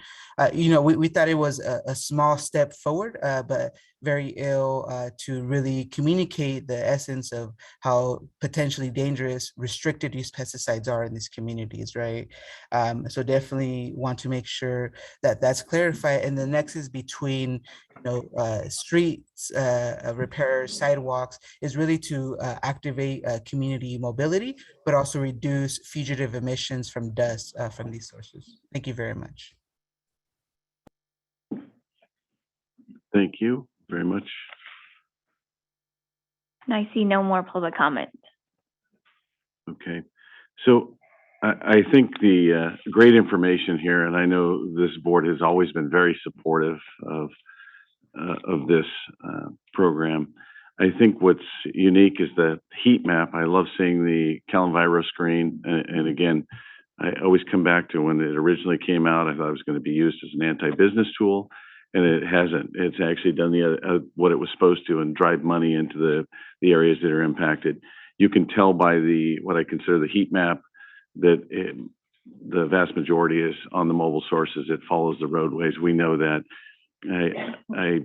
We thought it was a small step forward, but very ill to really communicate the essence of how potentially dangerous restricted use pesticides are in these communities, right? So definitely want to make sure that that's clarified, and the nexus between streets, repairs, sidewalks is really to activate community mobility, but also reduce fugitive emissions from dust from these sources. Thank you very much. Thank you very much. And I see no more public comment. Okay, so I think the great information here, and I know this board has always been very supportive of this program. I think what's unique is the heat map. I love seeing the Calenviro screen, and again, I always come back to when it originally came out, I thought it was going to be used as an anti-business tool, and it hasn't. It's actually done what it was supposed to and drive money into the areas that are impacted. You can tell by what I consider the heat map that the vast majority is on the mobile sources. It follows the roadways. We know that. I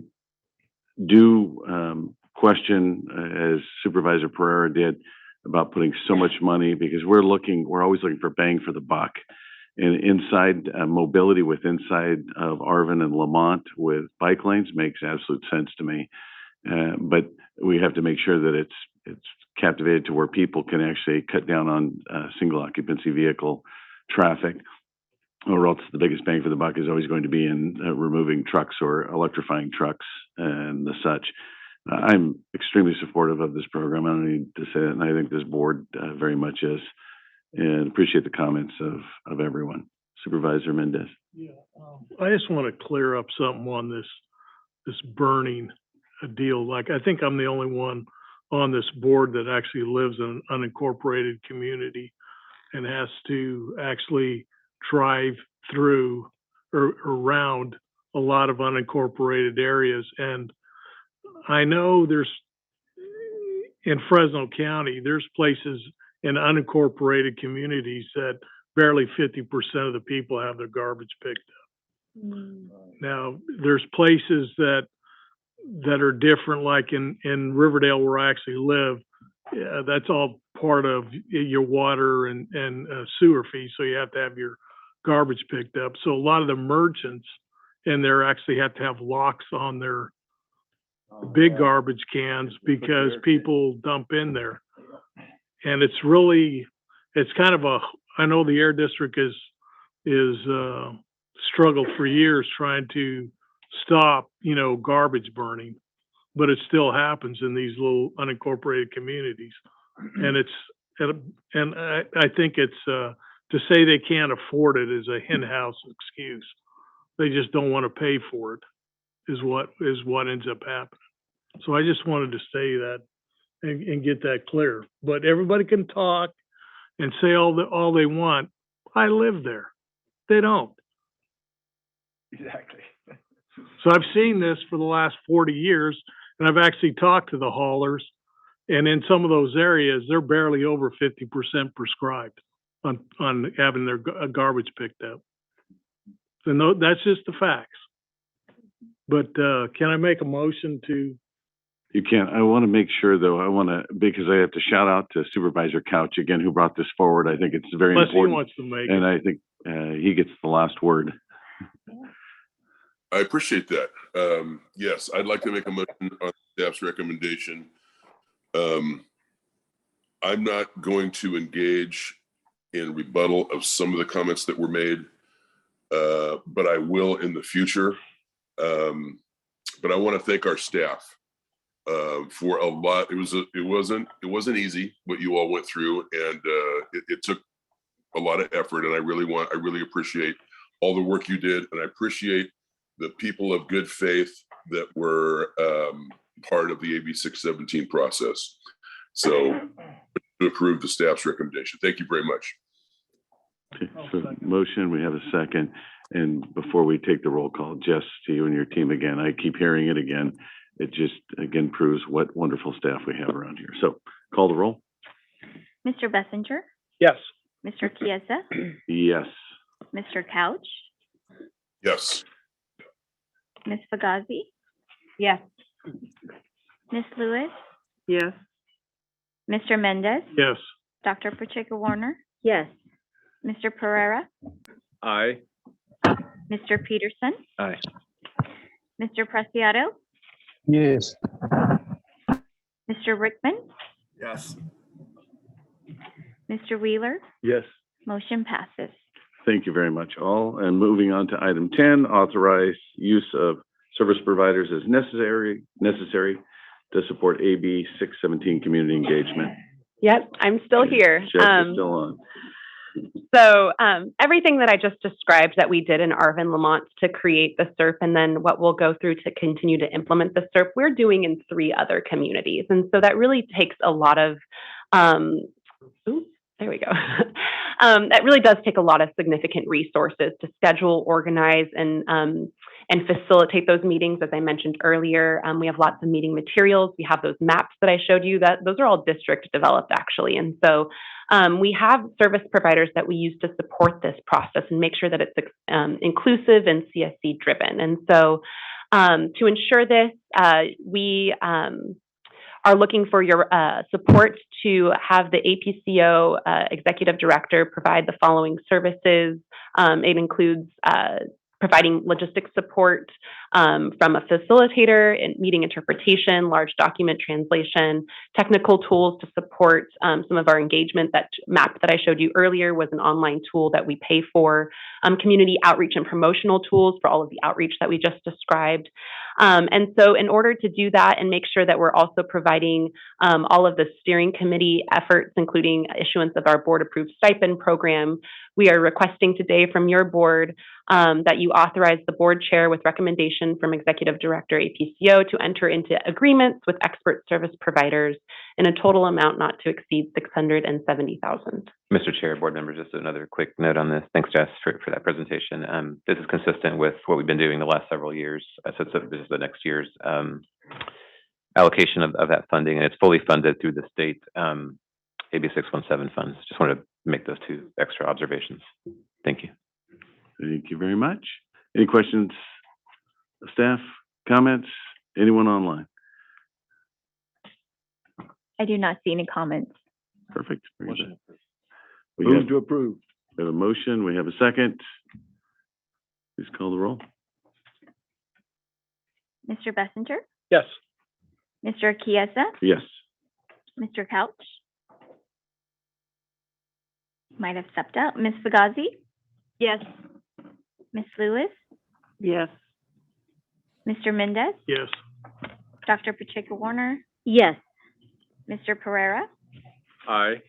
do question, as Supervisor Pereira did, about putting so much money, because we're always looking for bang for the buck. And inside mobility inside of Arvind and Lamont with bike lanes makes absolute sense to me. But we have to make sure that it's captivated to where people can actually cut down on single occupancy vehicle traffic, or else the biggest bang for the buck is always going to be in removing trucks or electrifying trucks and the such. I'm extremely supportive of this program. I don't need to say that, and I think this board very much is, and appreciate the comments of everyone. Supervisor Mendez. Yeah, I just want to clear up something on this burning deal. Like, I think I'm the only one on this board that actually lives in an unincorporated community and has to actually drive through or around a lot of unincorporated areas. And I know in Fresno County, there's places in unincorporated communities that barely 50% of the people have their garbage picked up. Now, there's places that are different, like in Riverdale, where I actually live. Yeah, that's all part of your water and sewer fees, so you have to have your garbage picked up. So a lot of the merchants in there actually have to have locks on their big garbage cans because people dump in there. And it's kind of I know the Air District is struggled for years trying to stop, garbage burning, but it still happens in these little unincorporated communities. And I think it's to say they can't afford it is a hen house excuse. They just don't want to pay for it is what ends up happening. So I just wanted to say that and get that clear. But everybody can talk and say all they want. I live there. They don't. Exactly. So I've seen this for the last 40 years, and I've actually talked to the haulers, and in some of those areas, they're barely over 50% prescribed on having their garbage picked up. So no, that's just the facts. But can I make a motion to? You can. I want to make sure, though, because I have to shout out to Supervisor Couch again, who brought this forward. I think it's very important. He wants to make and it. I think he gets the last word. I appreciate that. Yes, I'd like to make a motion on staff's recommendation. I'm not going to engage in rebuttal of some of the comments that were made, but I will in the future. But I want to thank our staff for a lot. It wasn't easy what you all went through, and it took a lot of effort. And I really appreciate all the work you did, and I appreciate the people of good faith that were part of the AB 617 process. So to approve the staff's recommendation. Thank you very much. Okay, so motion, we have a second. And before we take the roll call, Jess, to you and your team again, I keep hearing it again. It just, again, proves what wonderful staff we have around here. So call the roll. Mr. Bessinger, Yes. Mr. Chiesa, Yes. Mr. Couch, Yes. Ms. Fugazi, Yes. Ms. Lewis, Yes. Mr. Mendez, Yes. Dr. Pacheco Warner, Yes. Mr. Pereira, Aye. Mr. Peterson, Aye. Mr. Preciado, Yes. Mr. Rickman, Yes. Mr. Wheeler, Yes. motion passes. Thank you very much, all. And moving on to item 10, authorize use of service providers as necessary to support AB 617 community engagement. Yep, I'm still here. Jeff is still on. So everything that I just described that we did in Arvind, Lamont to create the SERP, and then what we'll go through to continue to implement the SERP, we're doing in 3 other communities. And so that really takes a lot of, there we go. That really does take a lot of significant resources to schedule, organize, and facilitate those meetings. As I mentioned earlier, we have lots of meeting materials. We have those maps that I showed you. Those are all district developed, actually. And so we have service providers that we use to support this process and make sure that it's inclusive and CSC driven. And so to ensure this, we are looking for your support to have the APCO executive director provide the following services. It includes providing logistics support from a facilitator in meeting interpretation, large document translation, technical tools to support some of our engagement. That map that I showed you earlier was an online tool that we pay for, community outreach and promotional tools for all of the outreach that we just described. And so in order to do that and make sure that we're also providing all of the steering committee efforts, including issuance of our board approved stipend program, we are requesting today from your board that you authorize the board chair with recommendation from Executive Director APCO to enter into agreements with expert service providers in a total amount not to exceed $670,000. Mr. Chair, board members, just another quick note on this. Thanks, Jess, for that presentation. This is consistent with what we've been doing the last several years. So this is the next year's allocation of that funding, and it's fully funded through the state AB 617 funds. Just wanted to make those 2 extra observations. Thank you. Thank you very much. Any questions, staff, comments, anyone online? I do not see any comments. Perfect. Very good. Move to approve. We have a motion. We have a second. Please call the roll. Mr. Bessinger, Yes. Mr. Chiesa, Yes. Mr. Couch might have stepped out. Ms. Fugazi, Yes. Ms. Lewis, Yes. Mr. Mendez, Yes. Dr. Pacheco Warner, Yes. Mr. Pereira, Aye.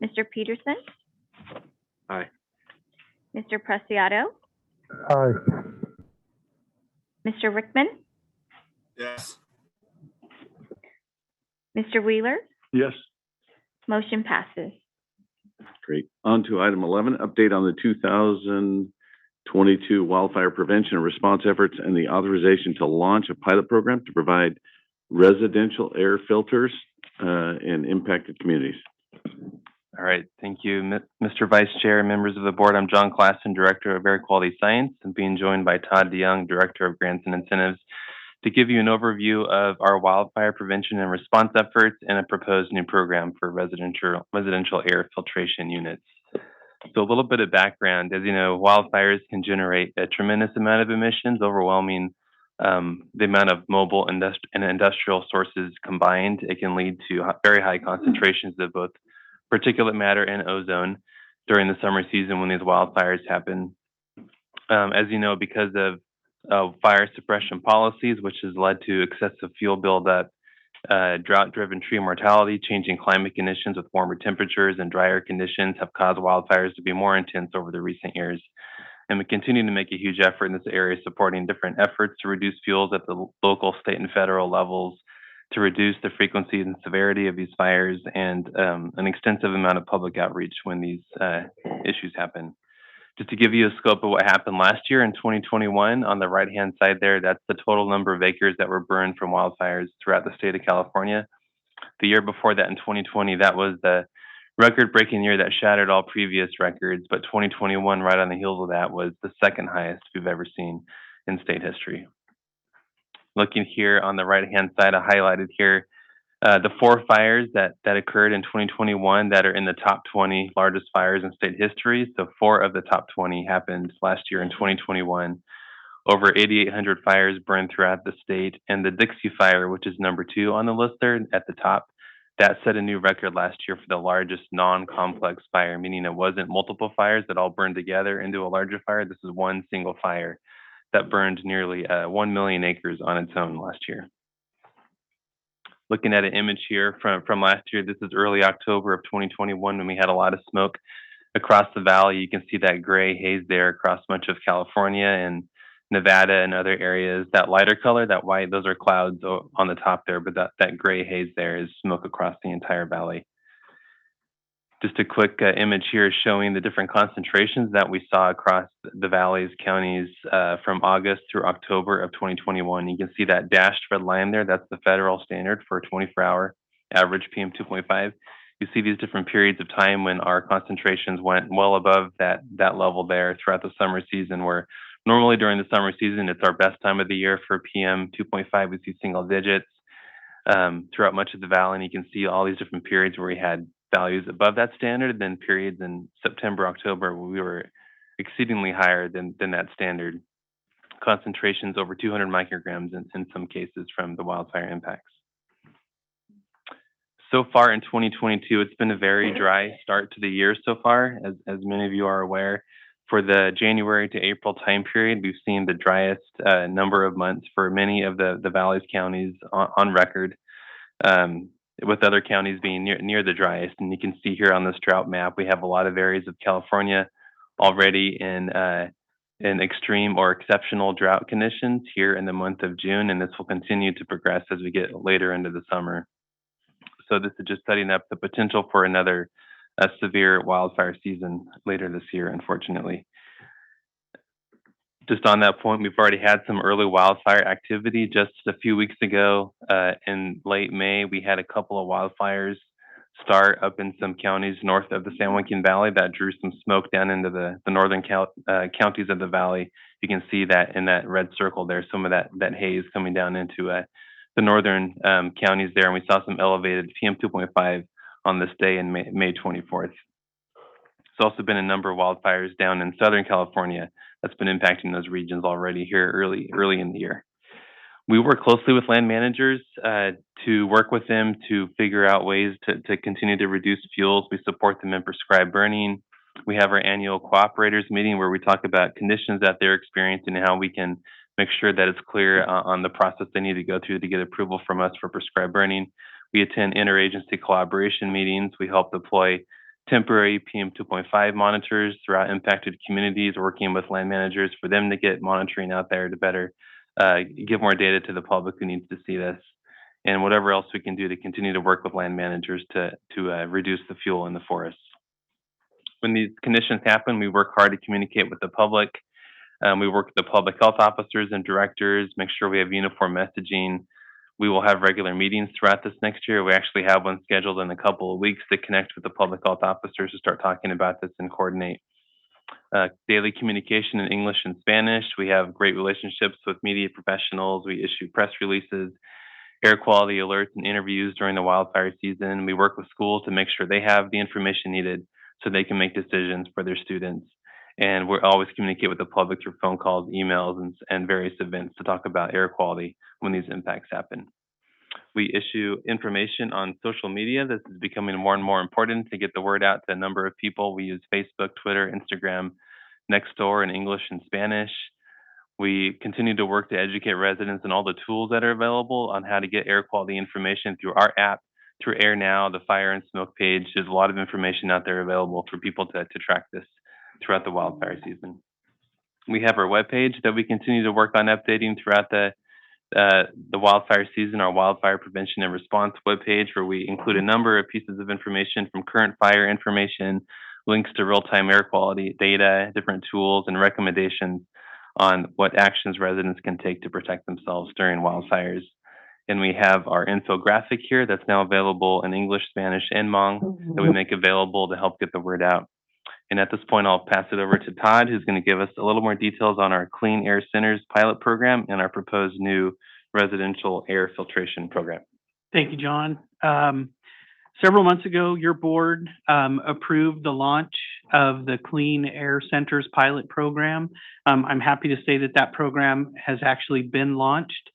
Mr. Peterson, Aye. Mr. Preciado, Aye. Mr. Rickman, Yes. Mr. Wheeler, Yes. motion passes. Great. On to item 11, update on the 2022 wildfire prevention and response efforts and the authorization to launch a pilot program to provide residential air filters in impacted communities. All right, thank you, Mr. Vice Chair and members of the board. I'm John Klassen, Director of Air Quality Science, and being joined by Todd DeYoung, Director of Grants and Incentives, to give you an overview of our wildfire prevention and response efforts and a proposed new program for residential air filtration units. So a little bit of background. As you know, wildfires can generate a tremendous amount of emissions, overwhelming the amount of mobile and industrial sources combined, it can lead to very high concentrations of both particulate matter and ozone during the summer season when these wildfires happen. As you know, because of fire suppression policies, which has led to excessive fuel buildup, drought-driven tree mortality, changing climate conditions with warmer temperatures and drier conditions have caused wildfires to be more intense over the recent years. And we continue to make a huge effort in this area, supporting different efforts to reduce fuels at the local, state, and federal levels, to reduce the frequency and severity of these fires, and an extensive amount of public outreach when these issues happen. Just to give you a scope of what happened last year in 2021, on the right-hand side there, that's the total number of acres that were burned from wildfires throughout the state of California. The year before that, in 2020, that was the record-breaking year that shattered all previous records, but 2021, right on the heels of that, was the second highest we've ever seen in state history. Looking here on the right-hand side, I highlighted here the 4 fires that occurred in 2021 that are in the top 20 largest fires in state history. So 4 of the top 20 happened last year in 2021. Over 8,800 fires burned throughout the state, and the Dixie Fire, which is number 2 on the list there at the top, that set a new record last year for the largest non-complex fire, meaning it wasn't multiple fires that all burned together into a larger fire. This is one single fire that burned nearly 1 million acres on its own last year. Looking at an image here from last year, this is early October of 2021 when we had a lot of smoke across the valley. You can see that gray haze there across much of California and Nevada and other areas. That lighter color, that white, those are clouds on the top there, but that gray haze there is smoke across the entire valley. Just a quick image here showing the different concentrations that we saw across the valley's counties from August through October of 2021. You can see that dashed red line there. That's the federal standard for 24-hour average PM 2.5. You see these different periods of time when our concentrations went well above that level there throughout the summer season, where normally during the summer season, it's our best time of the year for PM 2.5. We see single digits throughout much of the valley, and you can see all these different periods where we had values above that standard, and then periods in September, October, where we were exceedingly higher than that standard. Concentrations over 200 micrograms in some cases from the wildfire impacts. So far in 2022, it's been a very dry start to the year so far, as many of you are aware. For the January to April time period, we've seen the driest number of months for many of the valley's counties on record, with other counties being near the driest. And you can see here on this drought map, we have a lot of areas of California already in extreme or exceptional drought conditions here in the month of June, and this will continue to progress as we get later into the summer. So this is just setting up the potential for another severe wildfire season later this year, unfortunately. Just on that point, we've already had some early wildfire activity. Just a few weeks ago, in late May, we had a couple of wildfires start up in some counties north of the San Joaquin Valley that drew some smoke down into the northern counties of the valley. You can see that in that red circle there, some of that haze coming down into the northern counties there, and we saw some elevated PM 2.5 on this day in May 24th. There's also been a number of wildfires down in Southern California that's been impacting those regions already here early in the year. We work closely with land managers to work with them to figure out ways to continue to reduce fuels. We support them in prescribed burning. We have our annual cooperators meeting where we talk about conditions that they're experiencing and how we can make sure that it's clear on the process they need to go through to get approval from us for prescribed burning. We attend interagency collaboration meetings. We help deploy temporary PM 2.5 monitors throughout impacted communities, working with land managers for them to get monitoring out there to better give more data to the public who needs to see this, and whatever else we can do to continue to work with land managers to reduce the fuel in the forests. When these conditions happen, we work hard to communicate with the public. We work with the public health officers and directors, make sure we have uniform messaging. We will have regular meetings throughout this next year. We actually have one scheduled in a couple of weeks to connect with the public health officers to start talking about this and coordinate. Daily communication in English and Spanish. We have great relationships with media professionals. We issue press releases, air quality alerts, and interviews during the wildfire season. We work with schools to make sure they have the information needed so they can make decisions for their students. And we're always communicate with the public through phone calls, emails, and various events to talk about air quality when these impacts happen. We issue information on social media. This is becoming more and more important to get the word out to a number of people. We use Facebook, Twitter, Instagram, Nextdoor in English and Spanish. We continue to work to educate residents on all the tools that are available on how to get air quality information through our app, through Air Now, the fire and smoke page. There's a lot of information out there available for people to track this throughout the wildfire season. We have our webpage that we continue to work on updating throughout the wildfire season, our wildfire prevention and response webpage, where we include a number of pieces of information from current fire information, links to real-time air quality data, different tools, and recommendations on what actions residents can take to protect themselves during wildfires. And we have our infographic here that's now available in English, Spanish, and Hmong that we make available to help get the word out. And at this point, I'll pass it over to Todd, who's going to give us a little more details on our Clean Air Centers pilot program and our proposed new residential air filtration program. Thank you, John. Several months ago, your board approved the launch of the Clean Air Centers pilot program. I'm happy to say that that program has actually been launched.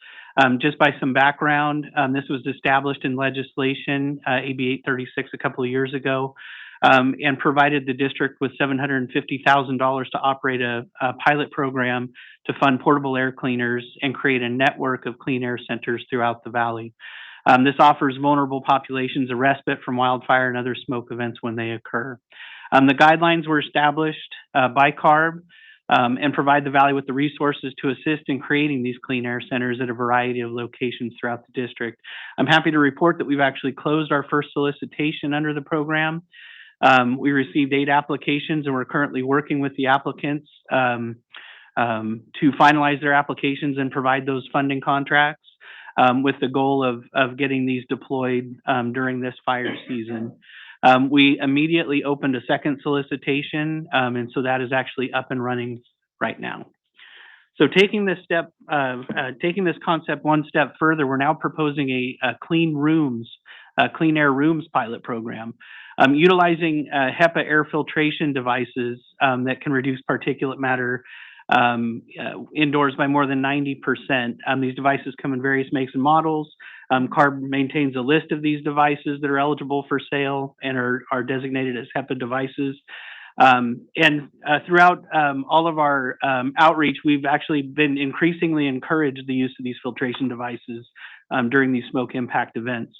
Just by some background, this was established in legislation, AB 836, a couple of years ago, and provided the district with $750,000 to operate a pilot program to fund portable air cleaners and create a network of clean air centers throughout the valley. This offers vulnerable populations a respite from wildfire and other smoke events when they occur. The guidelines were established by Carb and provide the valley with the resources to assist in creating these clean air centers at a variety of locations throughout the district. I'm happy to report that we've actually closed our first solicitation under the program. We received 8 applications, and we're currently working with the applicants to finalize their applications and provide those funding contracts with the goal of getting these deployed during this fire season. We immediately opened a second solicitation, and so that is actually up and running right now. So taking this concept one step further, we're now proposing a clean air rooms pilot program. Utilizing HEPA air filtration devices that can reduce particulate matter indoors by more than 90%. These devices come in various makes and models. Carb maintains a list of these devices that are eligible for sale and are designated as HEPA devices. Throughout all of our outreach, we've actually been increasingly encouraged the use of these filtration devices during these smoke impact events.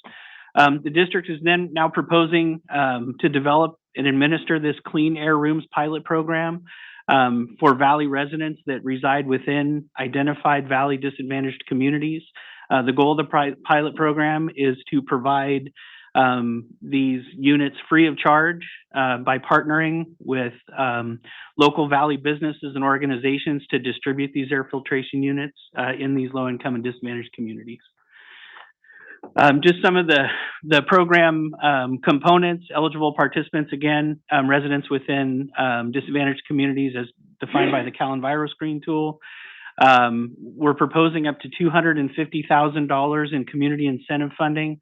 The district is now proposing to develop and administer this clean air rooms pilot program for Valley residents that reside within identified Valley disadvantaged communities. The goal of the pilot program is to provide these units free of charge by partnering with local Valley businesses and organizations to distribute these air filtration units in these low-income and disadvantaged communities. Just some of the program components. Eligible participants, again, residents within disadvantaged communities as defined by the Cal EnviroScreen tool. We're proposing up to $250,000 in community incentive funding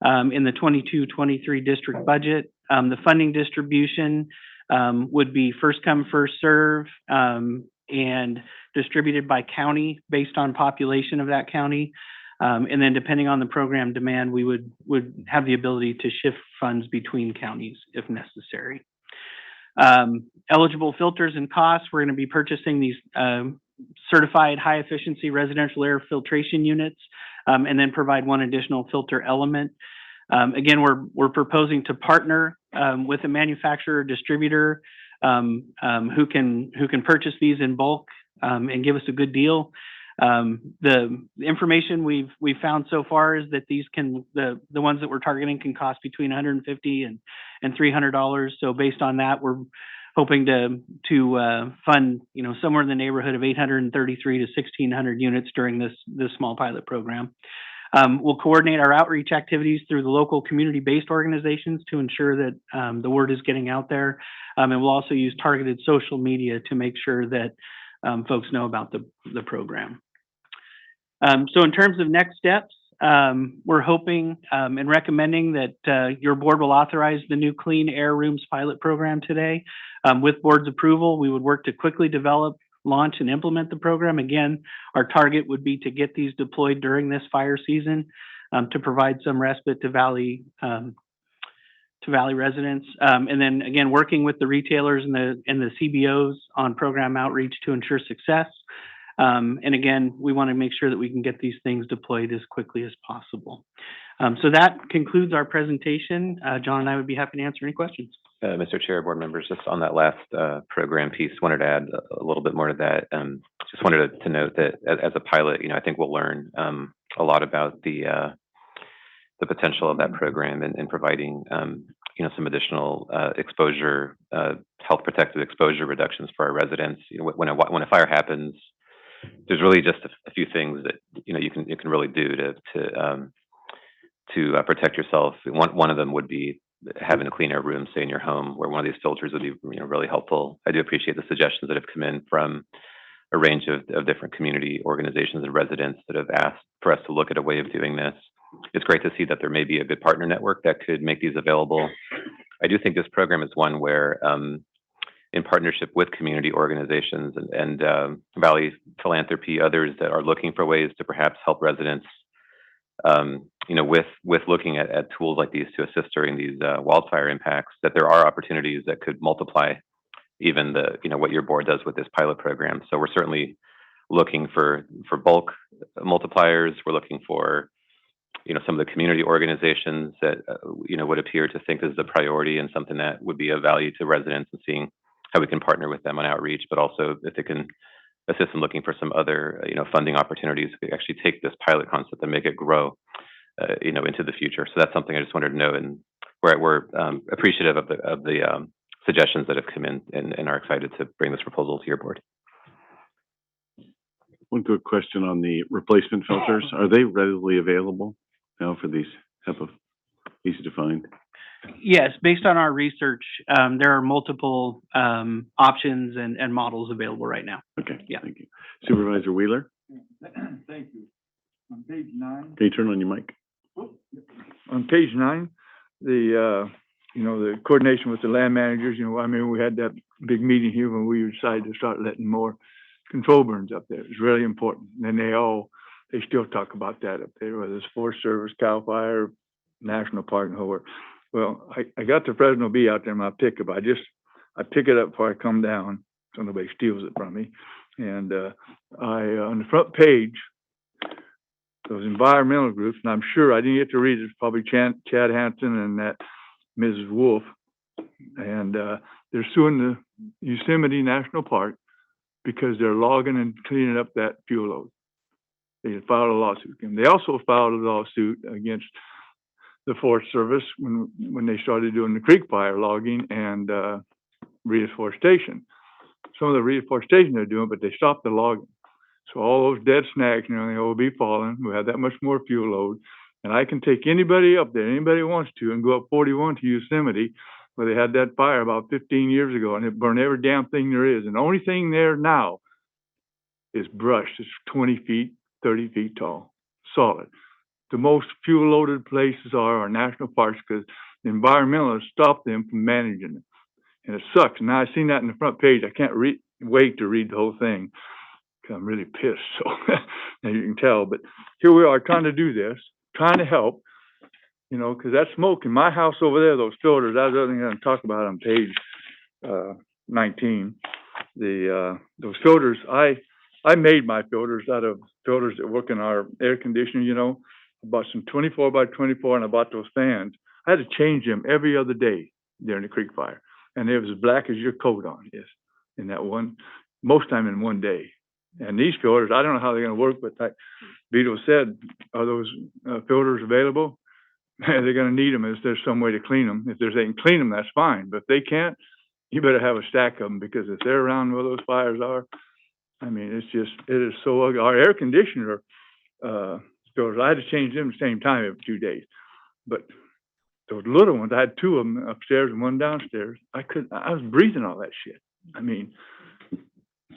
in the 22-23 district budget. The funding distribution would be first come, first serve, and distributed by county based on population of that county. And then depending on the program demand, we would have the ability to shift funds between counties if necessary. Eligible filters and costs, we're going to be purchasing these certified high efficiency residential air filtration units and then provide one additional filter element. Again, we're proposing to partner with a manufacturer or distributor who can purchase these in bulk and give us a good deal. The information we've found so far is that these the ones that we're targeting can cost between $150 and $300. So based on that, we're hoping to fund somewhere in the neighborhood of 833 to 1,600 units during this small pilot program. We'll coordinate our outreach activities through the local community-based organizations to ensure that the word is getting out there, and we'll also use targeted social media to make sure that folks know about the program. So in terms of next steps, we're hoping and recommending that your board will authorize the new Clean Air Rooms pilot program today. With board's approval, we would work to quickly develop, launch, and implement the program. Again, our target would be to get these deployed during this fire season to provide some respite to Valley residents. And then again, working with the retailers and the CBOs on program outreach to ensure success. And again, we want to make sure that we can get these things deployed as quickly as possible. So that concludes our presentation. John and I would be happy to answer any questions. Mr. Chair, board members, just on that last program piece, wanted to add a little bit more to that. Just wanted to note that as a pilot, I think we'll learn a lot about the potential of that program and providing some additional exposure, health protective exposure reductions for our residents. When a fire happens, there's really just a few things that you can really do to protect yourself. One of them would be having a clean air room, say in your home, where one of these filters would be really helpful. I do appreciate the suggestions that have come in from a range of different community organizations and residents that have asked for us to look at a way of doing this. It's great to see that there may be a good partner network that could make these available. I do think this program is one where, in partnership with community organizations and Valley Philanthropy, others that are looking for ways to perhaps help residents, with looking at tools like these to assist during these wildfire impacts, that there are opportunities that could multiply even what your board does with this pilot program. So we're certainly looking for bulk multipliers. We're looking for some of the community organizations that would appear to think this is a priority and something that would be of value to residents, and seeing how we can partner with them on outreach, but also if they can assist in looking for some other funding opportunities to actually take this pilot concept and make it grow into the future. So that's something I just wanted to know, and we're appreciative of the suggestions that have come in and are excited to bring this proposal to your board. One quick question on the replacement filters. Are they readily available now for these HEPA, easy to find? Yes, based on our research, there are multiple options and models available right now. Okay, yeah. Thank you. Supervisor Wheeler? Thank you. On page 9. Can you turn on your mic? On page 9, the coordination with the land managers, we had that big meeting here when we decided to start letting more control burns up there. It's really important. And they still talk about that up there, whether it's Forest Service, CAL FIRE, National Park, and whatever. Well, I got the Fresno Bee out there in my pickup. I pick it up before I come down so nobody steals it from me. And on the front page, those environmental groups, and I'm sure I didn't get to read it, it's probably Chad Hansen and that Mrs. Wolf, and they're suing the Yosemite National Park because they're logging and cleaning up that fuel load. They filed a lawsuit. And they also filed a lawsuit against the Forest Service when they started doing the creek fire logging and reforestation. Some of the reforestation they're doing, but they stopped the logging. So all those dead snags, they will be falling. We have that much more fuel load. And I can take anybody up there, anybody wants to, and go up 41 to Yosemite, where they had that fire about 15 years ago, and it burned every damn thing there is. And the only thing there now is brush. It's 20 feet, 30 feet tall, solid. The most fuel-loaded places are our national parks because the environmentalists stop them from managing it. And it sucks. Now, I've seen that in the front page. I can't wait to read the whole thing because I'm really pissed. So, as you can tell. But here we are trying to do this, trying to help, because that smoke in my house over there, those filters, that's the other thing I'm going to talk about on page 19. Those filters, I made my filters out of filters that work in our air conditioning, I bought some 24 by 24 and I bought those fans. I had to change them every other day during the creek fire. And it was as black as your coat on is in that one, most time in one day. And these filters, I don't know how they're going to work, but like Vito said, are those filters available? They're going to need them if there's some way to clean them. If they can clean them, that's fine. But if they can't, you better have a stack of them, because if they're around where those fires are, it is so ugly. Our air conditioner filters, I had to change them at the same time every 2 days. But those little ones, I had two of them upstairs and one downstairs. I was breathing all that shit.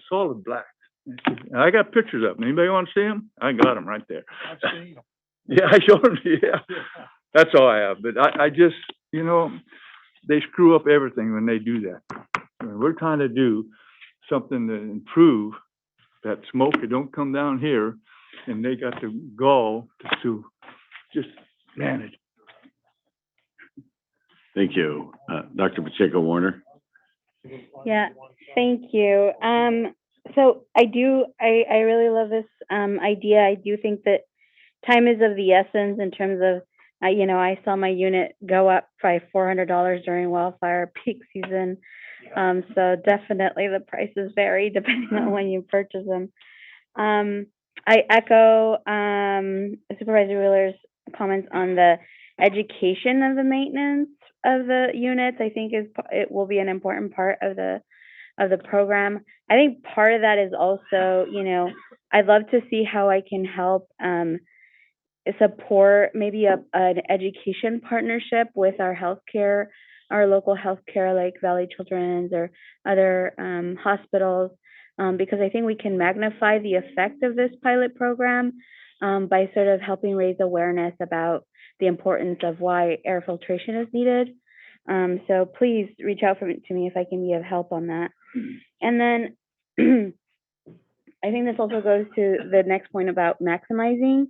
Solid black. And I got pictures of them. Anybody want to see them? I got them right there. I've seen them. Yeah, I showed them, yeah. That's all I have, but I just, you know, they screw up everything when they do that. When we're trying to do something to improve that smoke, it don't come down here, and they got the gall to just manage. Thank you. Dr. Pacheco Warner. Yeah, thank you. So I really love this idea. I do think that time is of the essence in terms of, you know, I saw my unit go up by $400 during wildfire peak season. So definitely the prices vary depending on when you purchase them. I echo Supervisor Wheeler's comments on the education of the maintenance of the units. I think it will be an important part of the program. I think part of that is also, you know, I'd love to see how I can help support maybe an education partnership with our healthcare, our local healthcare like Valley Children's or other hospitals, because I think we can magnify the effect of this pilot program by sort of helping raise awareness about the importance of why air filtration is needed. So please reach out to me if I can be of help on that. And then I think this also goes to the next point about maximizing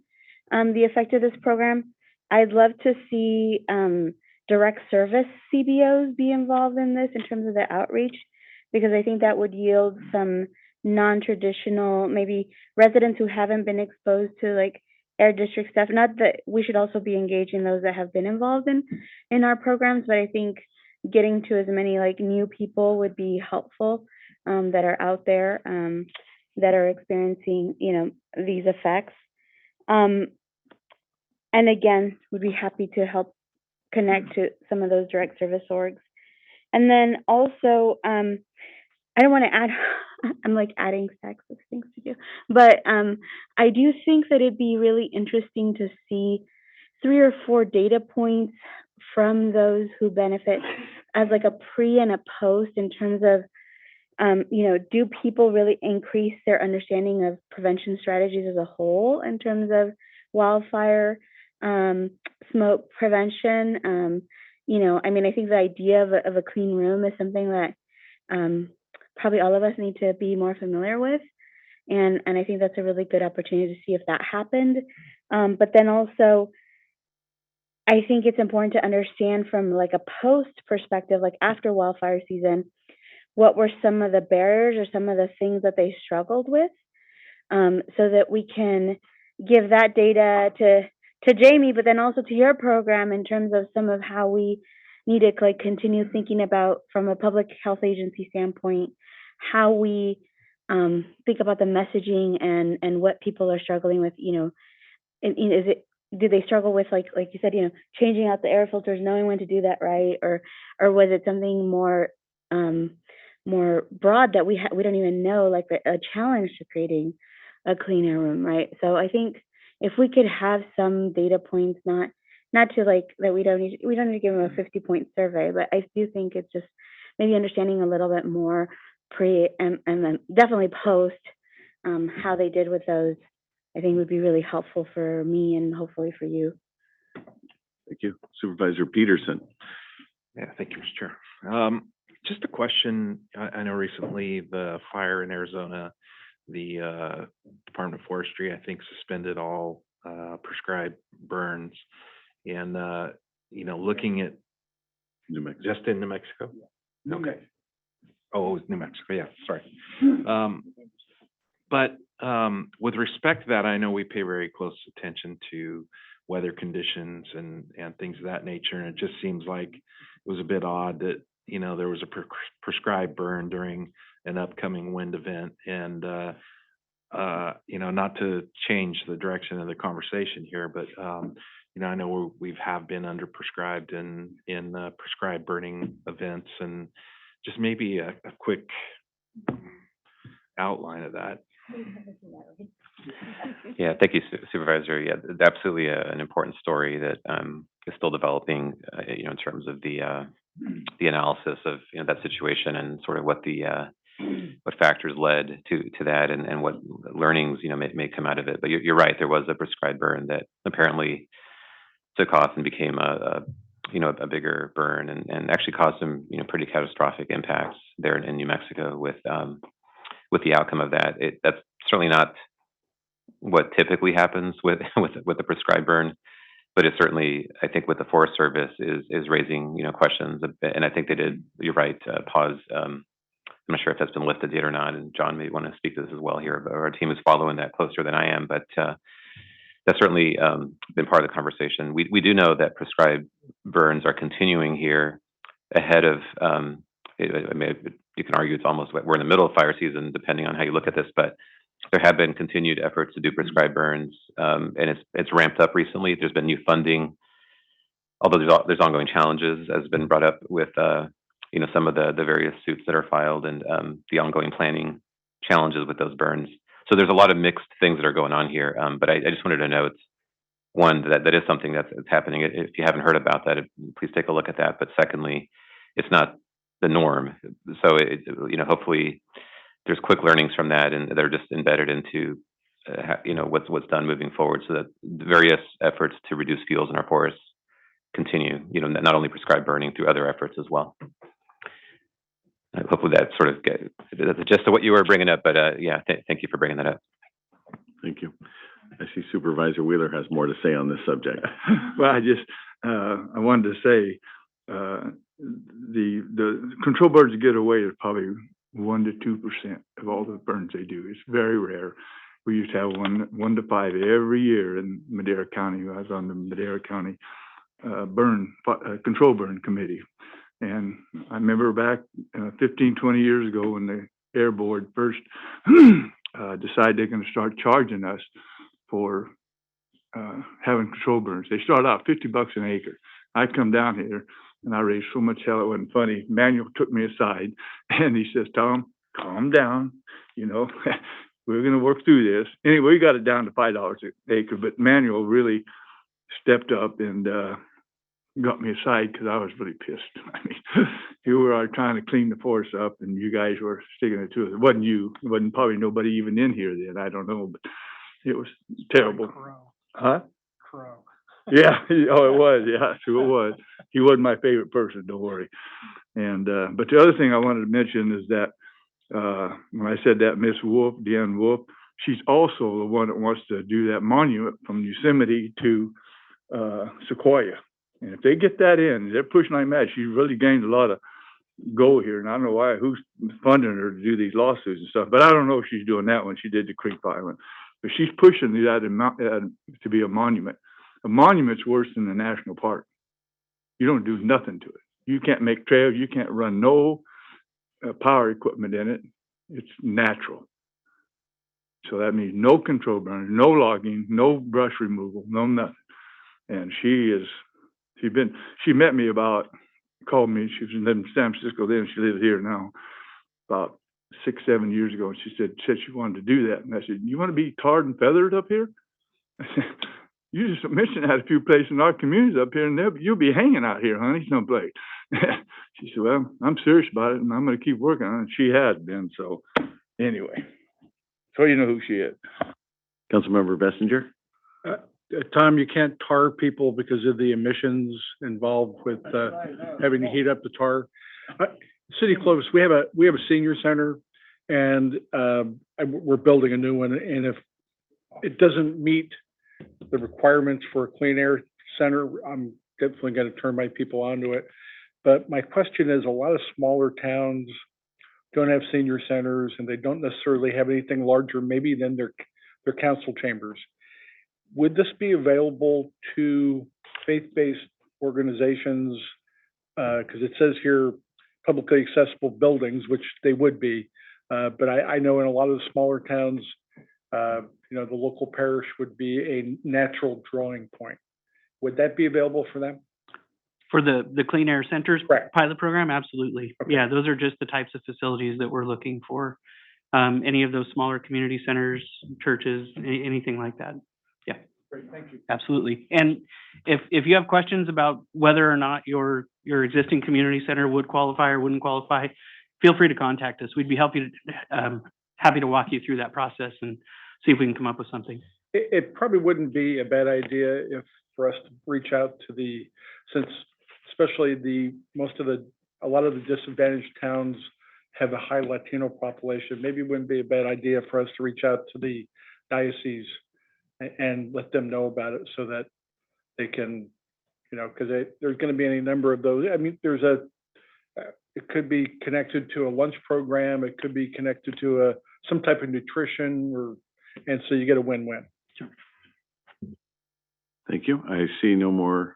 the effect of this program. I'd love to see direct service CBOs be involved in this in terms of the outreach, because I think that would yield some non-traditional, maybe residents who haven't been exposed to like air district stuff. Not that we should also be engaging those that have been involved in our programs, but I think getting to as many like new people would be helpful that are out there that are experiencing, you know, these effects. And again, would be happy to help connect to some of those direct service orgs. And then also, I don't want to add, I'm like adding stacks of things to do, but I do think that it'd be really interesting to see 3 or 4 data points from those who benefit as like a pre and a post in terms of, you know, do people really increase their understanding of prevention strategies as a whole in terms of wildfire, smoke prevention? You know, I mean, I think the idea of a clean room is something that probably all of us need to be more familiar with. And I think that's a really good opportunity to see if that happened. But then also, I think it's important to understand from like a post perspective, like after wildfire season, what were some of the barriers or some of the things that they struggled with, so that we can give that data to Jamie, but then also to your program in terms of some of how we need to like continue thinking about from a public health agency standpoint, how we think about the messaging and what people are struggling with, you know, and do they struggle with like you said, you know, changing out the air filters, knowing when to do that right, or was it something more more broad that we don't even know, like a challenge to creating a clean air room, right? So I think if we could have some data points, not to like that we don't need to give them a 50-point survey, but I do think it's just maybe understanding a little bit more pre and then definitely post how they did with those, I think would be really helpful for me and hopefully for you. Thank you. Supervisor Peterson. Yeah, thank you, Mr. Chair. Just a question. I know recently the fire in Arizona, the Department of Forestry, I think, suspended all prescribed burns. And, you know, looking at New Mexico. just in New Mexico? Okay. Oh, it was New Mexico. Yeah, sorry. But with respect to that, I know we pay very close attention to weather conditions and things of that nature. And it just seems like it was a bit odd that, you know, there was a prescribed burn during an upcoming wind event. And, you know, not to change the direction of the conversation here, but, you know, I know we have been under prescribed in prescribed burning events, and just maybe a quick outline of that. Yeah, thank you, Supervisor. Yeah, absolutely an important story that is still developing, you know, in terms of the analysis of, you know, that situation and sort of what the what factors led to that, and what learnings, may come out of it. But you're right, there was a prescribed burn that apparently took off and became a bigger burn, and actually caused some, pretty catastrophic impacts there in New Mexico with the outcome of that. That's certainly not what typically happens with with a prescribed burn, but it certainly, I think, with the Forest Service is raising, questions, and I think they did. You're right. Pause. I'm not sure if that's been lifted yet or not, and John may want to speak to this as well here. But our team is following that closer than I am, but that's certainly been part of the conversation. We do know that prescribed burns are continuing here ahead of. I mean, you can argue it's almost we're in the middle of fire season, depending on how you look at this, but there have been continued efforts to do prescribed burns, and it's ramped up recently. There's been new funding, although there's ongoing challenges, as has been brought up with some of the various suits that are filed, and the ongoing planning challenges with those burns. So there's a lot of mixed things that are going on here. But I just wanted to note, one, that is something that's happening. If you haven't heard about that, please take a look at that. But secondly, it's not the norm. So hopefully there's quick learnings from that, and they're just embedded into what's done moving forward, so that the various efforts to reduce fuels in our forests continue. Not only prescribed burning, through other efforts as well. Hopefully that sort of that's the gist of what you were bringing up. But thank you for bringing that up. Thank you. I see Supervisor Wheeler has more to say on this subject. Well, I wanted to say, the control burns that get away is probably 1 to 2% of all the burns they do. It's very rare. We used to have 1 to 5 every year in Madera County. I was on the Madera County control burn committee. And I remember back 15, 20 years ago, when the Air Board first decided they're going to start charging us for having control burns. They started out $50 an acre. I come down here and I raised so much hell it wasn't funny. Manuel took me aside and he says, "Tom, calm down. We're going to work through this." Anyway, we got it down to $5 an acre, but Manuel really stepped up and got me aside, because I was really pissed. I mean, here we are trying to clean the forest up, and you guys were sticking it to us. It wasn't you. It wasn't probably nobody even in here then. I don't know, but it was terrible. Crow. Huh? Crow. Yeah. Oh, it was. Yeah, true, it was. He wasn't my favorite person. Don't worry. And but the other thing I wanted to mention is that when I said that, Miss Wolf, Deanne Wolf, she's also the one that wants to do that monument from Yosemite to Sequoia. And if they get that in, they're pushing like mad. She's really gained a lot of go here, and I don't know why, who's funding her to do these lawsuits and stuff. But I don't know if she's doing that one. She did the creek filing, but she's pushing that to be a monument. A monument's worse than a national park. You don't do nothing to it. You can't make trails. You can't run no power equipment in it. It's natural. So that means no control burns, no logging, no brush removal, no nothing. And she met me called me, she was in San Francisco then, she lives here now, about 6-7 years ago, and she said she wanted to do that. And I said, "You want to be tarred and feathered up here?" I said, "You just mentioned that a few places in our communities up here, and you'll be hanging out here, honey, someplace." She said, "Well, I'm serious about it, and I'm going to keep working on it." And she has been. So anyway, so you know who she is. Councilmember Bessinger. Tom, you can't tar people because of the emissions involved with having to heat up the tar. City of Clovis, we have a senior center, and we're building a new one. And if it doesn't meet the requirements for a clean air center, I'm definitely going to turn my people onto it. But my question is, a lot of smaller towns don't have senior centers, and they don't necessarily have anything larger, maybe than their council chambers. Would this be available to faith-based organizations? Because it says here publicly accessible buildings, which they would be. But I know in a lot of the smaller towns, the local parish would be a natural drawing point. Would that be available for them? For the Clean Air Centers pilot program? Absolutely. Okay. Yeah, those are just the types of facilities that we're looking for. Any of those smaller community centers, churches, anything like that. Yeah. Great, thank you. Absolutely. And if you have questions about whether or not your existing community center would qualify or wouldn't qualify, feel free to contact us. We'd be happy to walk you through that process and see if we can come up with something. It probably wouldn't be a bad idea if for us to reach out to since especially a lot of the disadvantaged towns have a high Latino population. Maybe it wouldn't be a bad idea for us to reach out to the diocese and let them know about it so that they can, because there's going to be any number of those. I mean, it could be connected to a lunch program. It could be connected to some type of nutrition, and so you get a win-win. Thank you. I see no more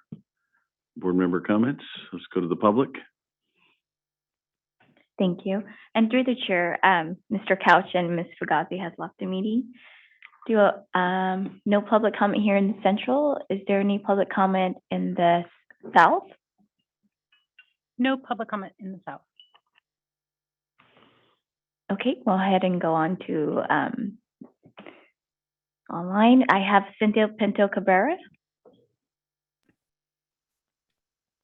board member comments. Let's go to the public. Thank you. And through the chair, Mr. Couch and Ms. Fugazi has left the meeting. No public comment here in the central. Is there any public comment in the south? No public comment in the south. Okay, we'll ahead and go on to online. I have Cynthia Pinto Cabrera.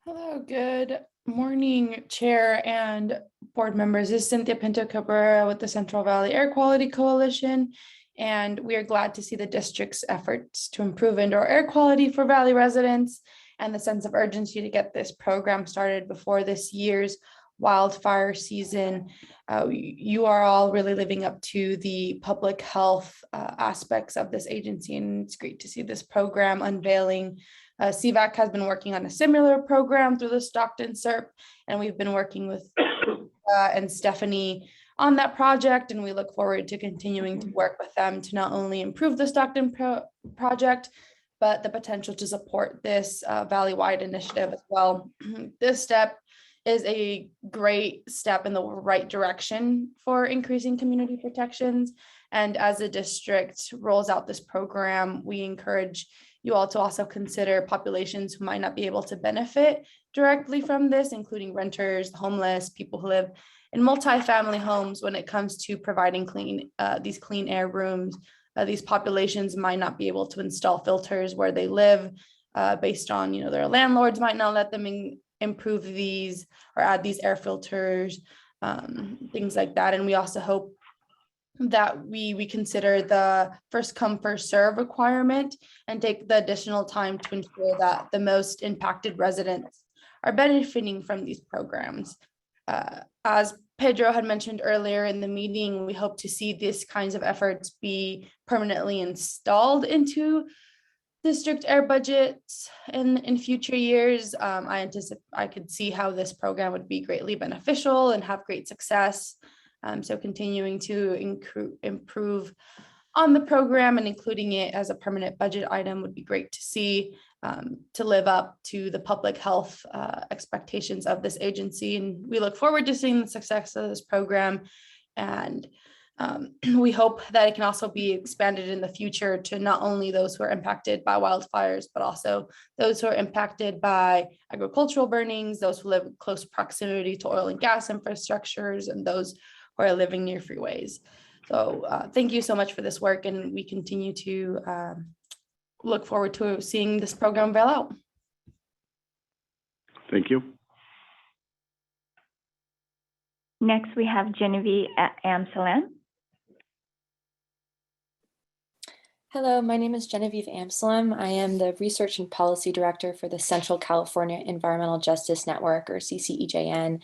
Hello, good morning, Chair and board members. This is Cynthia Pinto Cabrera with the Central Valley Air Quality Coalition, and we are glad to see the district's efforts to improve indoor air quality for Valley residents and the sense of urgency to get this program started before this year's wildfire season. You are all really living up to the public health aspects of this agency, and it's great to see this program unveiling. CVAC has been working on a similar program through the Stockton SERP, and we've been working with and Stephanie on that project, and we look forward to continuing to work with them to not only improve the Stockton project, but the potential to support this Valley-wide initiative as well. This step is a great step in the right direction for increasing community protections. And as the district rolls out this program, we encourage you all to also consider populations who might not be able to benefit directly from this, including renters, homeless, people who live in multifamily homes. When it comes to providing these clean air rooms, these populations might not be able to install filters where they live based on, their landlords might not let them improve these or add these air filters, things like that. And we also hope that we consider the first come, first serve requirement and take the additional time to ensure that the most impacted residents are benefiting from these programs. As Pedro had mentioned earlier in the meeting, we hope to see these kinds of efforts be permanently installed into district air budgets in future years. I could see how this program would be greatly beneficial and have great success. So continuing to improve on the program and including it as a permanent budget item would be great to see, to live up to the public health expectations of this agency. And we look forward to seeing the success of this program. And we hope that it can also be expanded in the future to not only those who are impacted by wildfires, but also those who are impacted by agricultural burnings, those who live in close proximity to oil and gas infrastructures, and those who are living near freeways. So thank you so much for this work, and we continue to look forward to seeing this program roll out. Thank you. Next, we have Genevieve Amsalan. Hello, my name is Genevieve Amsalam. I am the Research and Policy Director for the Central California Environmental Justice Network, or CCEJN.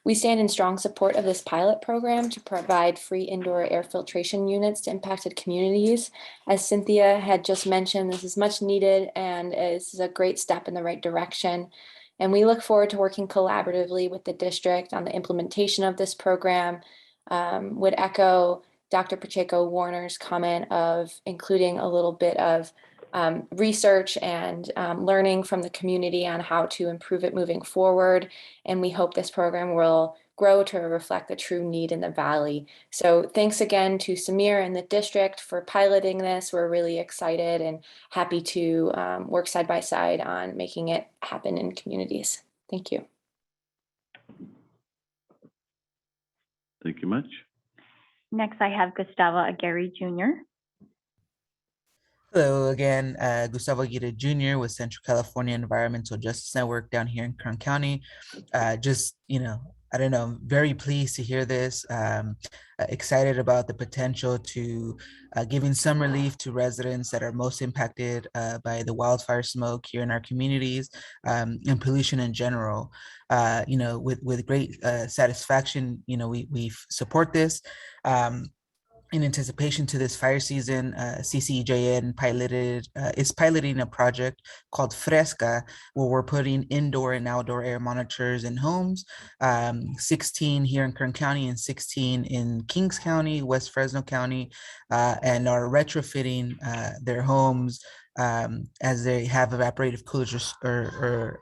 We stand in strong support of this pilot program to provide free indoor air filtration units to impacted communities. As Cynthia had just mentioned, this is much needed and this is a great step in the right direction. And we look forward to working collaboratively with the district on the implementation of this program. Would echo Dr. Pacheco Warner's comment of including a little bit of research and learning from the community on how to improve it moving forward. And we hope this program will grow to reflect the true need in the Valley. So thanks again to Samir and the district for piloting this. We're really excited and happy to work side by side on making it happen in communities. Thank you. Thank you much. Next, I have Gustavo Aguirre Jr. Hello again, Gustavo Aguirre Jr. with Central California Environmental Justice Network down here in Kern County. I don't know, I'm very pleased to hear this. Excited about the potential to giving some relief to residents that are most impacted by the wildfire smoke here in our communities, and pollution in general. With great satisfaction, we support this. In anticipation to this fire season, CCEJN is piloting a project called Fresca, where we're putting indoor and outdoor air monitors in homes, 16 here in Kern County and 16 in Kings County, West Fresno County, and are retrofitting their homes as they have evaporative coolers or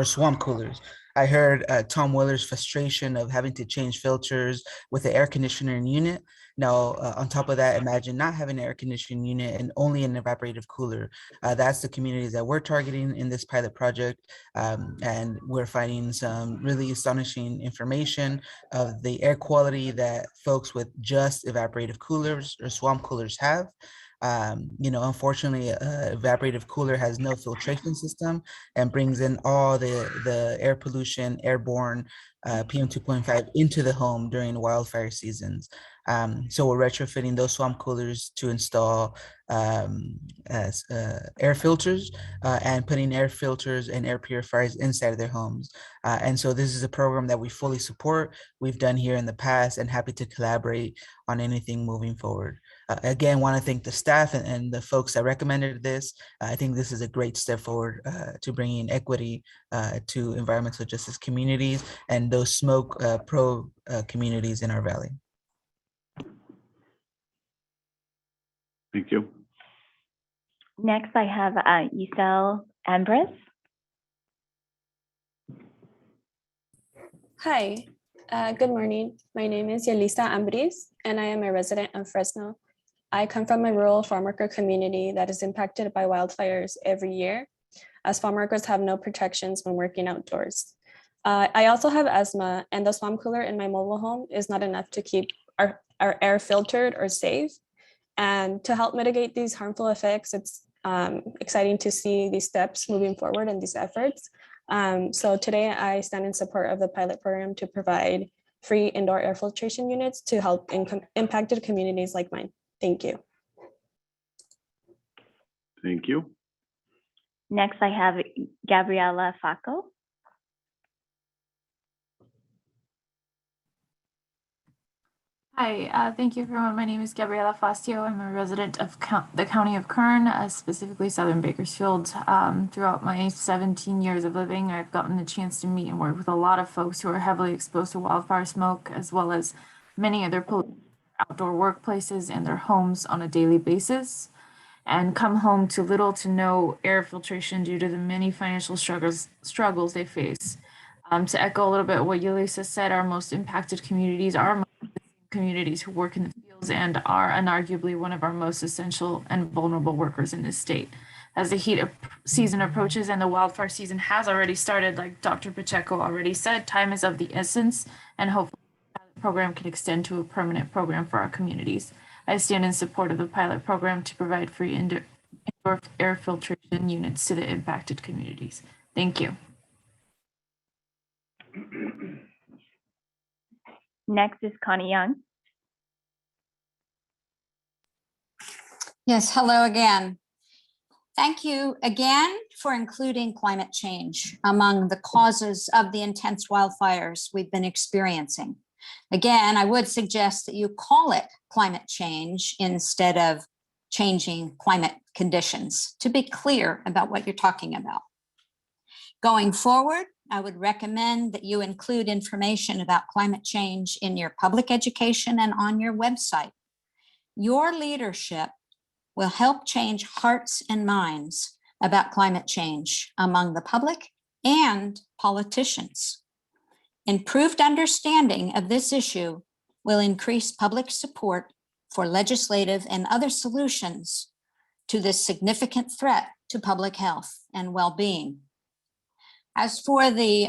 swamp coolers. I heard Tom Willer's frustration of having to change filters with the air conditioner unit. Now, on top of that, imagine not having an air conditioning unit and only an evaporative cooler. That's the communities that we're targeting in this pilot project. And we're finding some really astonishing information of the air quality that folks with just evaporative coolers or swamp coolers have. Unfortunately, evaporative cooler has no filtration system and brings in all the air pollution, airborne PM 2.5 into the home during wildfire seasons. So we're retrofitting those swamp coolers to install air filters and putting air filters and air purifiers inside of their homes. And so this is a program that we fully support, we've done here in the past, and happy to collaborate on anything moving forward. Again, want to thank the staff and the folks that recommended this. I think this is a great step forward to bringing equity to environmental justice communities and those smoke pro communities in our valley. Thank you. Next, I have Isel Ambres. Hi, good morning. My name is Yelisa Ambris, and I am a resident of Fresno. I come from a rural farm worker community that is impacted by wildfires every year, as farm workers have no protections when working outdoors. I also have asthma, and the swamp cooler in my mobile home is not enough to keep our air filtered or safe. And to help mitigate these harmful effects, it's exciting to see these steps moving forward in these efforts. So today I stand in support of the pilot program to provide free indoor air filtration units to help impacted communities like mine. Thank you. Thank you. Next, I have Gabriela Faco. Hi, thank you everyone. My name is Gabriela Fastio. I'm a resident of the County of Kern, specifically Southern Bakersfield. Throughout my 17 years of living, I've gotten the chance to meet and work with a lot of folks who are heavily exposed to wildfire smoke, as well as many other outdoor workplaces and their homes on a daily basis, and come home to little to no air filtration due to the many financial struggles they face. To echo a little bit what Yelisa said, our most impacted communities are communities who work in the fields and are unarguably one of our most essential and vulnerable workers in this state. As the heat season approaches and the wildfire season has already started, like Dr. Pacheco already said, time is of the essence, and hopefully the program can extend to a permanent program for our communities. I stand in support of the pilot program to provide free indoor air filtration units to the impacted communities. Thank you. Next is Connie Young. Yes, hello again. Thank you again for including climate change among the causes of the intense wildfires we've been experiencing. Again, I would suggest that you call it climate change instead of changing climate conditions, to be clear about what you're talking about. Going forward, I would recommend that you include information about climate change in your public education and on your website. Your leadership will help change hearts and minds about climate change among the public and politicians. Improved understanding of this issue will increase public support for legislative and other solutions to this significant threat to public health and well-being. As for the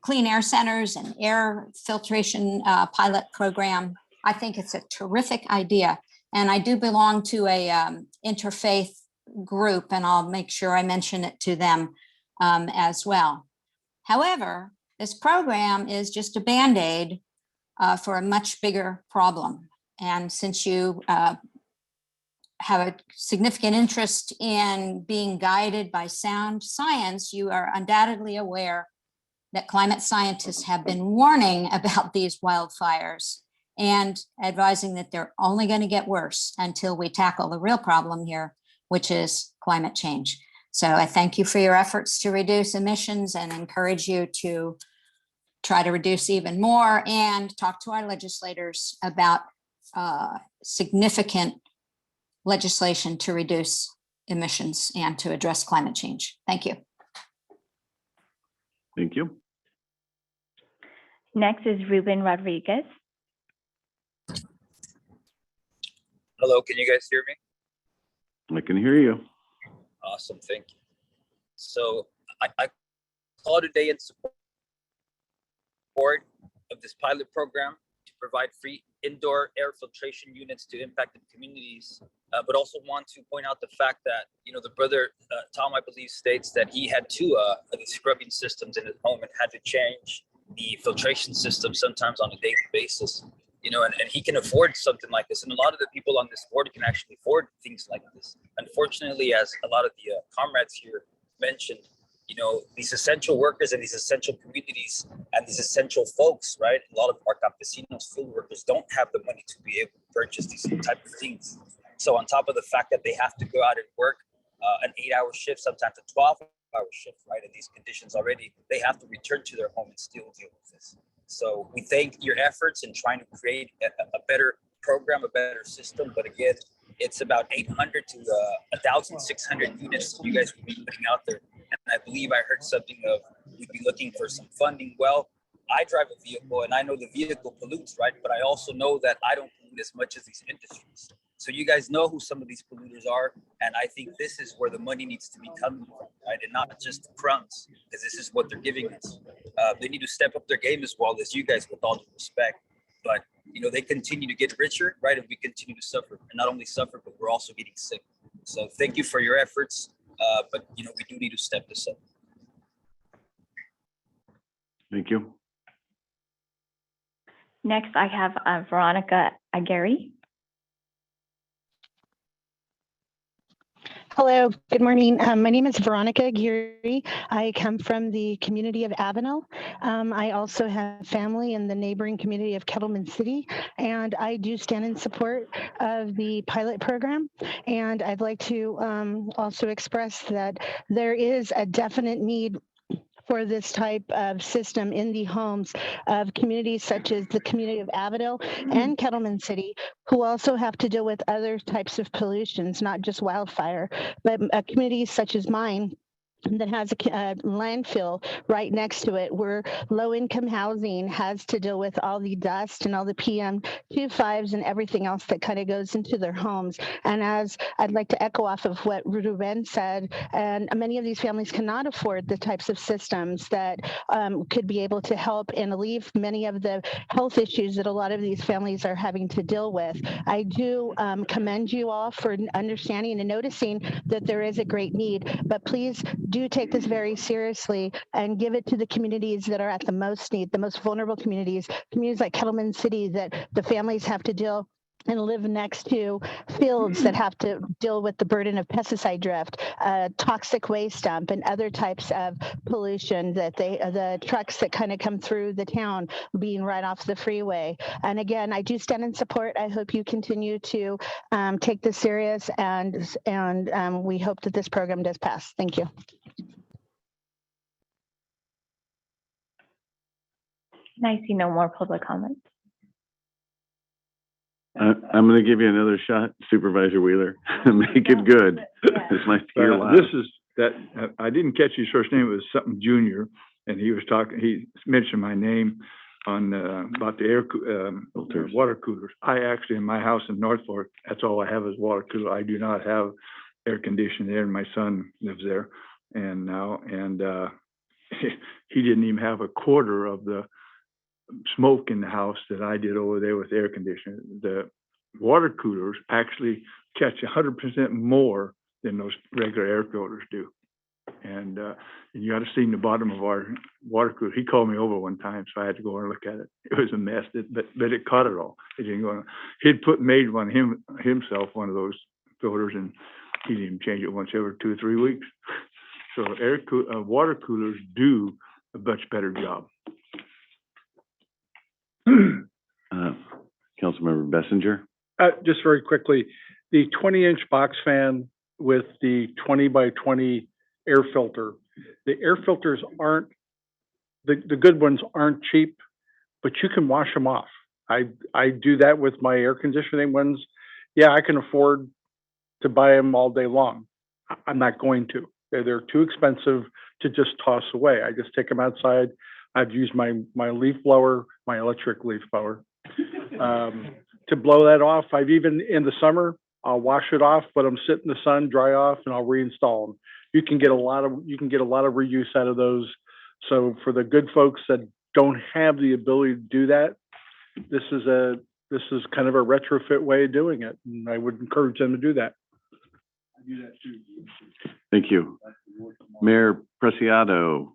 clean air centers and air filtration pilot program, I think it's a terrific idea. And I do belong to a interfaith group, and I'll make sure I mention it to them as well. However, This program is just a Band-Aid for a much bigger problem. And since you have a significant interest in being guided by sound science, you are undoubtedly aware that climate scientists have been warning about these wildfires and advising that they're only going to get worse until we tackle the real problem here, which is climate change. So I thank you for your efforts to reduce emissions and encourage you to try to reduce even more and talk to our legislators about significant legislation to reduce emissions and to address climate change. Thank you. Thank you. Next is Ruben Rodriguez. Hello, can you guys hear me? I can hear you. Awesome, thank you. So I called today in support of this pilot program to provide free indoor air filtration units to impacted communities, but also want to point out the fact that, the brother, Tom, I believe, states that he had two of the scrubbing systems in his home and had to change the filtration system sometimes on a daily basis, and he can afford something like this. And a lot of the people on this board can actually afford things like this. Unfortunately, as a lot of the comrades here mentioned, these essential workers and these essential communities and these essential folks, right? A lot of our campesinos, field workers, don't have the money to be able to purchase these type of things. So on top of the fact that they have to go out and work an 8-hour shift, sometimes a 12-hour shift, right? In these conditions already, they have to return to their home and still deal with this. So we thank your efforts in trying to create a better program, a better system. But again, it's about 800 to 1,600 units you guys will be putting out there. And I believe I heard something of we'd be looking for some funding. Well, I drive a vehicle and I know the vehicle pollutes, right? But I also know that I don't pollute as much as these industries. So you guys know who some of these polluters are. And I think this is where the money needs to be coming from, right? And not just the crumbs, because this is what they're giving us. They need to step up their game as well as you guys, with all due respect. But, they continue to get richer, right? And we continue to suffer. And not only suffer, but we're also getting sick. So thank you for your efforts. But, we do need to step this up. Thank you. Next, I have Veronica Aguirre. Hello, good morning. My name is Veronica Aguirre. I come from the community of Avenel. I also have family in the neighboring community of Kettleman City, and I do stand in support of the pilot program. And I'd like to also express that there is a definite need for this type of system in the homes of communities such as the community of Avondale and Kettleman City, who also have to deal with other types of pollutions, not just wildfire, but communities such as mine that has a landfill right next to it, where low-income housing has to deal with all the dust and all the PM2.5s and everything else that kind of goes into their homes. And as I'd like to echo off of what Ruben said, and many of these families cannot afford the types of systems that could be able to help and alleviate many of the health issues that a lot of these families are having to deal with. I do commend you all for understanding and noticing that there is a great need, but please do take this very seriously and give it to the communities that are at the most need, the most vulnerable communities like Kettleman City, that the families have to deal and live next to fields that have to deal with the burden of pesticide drift, toxic waste dump, and other types of pollution that the trucks that kind of come through the town being right off the freeway. And again, I do stand in support. I hope you continue to take this serious, and we hope that this program does pass. Thank you. I see no more public comments. I'm going to give you another shot, Supervisor Wheeler. Make it good. It's nice to hear a lot. This is that, I didn't catch his first name. It was something Junior, and he mentioned my name on about the water coolers. I actually, in my house in North Fork, that's all I have is water cooler. I do not have air conditioning there, and my son lives there and he didn't even have a quarter of the smoke in the house that I did over there with air conditioning. The water coolers actually catch 100% more than those regular air coolers do. And you ought to seen the bottom of our water cooler. He called me over one time, so I had to go and look at it. It was a mess, but it caught it all. It didn't go. He'd made one himself, one of those filters, and he didn't change it once every 2 or 3 weeks. So water coolers do a much better job. Councilmember Bessinger. Just very quickly, the 20-inch box fan with the 20 by 20 air filter. The air filters aren't, the good ones aren't cheap, but you can wash them off. I do that with my air conditioning ones. Yeah, I can afford to buy them all day long. I'm not going to. They're too expensive to just toss away. I just take them outside. I've used my leaf blower, my electric leaf blower, to blow that off. I've even, in the summer, I'll wash it off, let them sit in the sun, dry off, and I'll reinstall them. You can get a lot of reuse out of those. So for the good folks that don't have the ability to do that, this is kind of a retrofit way of doing it, and I would encourage them to do that. I do that too. Thank you. Mayor Preciado.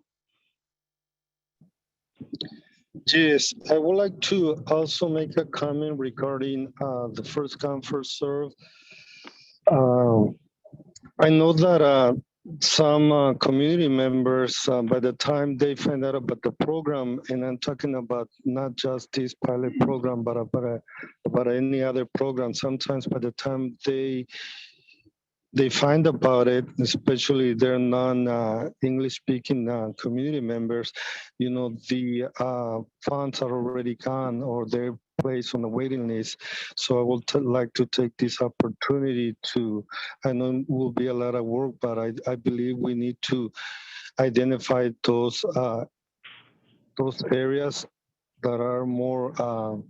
Yes, I would like to also make a comment regarding the first come, first serve. I know that some community members, by the time they find out about the program, and I'm talking about not just this pilot program, but about any other program, sometimes by the time they find about it, especially their non-English speaking community members, the funds are already gone or they're placed on the waiting list. So I would like to take this opportunity I know it will be a lot of work, but I believe we need to identify those areas that are more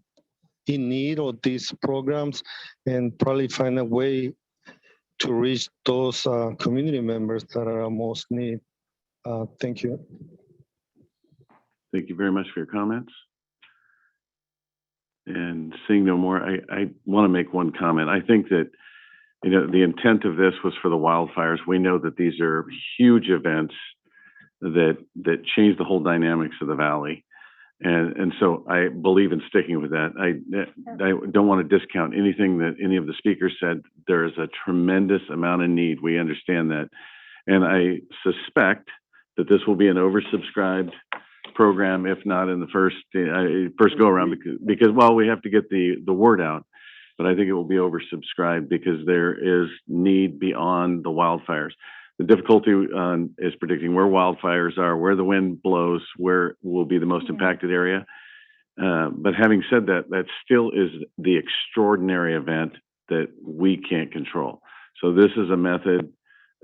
in need of these programs and probably find a way to reach those community members that are most need. Thank you. Thank you very much for your comments. And seeing no more, I want to make one comment. I think that, the intent of this was for the wildfires. We know that these are huge events that change the whole dynamics of the valley. And so I believe in sticking with that. I don't want to discount anything that any of the speakers said. There is a tremendous amount of need. We understand that. And I suspect that this will be an oversubscribed program, if not in the first go around, because we have to get the word out. But I think it will be oversubscribed because there is need beyond the wildfires. The difficulty is predicting where wildfires are, where the wind blows, where will be the most impacted area. But having said that, that still is the extraordinary event that we can't control. So this is a method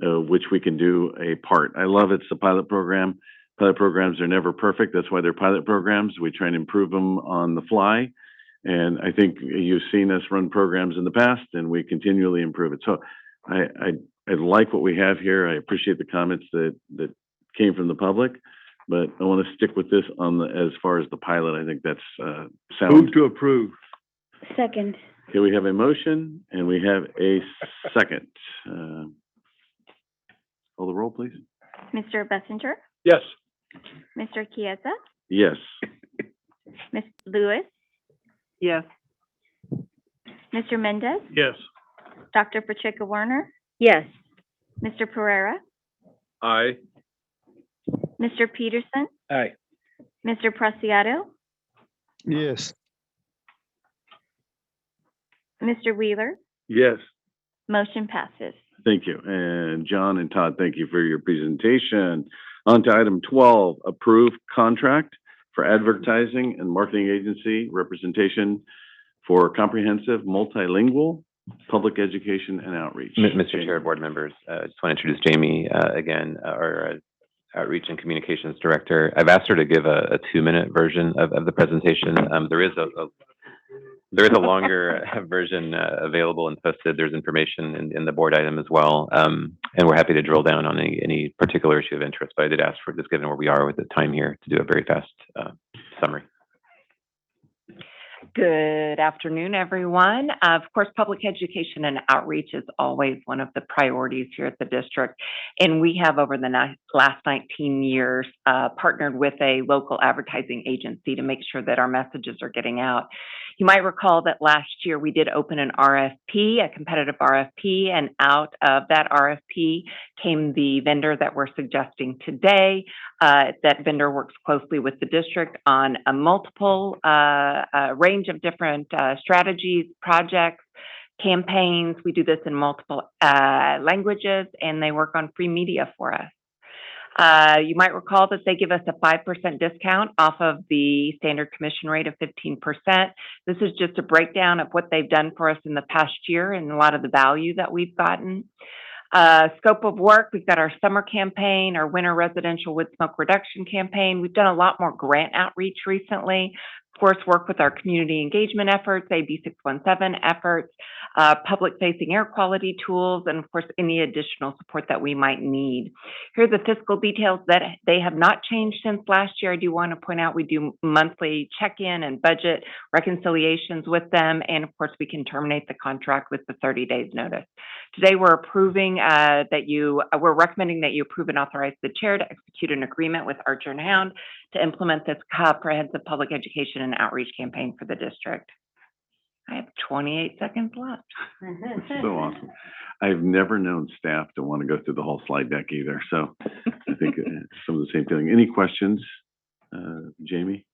which we can do a part. I love it's a pilot program. Pilot programs are never perfect. That's why they're pilot programs. We try and improve them on the fly. And I think you've seen us run programs in the past, and we continually improve it. So I like what we have here. I appreciate the comments that came from the public, but I want to stick with this as far as the pilot. I think that's sound. Move to approve. Second. Okay, we have a motion and we have a second. Call the roll, please. Mr. Bessinger? Yes. Mr. Chiesa? Yes. Ms. Lewis? Yes. Mr. Mendez? Yes. Dr. Pacheco Werner? Yes. Mr. Pereira? Aye. Mr. Peterson? Aye. Mr. Preciado? Yes. Mr. Wheeler? Yes. Motion passes. Thank you. And John and Todd, thank you for your presentation. On to item 12, approve contract for advertising and marketing agency representation for comprehensive multilingual public education and outreach. Mr. Chair, board members, I just want to introduce Jamie again, our Outreach and Communications Director. I've asked her to give a 2-minute version of the presentation. There is a longer version available and posted. There's information in the board item as well. And we're happy to drill down on any particular issue of interest, but I did ask for, just given where we are with the time here, to do a very fast summary. Good afternoon, everyone. Of course, public education and outreach is always one of the priorities here at the district. And we have, over the last 19 years, partnered with a local advertising agency to make sure that our messages are getting out. You might recall that last year we did open an RFP, a competitive RFP, and out of that RFP came the vendor that we're suggesting today. That vendor works closely with the district on a multiple range of different strategies, projects, campaigns. We do this in multiple languages, and they work on free media for us. You might recall that they give us a 5% discount off of the standard commission rate of 15%. This is just a breakdown of what they've done for us in the past year and a lot of the value that we've gotten. Scope of work, we've got our summer campaign, our winter residential wood smoke reduction campaign. We've done a lot more grant outreach recently. Of course, work with our community engagement efforts, AB 617 efforts, public-facing air quality tools, and of course, any additional support that we might need. Here are the fiscal details that they have not changed since last year. I do want to point out we do monthly check-in and budget reconciliations with them, and of course, we can terminate the contract with the 30 days notice. Today, we're recommending that you approve and authorize the chair to execute an agreement with Archer and Hound to implement this comprehensive public education and outreach campaign for the district. I have 28 seconds left. So awesome. I've never known staff to want to go through the whole slide deck either. So I think some of the same feeling. Any questions, Jamie?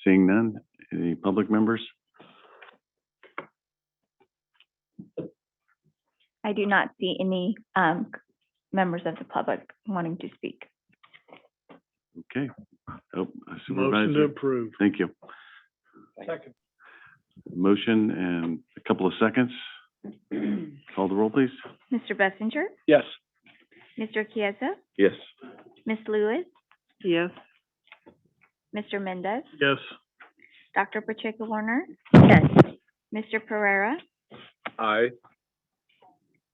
Seeing none. Any public members? I do not see any members of the public wanting to speak. Okay. Oh, Motion to Supervisor. approve. Thank you. Second. Motion and a couple of seconds. Call the roll, please. Mr. Bessinger, Yes. Mr. Chiesa, Yes. Ms. Lewis, Yes. Mr. Mendez, Yes. Dr. Pacheco Warner, Yes. Mr. Pereira, Aye.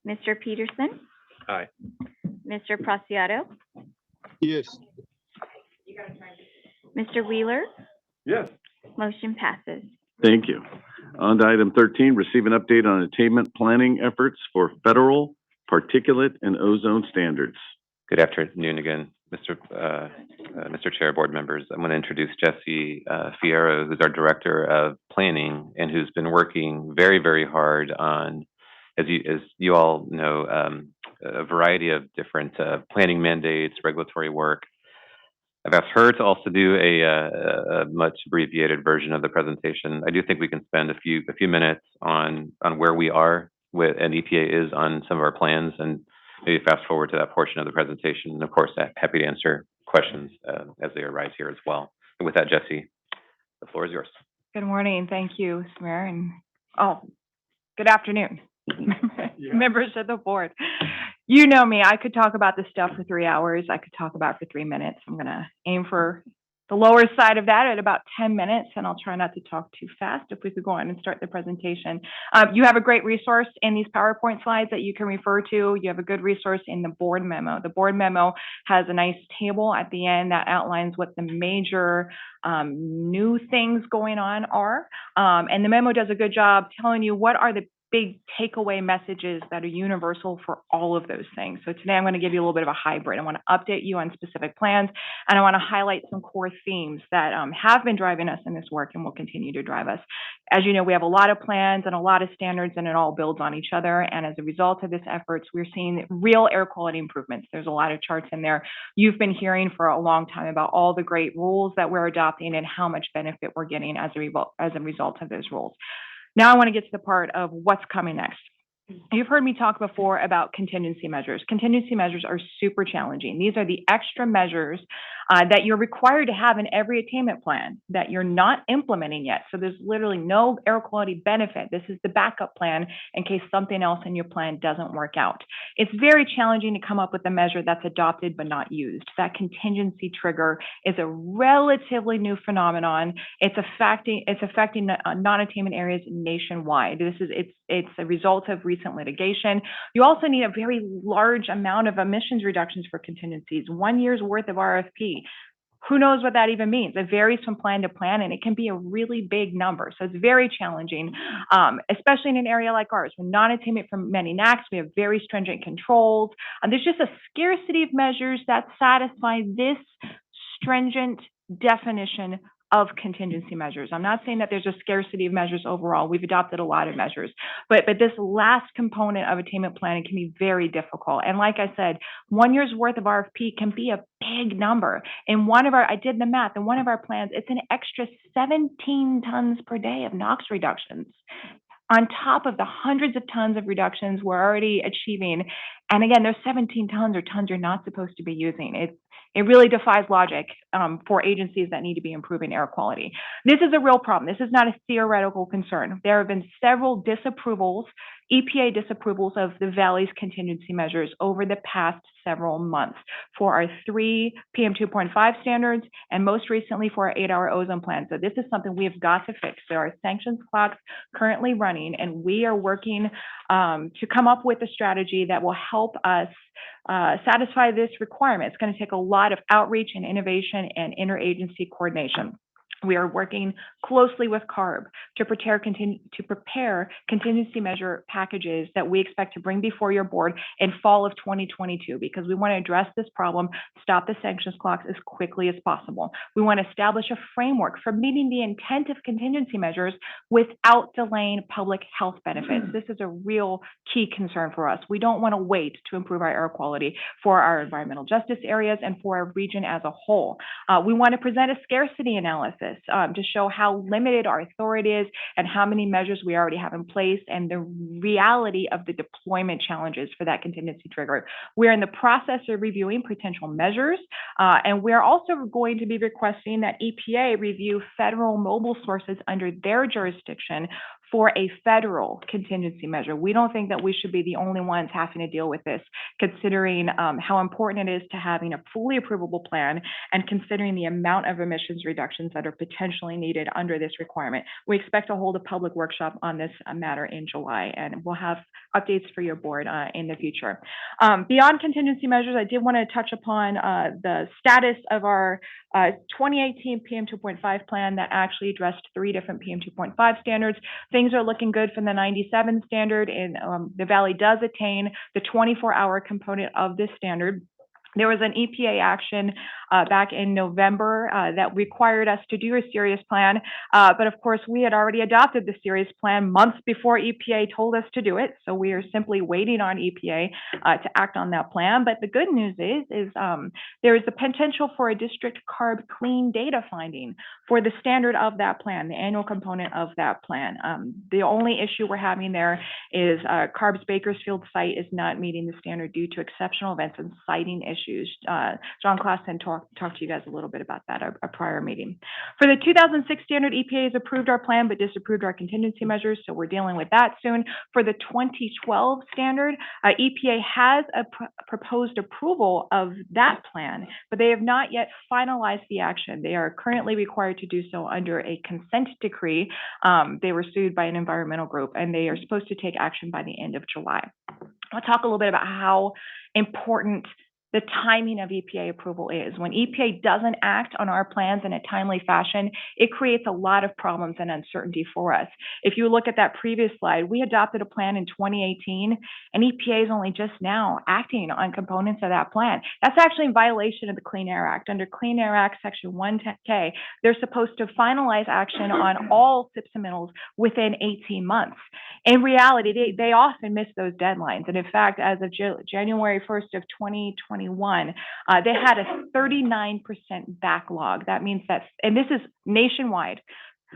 Mr. Peterson, Aye. Mr. Preciado, Yes. Mr. Wheeler, Yes. motion passes. Thank you. On to item 13, receive an update on attainment planning efforts for federal particulate and ozone standards. Good afternoon again, Mr. Chair, board members. I'm going to introduce Jesse Fierro, who's our Director of Planning and who's been working very, very hard on, as you all know, a variety of different planning mandates, regulatory work. I've asked her to also do a much abbreviated version of the presentation. I do think we can spend a few minutes on where we are with, and EPA is on some of our plans, and maybe fast forward to that portion of the presentation. And of course, happy to answer questions as they arise here as well. And with that, Jesse, the floor is yours. Good morning. Thank you, Mayor. And good afternoon, members of the board. You know me, I could talk about this stuff for 3 hours. I could talk about it for 3 minutes. I'm going to aim for the lower side of that at about 10 minutes, and I'll try not to talk too fast. If we could go on and start the presentation. You have a great resource in these PowerPoint slides that you can refer to. You have a good resource in the board memo. The board memo has a nice table at the end that outlines what the major new things going on are. And the memo does a good job telling you what are the big takeaway messages that are universal for all of those things. So today I'm going to give you a little bit of a hybrid. I want to update you on specific plans, and I want to highlight some core themes that have been driving us in this work and will continue to drive us. As you know, we have a lot of plans and a lot of standards, and it all builds on each other. And as a result of this efforts, we're seeing real air quality improvements. There's a lot of charts in there. You've been hearing for a long time about all the great rules that we're adopting and how much benefit we're getting as a result of those rules. Now I want to get to the part of what's coming next. You've heard me talk before about contingency measures. Contingency measures are super challenging. These are the extra measures that you're required to have in every attainment plan that you're not implementing yet. So there's literally no air quality benefit. This is the backup plan in case something else in your plan doesn't work out. It's very challenging to come up with a measure that's adopted but not used. That contingency trigger is a relatively new phenomenon. It's affecting non-attainment areas nationwide. It's a result of recent litigation. You also need a very large amount of emissions reductions for contingencies, 1 year's worth of RFP. Who knows what that even means? It varies from plan to plan, and it can be a really big number. So it's very challenging, especially in an area like ours. We're non-attainment from many NACs. We have very stringent controls. And there's just a scarcity of measures that satisfy this stringent definition of contingency measures. I'm not saying that there's a scarcity of measures overall. We've adopted a lot of measures, but this last component of attainment planning can be very difficult. And like I said, 1 year's worth of RFP can be a big number. In one of our, I did the math, in one of our plans, it's an extra 17 tons per day of NOx reductions on top of the hundreds of tons of reductions we're already achieving. And again, those 17 tons are tons you're not supposed to be using. It really defies logic for agencies that need to be improving air quality. This is a real problem. This is not a theoretical concern. There have been several disapprovals, EPA disapprovals of the Valley's contingency measures over the past several months for our 3 PM2.5 standards and most recently for our 8-hour ozone plan. So this is something we have got to fix. There are sanctions clocks currently running, and we are working to come up with a strategy that will help us satisfy this requirement. It's going to take a lot of outreach and innovation and interagency coordination. We are working closely with Carb to prepare contingency measure packages that we expect to bring before your board in fall of 2022, because we want to address this problem, stop the sanctions clocks as quickly as possible. We want to establish a framework for meeting the intent of contingency measures without delaying public health benefits. This is a real key concern for us. We don't want to wait to improve our air quality for our environmental justice areas and for our region as a whole. We want to present a scarcity analysis to show how limited our authority is and how many measures we already have in place and the reality of the deployment challenges for that contingency trigger. We're in the process of reviewing potential measures, and we're also going to be requesting that EPA review federal mobile sources under their jurisdiction for a federal contingency measure. We don't think that we should be the only ones having to deal with this, considering how important it is to having a fully approvable plan and considering the amount of emissions reductions that are potentially needed under this requirement. We expect to hold a public workshop on this matter in July, and we'll have updates for your board in the future. Beyond contingency measures, I did want to touch upon the status of our 2018 PM2.5 plan that actually addressed 3 different PM2.5 standards. Things are looking good from the 97 standard, and the Valley does attain the 24-hour component of this standard. There was an EPA action back in November that required us to do a serious plan. But of course, we had already adopted the serious plan months before EPA told us to do it. So we are simply waiting on EPA to act on that plan. But the good news is there is the potential for a district Carb clean data finding for the standard of that plan, the annual component of that plan. The only issue we're having there is Carb's Bakersfield site is not meeting the standard due to exceptional events and siting issues. John Klassen talked to you guys a little bit about that at a prior meeting. For the 2006 standard, EPA has approved our plan but disapproved our contingency measures, so we're dealing with that soon. For the 2012 standard, EPA has proposed approval of that plan, but they have not yet finalized the action. They are currently required to do so under a consent decree. They were sued by an environmental group, and they are supposed to take action by the end of July. I'll talk a little bit about how important the timing of EPA approval is. When EPA doesn't act on our plans in a timely fashion, it creates a lot of problems and uncertainty for us. If you look at that previous slide, we adopted a plan in 2018, and EPA is only just now acting on components of that plan. That's actually in violation of the Clean Air Act. Under Clean Air Act Section 110K, they're supposed to finalize action on all SIP submittals within 18 months. In reality, they often miss those deadlines. And in fact, as of January 1st of 2021, they had a 39% backlog. That means that, and this is nationwide.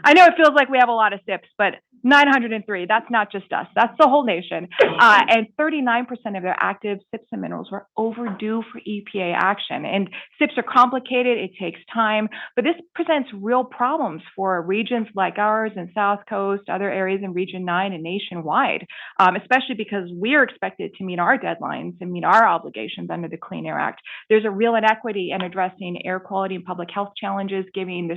I know it feels like we have a lot of SIPs, but 903, that's not just us, that's the whole nation. And 39% of their active SIP submittals were overdue for EPA action. And SIPs are complicated, it takes time, but this presents real problems for regions like ours and South Coast, other areas in Region 9 and nationwide, especially because we are expected to meet our deadlines and meet our obligations under the Clean Air Act. There's a real inequity in addressing air quality and public health challenges, giving the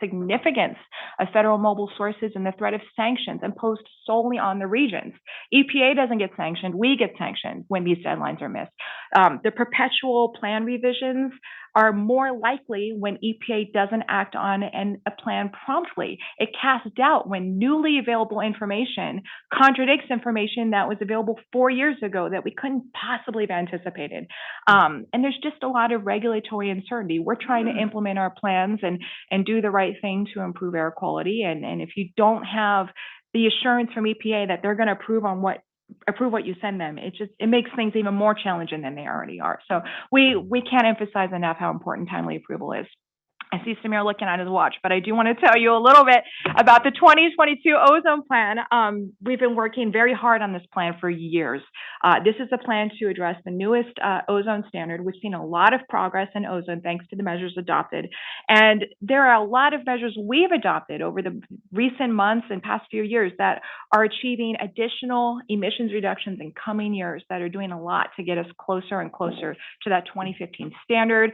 significance of federal mobile sources and the threat of sanctions imposed solely on the regions. EPA doesn't get sanctioned, we get sanctioned when these deadlines are missed. The perpetual plan revisions are more likely when EPA doesn't act on a plan promptly. It casts doubt when newly available information contradicts information that was available 4 years ago that we couldn't possibly have anticipated. And there's just a lot of regulatory uncertainty. We're trying to implement our plans and do the right thing to improve air quality. And if you don't have the assurance from EPA that they're going to approve what you send them, it makes things even more challenging than they already are. So we can't emphasize enough how important timely approval is. I see Samir looking at his watch, but I do want to tell you a little bit about the 2022 ozone plan. We've been working very hard on this plan for years. This is a plan to address the newest ozone standard. We've seen a lot of progress in ozone thanks to the measures adopted. And there are a lot of measures we've adopted over the recent months and past few years that are achieving additional emissions reductions in coming years that are doing a lot to get us closer and closer to that 2015 standard.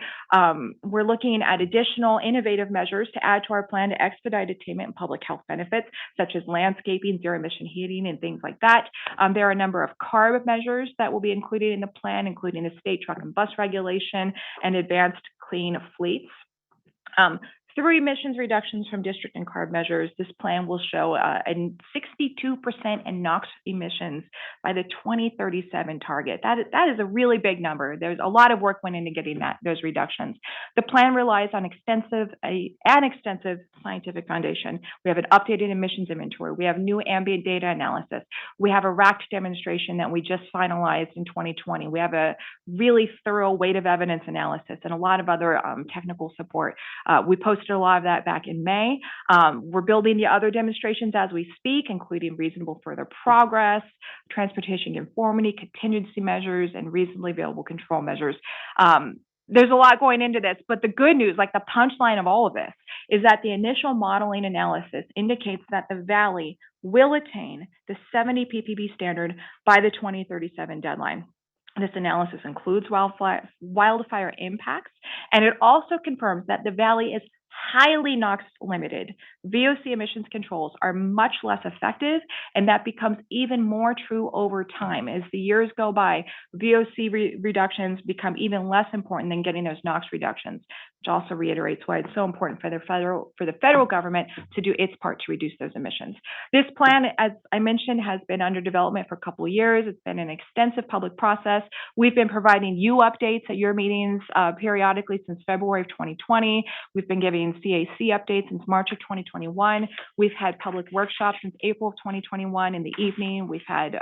We're looking at additional innovative measures to add to our plan to expedite attainment and public health benefits, such as landscaping, zero emission heating, and things like that. There are a number of CARB measures that will be included in the plan, including the state truck and bus regulation and advanced clean fleets. Through emissions reductions from district and CARB measures, this plan will show a 62% in NOx emissions by the 2037 target. That is a really big number. There's a lot of work went into getting those reductions. The plan relies on an extensive scientific foundation. We have an updated emissions inventory. We have new ambient data analysis. We have a RACT demonstration that we just finalized in 2020. We have a really thorough weight of evidence analysis and a lot of other technical support. We posted a lot of that back in May. We're building the other demonstrations as we speak, including reasonable further progress, transportation conformity, contingency measures, and reasonably available control measures. There's a lot going into this, but the good news, like the punchline of all of this, is that the initial modeling analysis indicates that the Valley will attain the 70 ppb standard by the 2037 deadline. This analysis includes wildfire impacts, and it also confirms that the Valley is highly NOx limited. VOC emissions controls are much less effective, and that becomes even more true over time. As the years go by, VOC reductions become even less important than getting those NOx reductions, which also reiterates why it's so important for the federal government to do its part to reduce those emissions. This plan, as I mentioned, has been under development for a couple of years. It's been an extensive public process. We've been providing you updates at your meetings periodically since February of 2020. We've been giving CAC updates since March of 2021. We've had public workshops since April of 2021 in the evening. We've had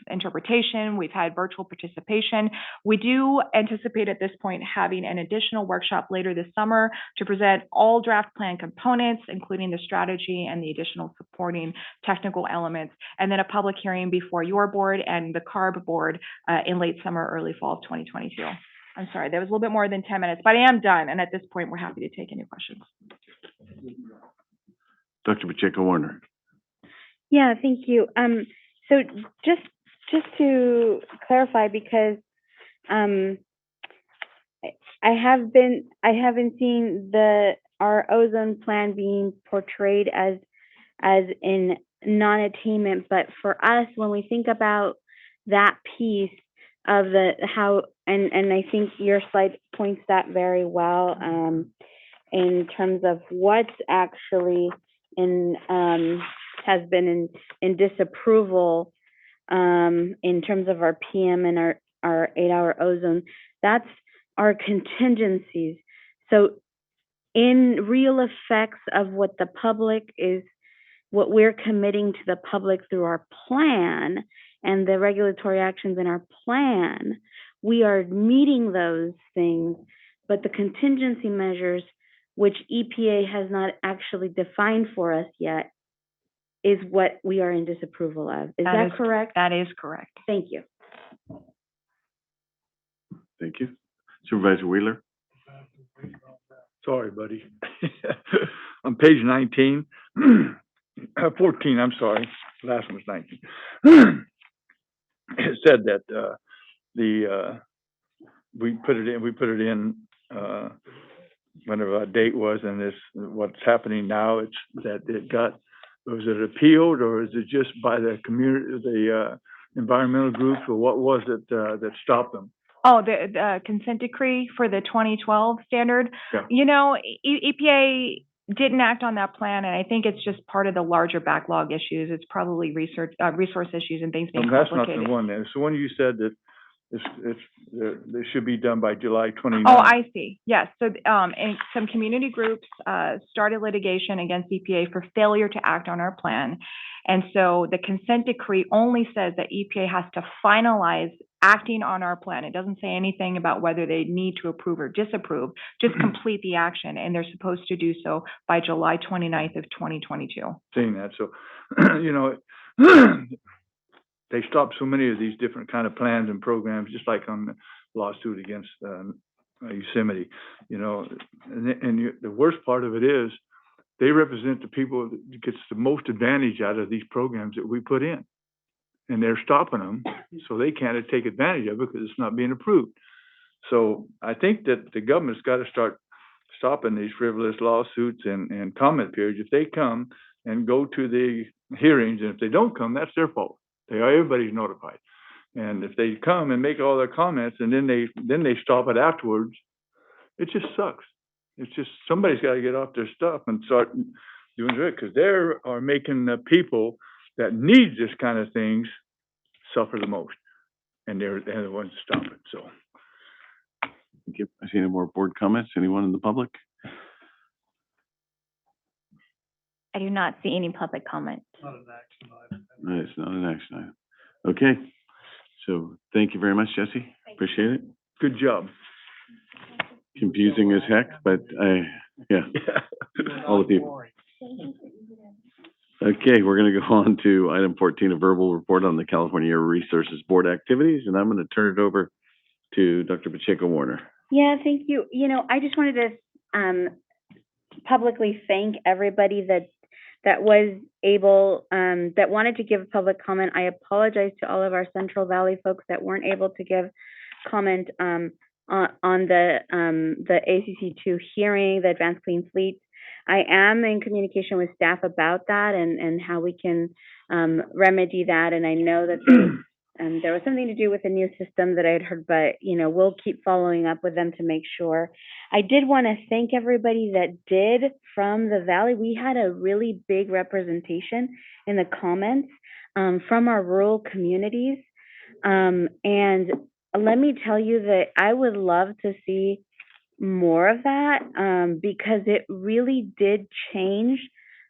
interpretation. We've had virtual participation. We do anticipate at this point having an additional workshop later this summer to present all draft plan components, including the strategy and the additional supporting technical elements, and then a public hearing before your board and the CARB board in late summer, early fall of 2022. I'm sorry, that was a little bit more than 10 minutes, but I am done. And at this point, we're happy to take any questions. Dr. Pacheco-Warner. Yeah, thank you. So just to clarify, because I haven't seen our ozone plan being portrayed as in non-attainment, but for us, when we think about that piece of and I think your slide points that very well in terms of what's actually has been in disapproval in terms of our PM and our 8-hour ozone. That's our contingencies. So in real effects of what we're committing to the public through our plan and the regulatory actions in our plan, we are meeting those things, but the contingency measures, which EPA has not actually defined for us yet, is what we are in disapproval of. Is that correct? That is correct. Thank you. Thank you. Supervisor Wheeler. Sorry, buddy. On page 19, 14, I'm sorry, last one was 19. It said that we put it in whenever our date was, and this what's happening now. It's that was it appealed, or is it just by the community, the environmental groups, or what was it that stopped them? Oh, the consent decree for the 2012 standard. Yeah. You know, EPA didn't act on that plan, and I think it's just part of the larger backlog issues. It's probably resource issues and things being That's not complicated. the one then. It's the one you said that it should be done by July 29th. Oh, I see. Yes. So, and some community groups started litigation against EPA for failure to act on our plan. And so the consent decree only says that EPA has to finalize acting on our plan. It doesn't say anything about whether they need to approve or disapprove, just complete the action. And they're supposed to do so by July 29th of 2022. Saying that, so, you know, they stopped so many of these different kind of plans and programs, just like on the lawsuit against Yosemite, you know, the worst part of it is they represent the people that gets the most advantage out of these programs that we put in. And they're stopping them, so they can't take advantage of it because it's not being approved. So I think that the government's got to start stopping these frivolous lawsuits and comment periods. If they come and go to the hearings, and if they don't come, that's their fault. Everybody's notified. And if they come and make all their comments and then they stop it afterwards, it just sucks. It's just somebody's got to get off their stuff and start doing it, because they are making the people that need this kind of things suffer the most, and they're the ones to stop it. So, I see any more board comments? Anyone in the public? I do not see any public comment. No, it's not an action item. Okay. So thank you very much, Jesse. Appreciate it. Good job. Confusing as heck, but yeah, all the people. Okay, we're going to go on to item 14, a verbal report on the California Air Resources Board activities, and I'm going to turn it over to Dr. Pacheco Warner. Yeah, thank you. You know, I just wanted to publicly thank everybody that was able, that wanted to give a public comment. I apologize to all of our Central Valley folks that weren't able to give comment on the ACC2 hearing, the Advanced Clean Fleet. I am in communication with staff about that and how we can remedy that. And I know that there was something to do with a new system that I had heard, but, you know, we'll keep following up with them to make sure. I did want to thank everybody that did from the Valley. We had a really big representation in the comments from our rural communities. And let me tell you that I would love to see more of that because it really did change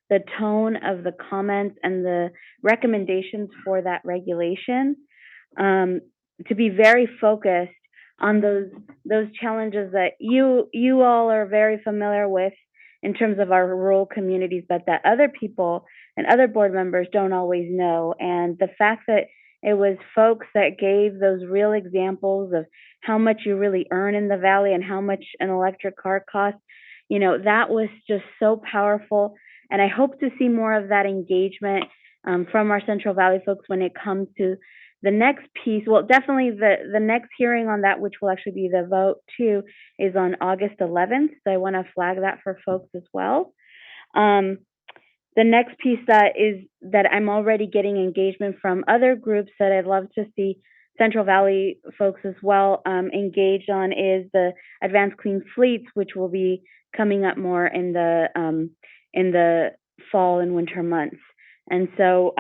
the tone of the comments and the recommendations for that regulation to be very focused on those challenges that you all are very familiar with in terms of our rural communities, but that other people and other board members don't always know. And the fact that it was folks that gave those real examples of how much you really earn in the Valley and how much an electric car costs, you know, that was just so powerful. And I hope to see more of that engagement from our Central Valley folks when it comes to the next piece. Well, definitely the next hearing on that, which will actually be the vote too, is on August 11th. So I want to flag that for folks as well. The next piece that I'm already getting engagement from other groups that I'd love to see Central Valley folks as well engaged on is the Advanced Clean Fleets, which will be coming up more in the fall and winter months. And so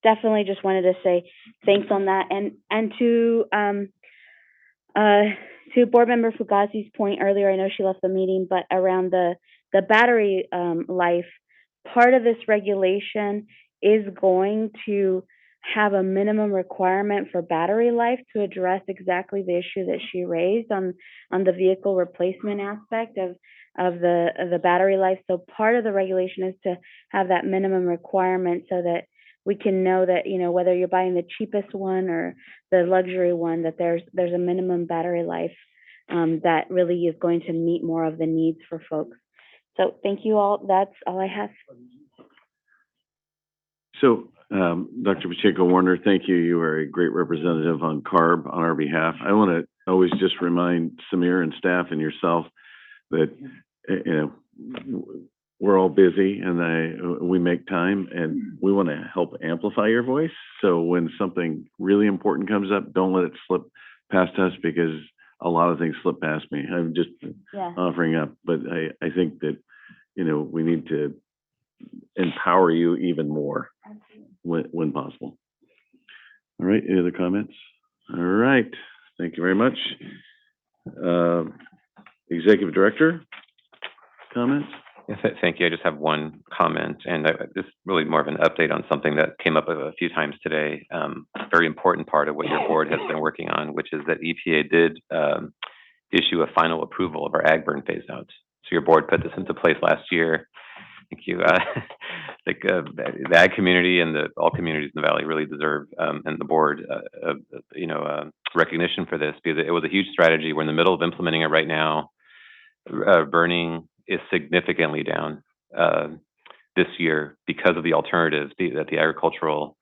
definitely just wanted to say thanks on that. And to Board Member Fugazi's point earlier, I know she left the meeting, but around the battery life, part of this regulation is going to have a minimum requirement for battery life to address exactly the issue that she raised on the vehicle replacement aspect of the battery life. So part of the regulation is to have that minimum requirement so that we can know that, you know, whether you're buying the cheapest one or the luxury one, that there's a minimum battery life that really is going to meet more of the needs for folks. So thank you all. That's all I have. So, Dr. Pacheco Warner, thank you. You are a great representative on Carb on our behalf. I want to always just remind Samir and staff and yourself that, you know, we're all busy and we make time and we want to help amplify your voice. So when something really important comes up, don't let it slip past us because a lot of things slip past me. I'm just Yeah. offering up, but I think that, we need to empower you even more when possible. All right, any other comments? All right, thank you very much. Executive Director, comments? Yes, thank you. I just have one comment, and this is really more of an update on something that came up a few times today. A very important part of what your board has been working on, which is that EPA did issue a final approval of our ag burn phase out. So your board put this into place last year. Thank you. The ag community and all communities in the valley really deserve, and the board, recognition for this, because it was a huge strategy. We're in the middle of implementing it right now. Burning is significantly down this year because of the alternatives that the agricultural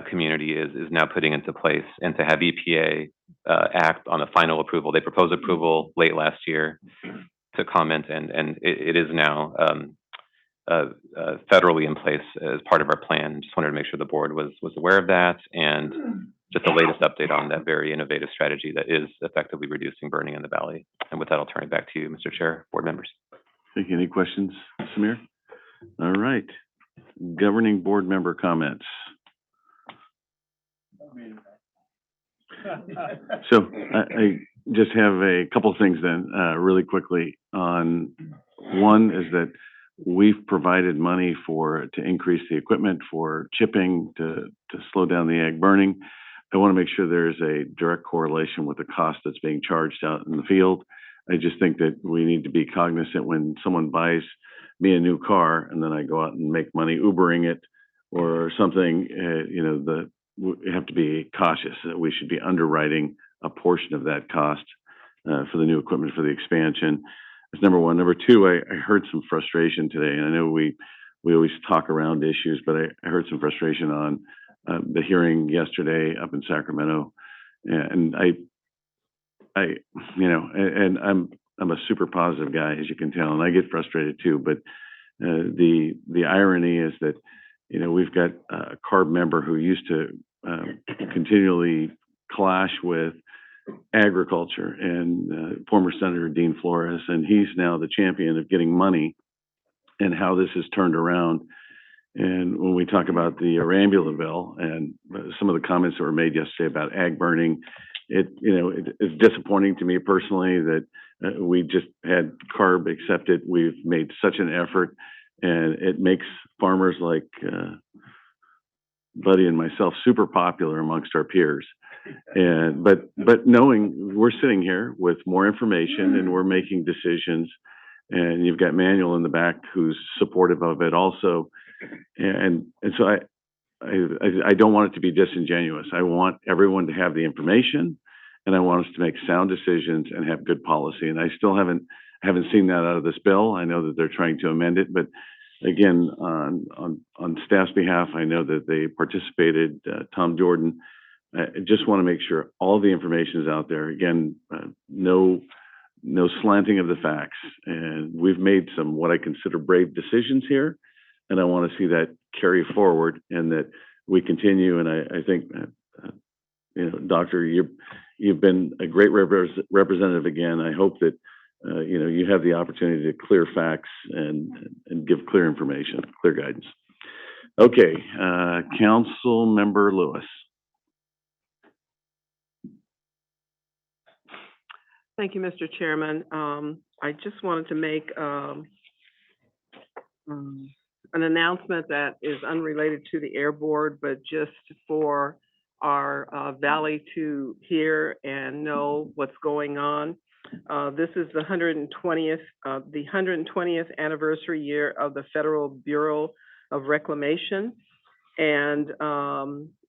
community is now putting into place, and to have EPA act on a final approval. They proposed approval late last year to comment, and it is now federally in place as part of our plan. Just wanted to make sure the board was aware of that, and just the latest update on that very innovative strategy that is effectively reducing burning in the valley. And with that, I'll turn it back to you, Mr. Chair, board members. Thank you. Any questions, Samir? All right. Governing board member comments. So I just have a couple of things then, really quickly. On one is that we've provided money to increase the equipment for chipping to slow down the ag burning. I want to make sure there's a direct correlation with the cost that's being charged out in the field. I just think that we need to be cognizant when someone buys me a new car and then I go out and make money Ubering it or something, we have to be cautious that we should be underwriting a portion of that cost for the new equipment for the expansion. That's number one. Number two, I heard some frustration today, and I know we always talk around issues, but I heard some frustration on the hearing yesterday up in Sacramento, and I'm a super positive guy, as you can tell, and I get frustrated too. But the irony is that we've got a Carb member who used to continually clash with agriculture, and former Senator Dean Flores, and he's now the champion of getting money and how this is turned around. And when we talk about the Arambula bill and some of the comments that were made yesterday about ag burning, it's disappointing to me personally that we just had Carb accepted. We've made such an effort, and it makes farmers like Buddy and myself super popular amongst our peers. And but knowing we're sitting here with more information and we're making decisions, and you've got Manuel in the back who's supportive of it also, and so I don't want it to be disingenuous. I want everyone to have the information, and I want us to make sound decisions and have good policy. And I still haven't seen that out of this bill. I know that they're trying to amend it, but again, on staff's behalf, I know that they participated. Tom Jordan. I just want to make sure all the information is out there. Again, no slanting of the facts. And we've made some what I consider brave decisions here, and I want to see that carry forward and that we continue. And I think, Doctor, you've been a great representative again. I hope that you have the opportunity to clear facts and give clear information, clear guidance. Okay, Council Member Lewis. Thank you, Mr. Chairman. I just wanted to make an announcement that is unrelated to the Air Board, but just for our Valley to hear and know what's going on. This is the 120th anniversary year of the Federal Bureau of Reclamation. And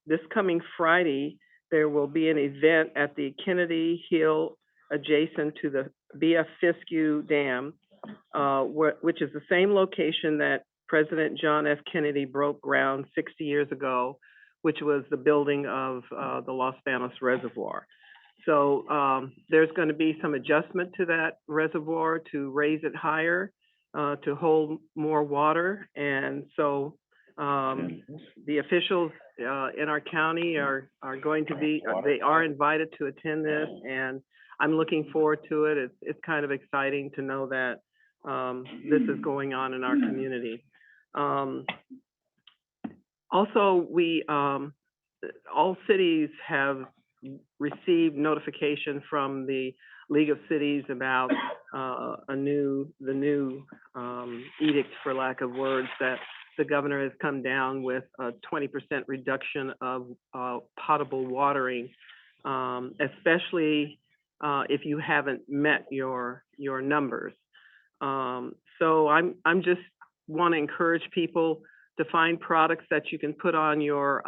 this coming Friday, there will be an event at the Kennedy Hill adjacent to the B.F. Fiscal Dam, which is the same location that President John F. Kennedy broke ground 60 years ago, which was the building of the Los Banos Reservoir. So there's going to be some adjustment to that reservoir to raise it higher, to hold more water. And so the officials in our county are going to be, they are invited to attend this, and I'm looking forward to it. It's kind of exciting to know that this is going on in our community. Also, all cities have received notification from the League of Cities about the new edict, for lack of words, that the governor has come down with a 20% reduction of potable watering, especially if you haven't met your numbers. So I'm just want to encourage people to find products that you can put on your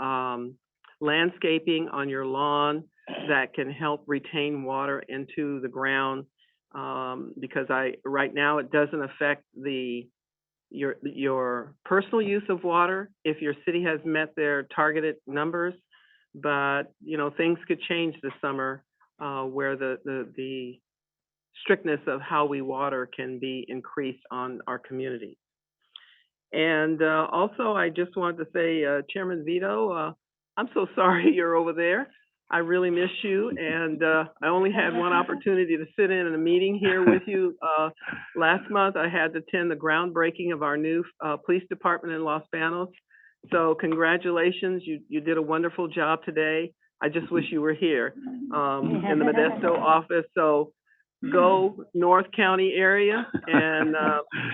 landscaping, on your lawn, that can help retain water into the ground, because right now it doesn't affect your personal use of water if your city has met their targeted numbers, but things could change this summer where the strictness of how we water can be increased on our community. And also, I just wanted to say, Chairman Vito, I'm so sorry you're over there. I really miss you, and I only had one opportunity to sit in a meeting here with you. Last month, I had to attend the groundbreaking of our new police department in Los Banos. So congratulations, you did a wonderful job today. I just wish you were here in the Modesto office. So go North County area, and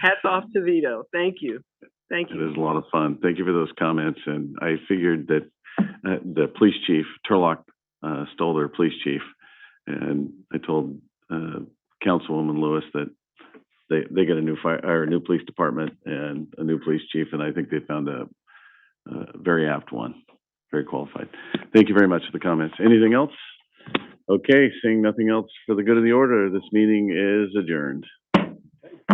hats off to Vito. Thank you. Thank you. It was a lot of fun. Thank you for those comments. And I figured that the police chief, Turlock, stole their police chief. And I told Councilwoman Lewis that they get a new new police department and a new police chief. And I think they found a very apt one, very qualified. Thank you very much for the comments. Anything else? Okay, seeing nothing else for the good of the order, this meeting is adjourned.